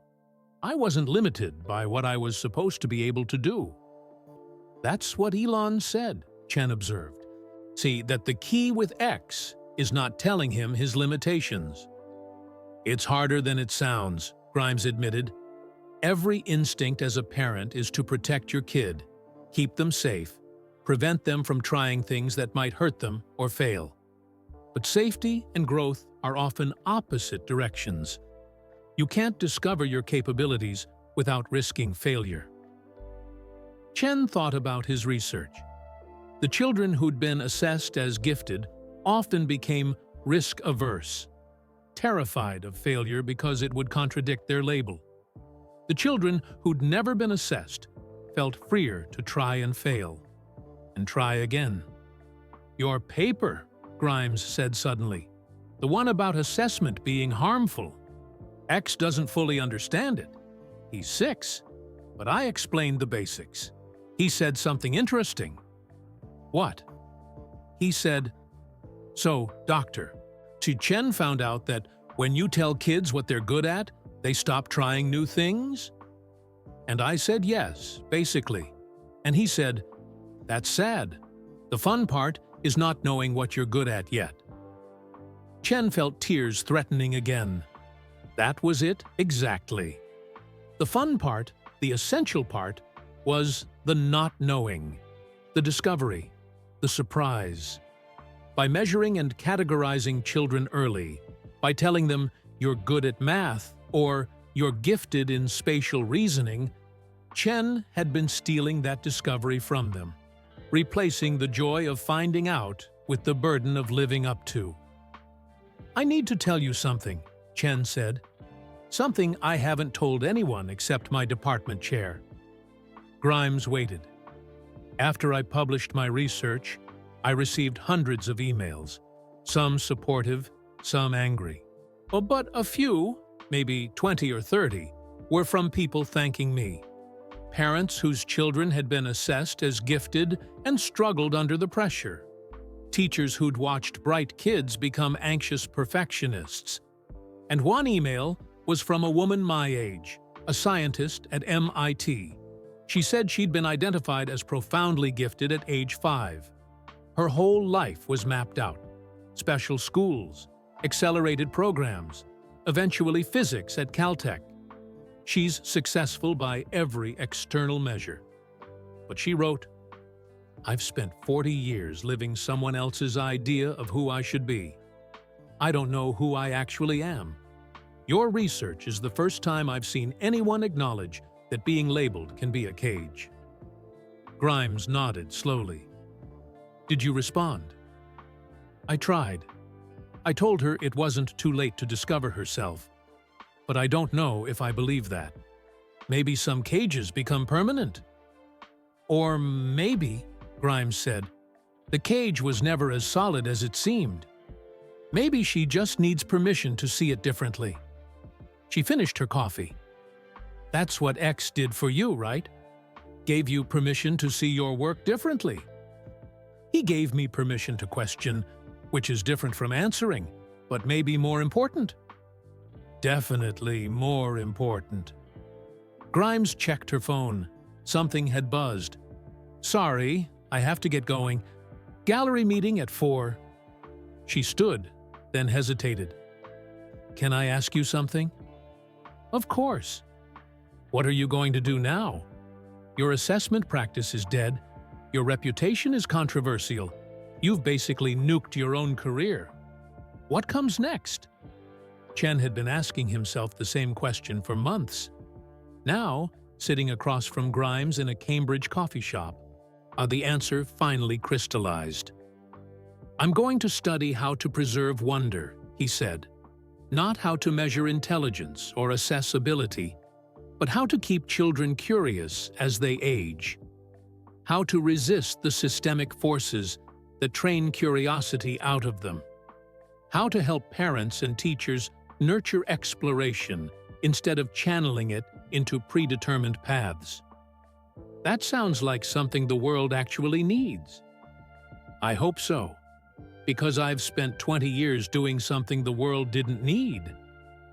I wasn't limited by what I was supposed to be able to do." "That's what Elon said," Chen observed. "See, that the key with X is not telling him his limitations." "It's harder than it sounds," Grimes admitted. "Every instinct as a parent is to protect your kid, keep them safe, prevent them from trying things that might hurt them or fail. But safety and growth are often opposite directions. You can't discover your capabilities without risking failure." Chen thought about his research. The children who'd been assessed as gifted often became risk-averse, terrified of failure because it would contradict their label. The children who'd never been assessed felt freer to try and fail, and try again. "Your paper," Grimes said suddenly, "the one about assessment being harmful. X doesn't fully understand it. He's 6, but I explained the basics. He said something interesting." "What?" He said, "So, doctor, Chen found out that when you tell kids what they're good at, they stop trying new things?" And I said yes, basically. And he said, "That's sad. The fun part is not knowing what you're good at yet." Chen felt tears threatening again. That was it exactly. The fun part, the essential part, was the not knowing, the discovery, the surprise. By measuring and categorizing children early, by telling them you're good at math or you're gifted in spatial reasoning, Chen had been stealing that discovery from them, replacing the joy of finding out with the burden of living up to. "I need to tell you something," Chen said. "Something I haven't told anyone except my department chair." Grimes waited. "After I published my research, I received hundreds of emails, some supportive, some angry. But a few, maybe 20 or 30, were from people thanking me. Parents whose children had been assessed as gifted and struggled under the pressure. Teachers who'd watched bright kids become anxious perfectionists. And one email was from a woman my age, a scientist at MIT. She said she'd been identified as profoundly gifted at age 5. Her whole life was mapped out. Special schools, accelerated programs, eventually physics at Caltech. She's successful by every external measure. But she wrote, "I've spent 40 years living someone else's idea of who I should be. I don't know who I actually am. Your research is the first time I've seen anyone acknowledge that being labeled can be a cage." Grimes nodded slowly. "Did you respond?" "I tried. I told her it wasn't too late to discover herself. But I don't know if I believe that. Maybe some cages become permanent." "Or maybe," Grimes said, "the cage was never as solid as it seemed. Maybe she just needs permission to see it differently." She finished her coffee. "That's what X did for you, right? Gave you permission to see your work differently." "He gave me permission to question, which is different from answering, but maybe more important." "Definitely more important." Grimes checked her phone. Something had buzzed. "Sorry, I have to get going. Gallery meeting at 4. She stood, then hesitated. "Can I ask you something?" "Of course." "What are you going to do now? Your assessment practice is dead. Your reputation is controversial. You've basically nuked your own career. What comes next?" Chen had been asking himself the same question for months. Now, sitting across from Grimes in a Cambridge coffee shop, the answer finally crystallized. "I'm going to study how to preserve wonder," he said. "Not how to measure intelligence or assess ability, but how to keep children curious as they age. How to resist the systemic forces that train curiosity out of them. How to help parents and teachers nurture exploration instead of channeling it into predetermined paths." That sounds like something the world actually needs. I hope so, because I've spent 20 years doing something the world didn't need,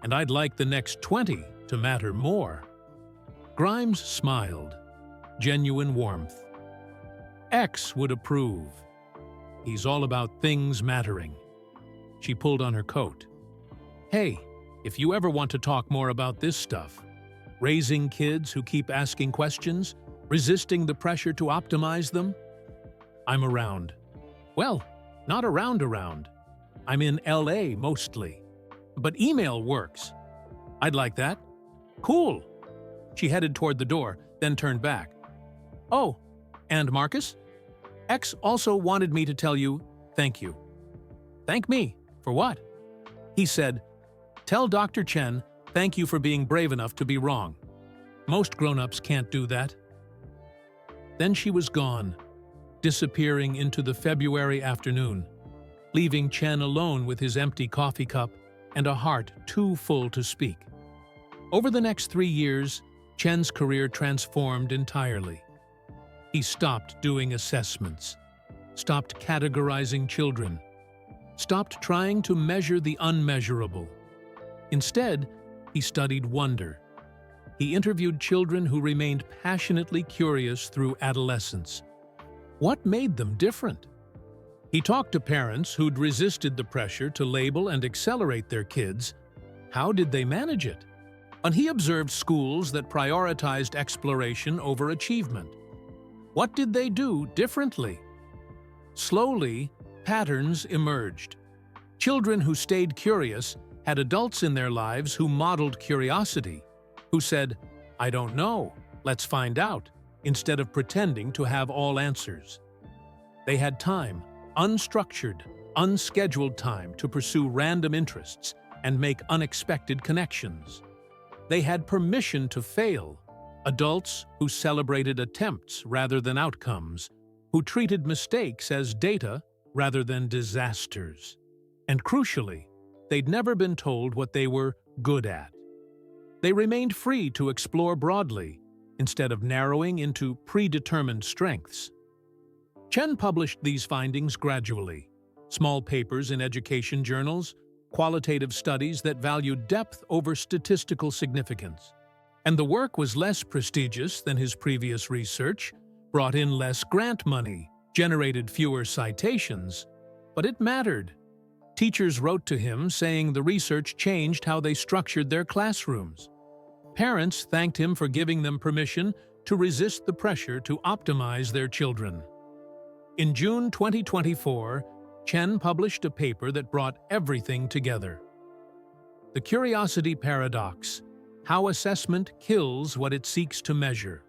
and I'd like the next 20 to matter more. Grimes smiled, genuine warmth. X would approve. He's all about things mattering. She pulled on her coat. "Hey, if you ever want to talk more about this stuff, raising kids who keep asking questions, resisting the pressure to optimize them, I'm around." "Well, not around. I'm in LA mostly. But email works." "I'd like that." "Cool." She headed toward the door, then turned back. "Oh, and Marcus? X also wanted me to tell you thank you." "Thank me? For what?" He said, "Tell Dr. Chen thank you for being brave enough to be wrong. Most grown-ups can't do that." Then she was gone, disappearing into the February afternoon, leaving Chen alone with his empty coffee cup and a heart too full to speak. Over the next 3 years, Chen's career transformed entirely. He stopped doing assessments, stopped categorizing children, stopped trying to measure the unmeasurable. Instead, he studied wonder. He interviewed children who remained passionately curious through adolescence. What made them different? He talked to parents who'd resisted the pressure to label and accelerate their kids. How did they manage it? And he observed schools that prioritized exploration over achievement. What did they do differently? Slowly, patterns emerged. Children who stayed curious had adults in their lives who modeled curiosity, who said, "I don't know, let's find out," instead of pretending to have all answers. They had time, unstructured, unscheduled time to pursue random interests and make unexpected connections. They had permission to fail, adults who celebrated attempts rather than outcomes, who treated mistakes as data rather than disasters. And crucially, they'd never been told what they were good at. They remained free to explore broadly, instead of narrowing into predetermined strengths. Chen published these findings gradually: small papers in education journals, qualitative studies that valued depth over statistical significance. And the work was less prestigious than his previous research, brought in less grant money, generated fewer citations, but it mattered. Teachers wrote to him saying the research changed how they structured their classrooms. Parents thanked him for giving them permission to resist the pressure to optimize their children. In June 2024, Chen published a paper that brought everything together. The Curiosity Paradox: How Assessment Kills What It Seeks to Measure.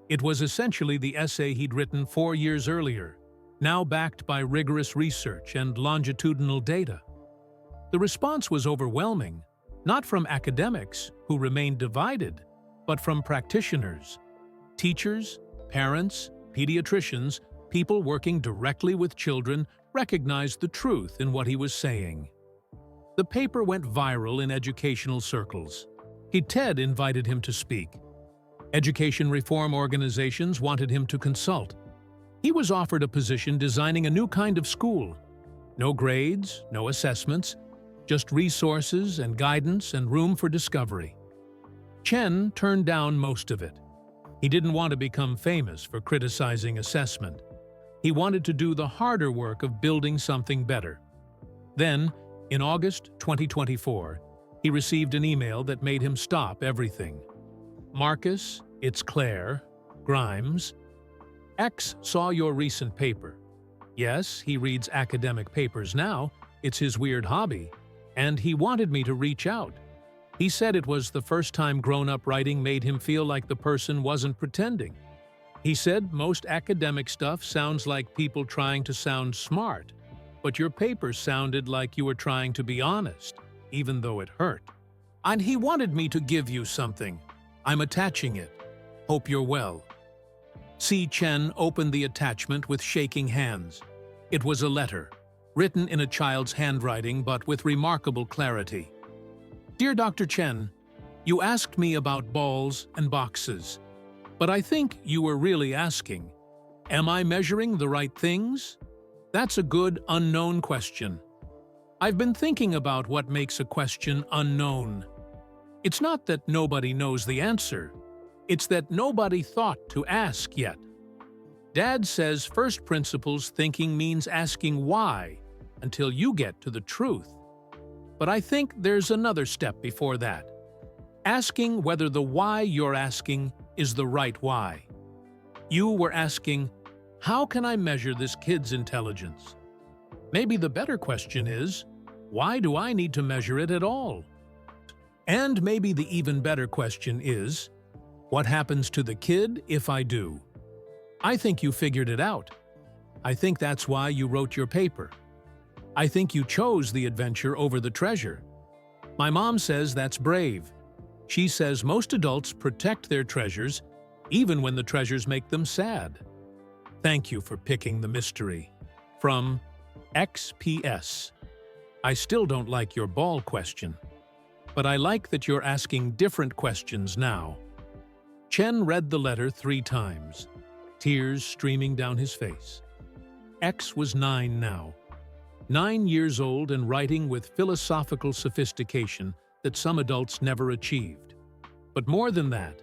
It was essentially the essay he'd written 4 years earlier, now backed by rigorous research and longitudinal data. The response was overwhelming, not from academics, who remained divided, but from practitioners, teachers, parents, pediatricians, people working directly with children recognized the truth in what he was saying. The paper went viral in educational circles. TED invited him to speak. Education reform organizations wanted him to consult. He was offered a position designing a new kind of school. No grades, no assessments, just resources and guidance and room for discovery. Chen turned down most of it. He didn't want to become famous for criticizing assessment. He wanted to do the harder work of building something better. Then, in August 2024, he received an email that made him stop everything. "Marcus, it's Claire, Grimes. X saw your recent paper. Yes, he reads academic papers now, it's his weird hobby, and he wanted me to reach out. He said it was the first time grown-up writing made him feel like the person wasn't pretending. He said most academic stuff sounds like people trying to sound smart, but your paper sounded like you were trying to be honest, even though it hurt. And he wanted me to give you something. I'm attaching it. Hope you're well." Si Chen opened the attachment with shaking hands. It was a letter, written in a child's handwriting but with remarkable clarity. "Dear Dr. Chen, you asked me about balls and boxes, but I think you were really asking, am I measuring the right things? That's a good unknown question. I've been thinking about what makes a question unknown. It's not that nobody knows the answer, it's that nobody thought to ask yet. Dad says first principles thinking means asking why until you get to the truth. But I think there's another step before that. Asking whether the why you're asking is the right why. You were asking, how can I measure this kid's intelligence? Maybe the better question is, why do I need to measure it at all? And maybe the even better question is, what happens to the kid if I do? I think you figured it out. I think that's why you wrote your paper. I think you chose the adventure over the treasure. My mom says that's brave. She says most adults protect their treasures, even when the treasures make them sad. Thank you for picking the mystery. From XPS. I still don't like your ball question, but I like that you're asking different questions now." Chen read the letter 3 times, tears streaming down his face. X was 9 now. 9 years old and writing with philosophical sophistication that some adults never achieved. But more than that,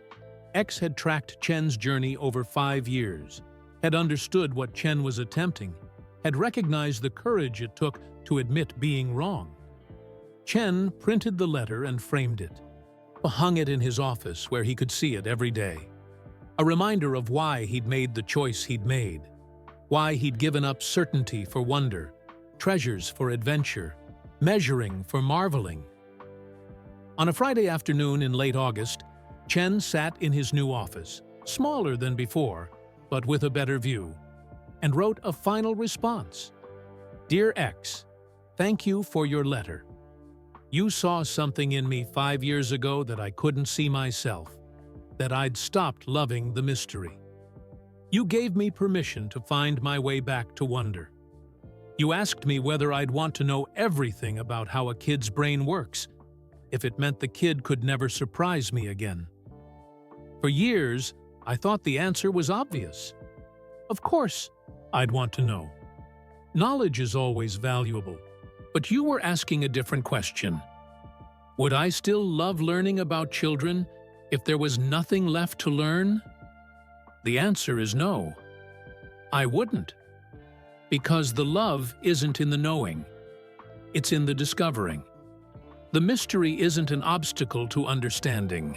X had tracked Chen's journey over 5 years, had understood what Chen was attempting, had recognized the courage it took to admit being wrong. Chen printed the letter and framed it, hung it in his office where he could see it every day. A reminder of why he'd made the choice he'd made, why he'd given up certainty for wonder, treasures for adventure, measuring for marveling. On a Friday afternoon in late August, Chen sat in his new office, smaller than before, but with a better view, and wrote a final response. "Dear X, thank you for your letter. You saw something in me 5 years ago that I couldn't see myself, that I'd stopped loving the mystery. You gave me permission to find my way back to wonder. You asked me whether I'd want to know everything about how a kid's brain works, if it meant the kid could never surprise me again. For years, I thought the answer was obvious. Of course, I'd want to know. Knowledge is always valuable, but you were asking a different question. Would I still love learning about children if there was nothing left to learn? The answer is no. I wouldn't. Because the love isn't in the knowing. It's in the discovering. The mystery isn't an obstacle to understanding.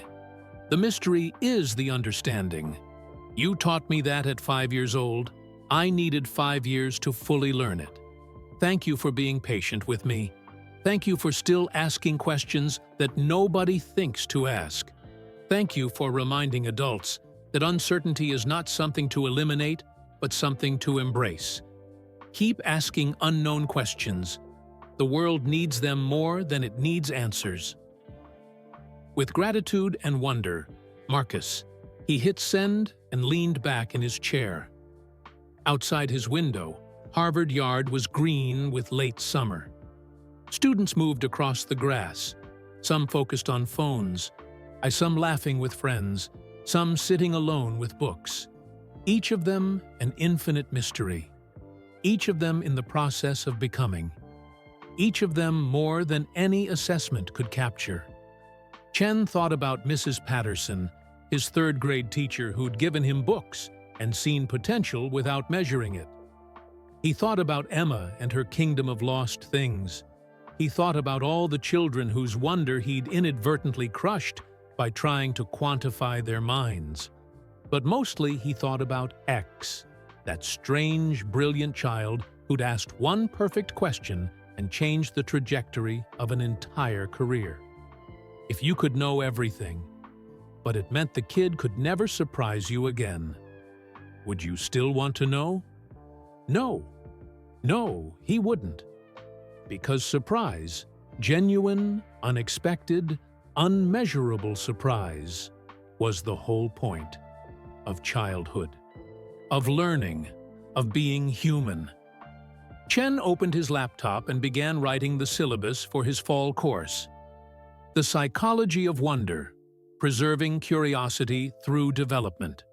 The mystery is the understanding. You taught me that at 5 years old. I needed 5 years to fully learn it. Thank you for being patient with me. Thank you for still asking questions that nobody thinks to ask. Thank you for reminding adults that uncertainty is not something to eliminate, but something to embrace. Keep asking unknown questions. The world needs them more than it needs answers." With gratitude and wonder, Marcus, he hit send and leaned back in his chair. Outside his window, Harvard Yard was green with late summer. Students moved across the grass, some focused on phones, some laughing with friends, some sitting alone with books. Each of them an infinite mystery. Each of them in the process of becoming. Each of them more than any assessment could capture. Chen thought about Mrs. Patterson, his third-grade teacher who'd given him books and seen potential without measuring it. He thought about Emma and her kingdom of lost things. He thought about all the children whose wonder he'd inadvertently crushed by trying to quantify their minds. But mostly he thought about X, that strange, brilliant child who'd asked one perfect question and changed the trajectory of an entire career. If you could know everything, but it meant the kid could never surprise you again, would you still want to know? No. No, he wouldn't. Because surprise, genuine, unexpected, unmeasurable surprise, was the whole point of childhood, of learning, of being human. Chen opened his laptop and began writing the syllabus for his fall course. The Psychology of Wonder, Preserving Curiosity Through Development.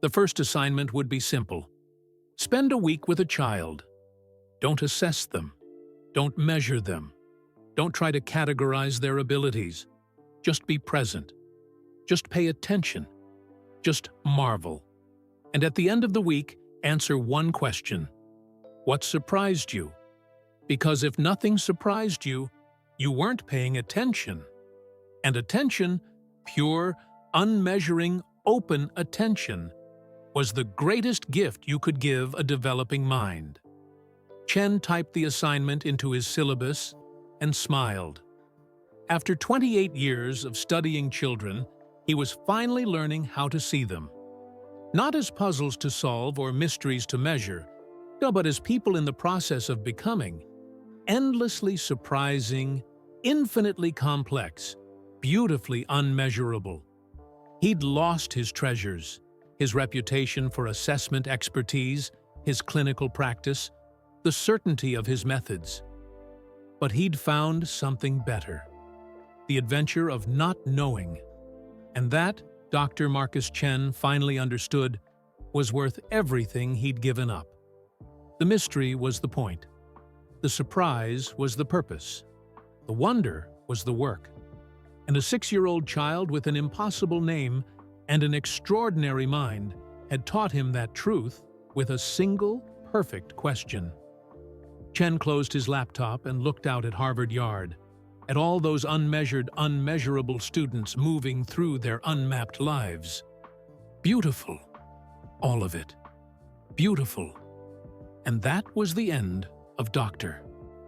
The first assignment would be simple. Spend a week with a child. Don't assess them. Don't measure them. Don't try to categorize their abilities. Just be present. Just pay attention. Just marvel. And at the end of the week, answer one question. What surprised you? Because if nothing surprised you, you weren't paying attention. And attention, pure, unmeasuring, open attention, was the greatest gift you could give a developing mind. Chen typed the assignment into his syllabus and smiled. After 28 years of studying children, he was finally learning how to see them. Not as puzzles to solve or mysteries to measure, no, but as people in the process of becoming, endlessly surprising, infinitely complex, beautifully unmeasurable. He'd lost his treasures, his reputation for assessment expertise, his clinical practice, the certainty of his methods. But he'd found something better, the adventure of not knowing. And that, Dr. Marcus Chen finally understood, was worth everything he'd given up. The mystery was the point. The surprise was the purpose. The wonder was the work. And a 6-year-old child with an impossible name and an extraordinary mind had taught him that truth with a single, perfect question. Chen closed his laptop and looked out at Harvard Yard, at all those unmeasured, unmeasurable students moving through their unmapped lives. Beautiful. All of it. Beautiful. And that was the end of Dr.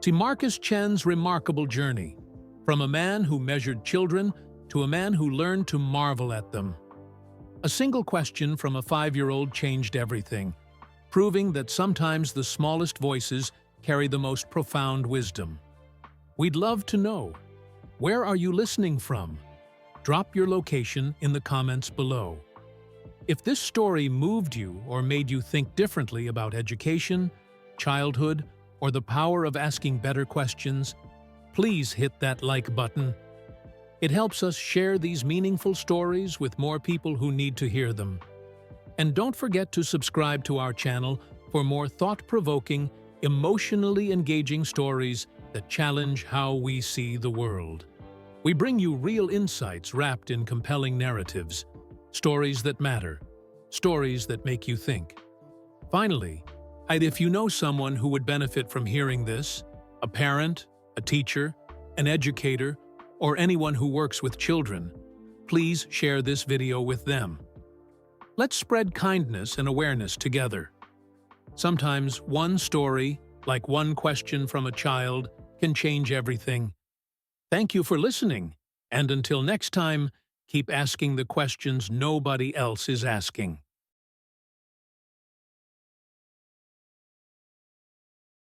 Marcus Chen's remarkable journey, from a man who measured children to a man who learned to marvel at them. A single question from a 5-year-old changed everything, proving that sometimes the smallest voices carry the most profound wisdom. We'd love to know, where are you listening from? Drop your location in the comments below. If this story moved you or made you think differently about education, childhood, or the power of asking better questions, please hit that like button. It helps us share these meaningful stories with more people who need to hear them. And don't forget to subscribe to our channel for more thought-provoking, emotionally engaging stories that challenge how we see the world. We bring you real insights wrapped in compelling narratives, stories that matter, stories that make you think. Finally, if you know someone who would benefit from hearing this, a parent, a teacher, an educator, or anyone who works with children, please share this video with them. Let's spread kindness and awareness together. Sometimes one story, like one question from a child, can change everything. Thank you for listening, and until next time, keep asking the questions nobody else is asking.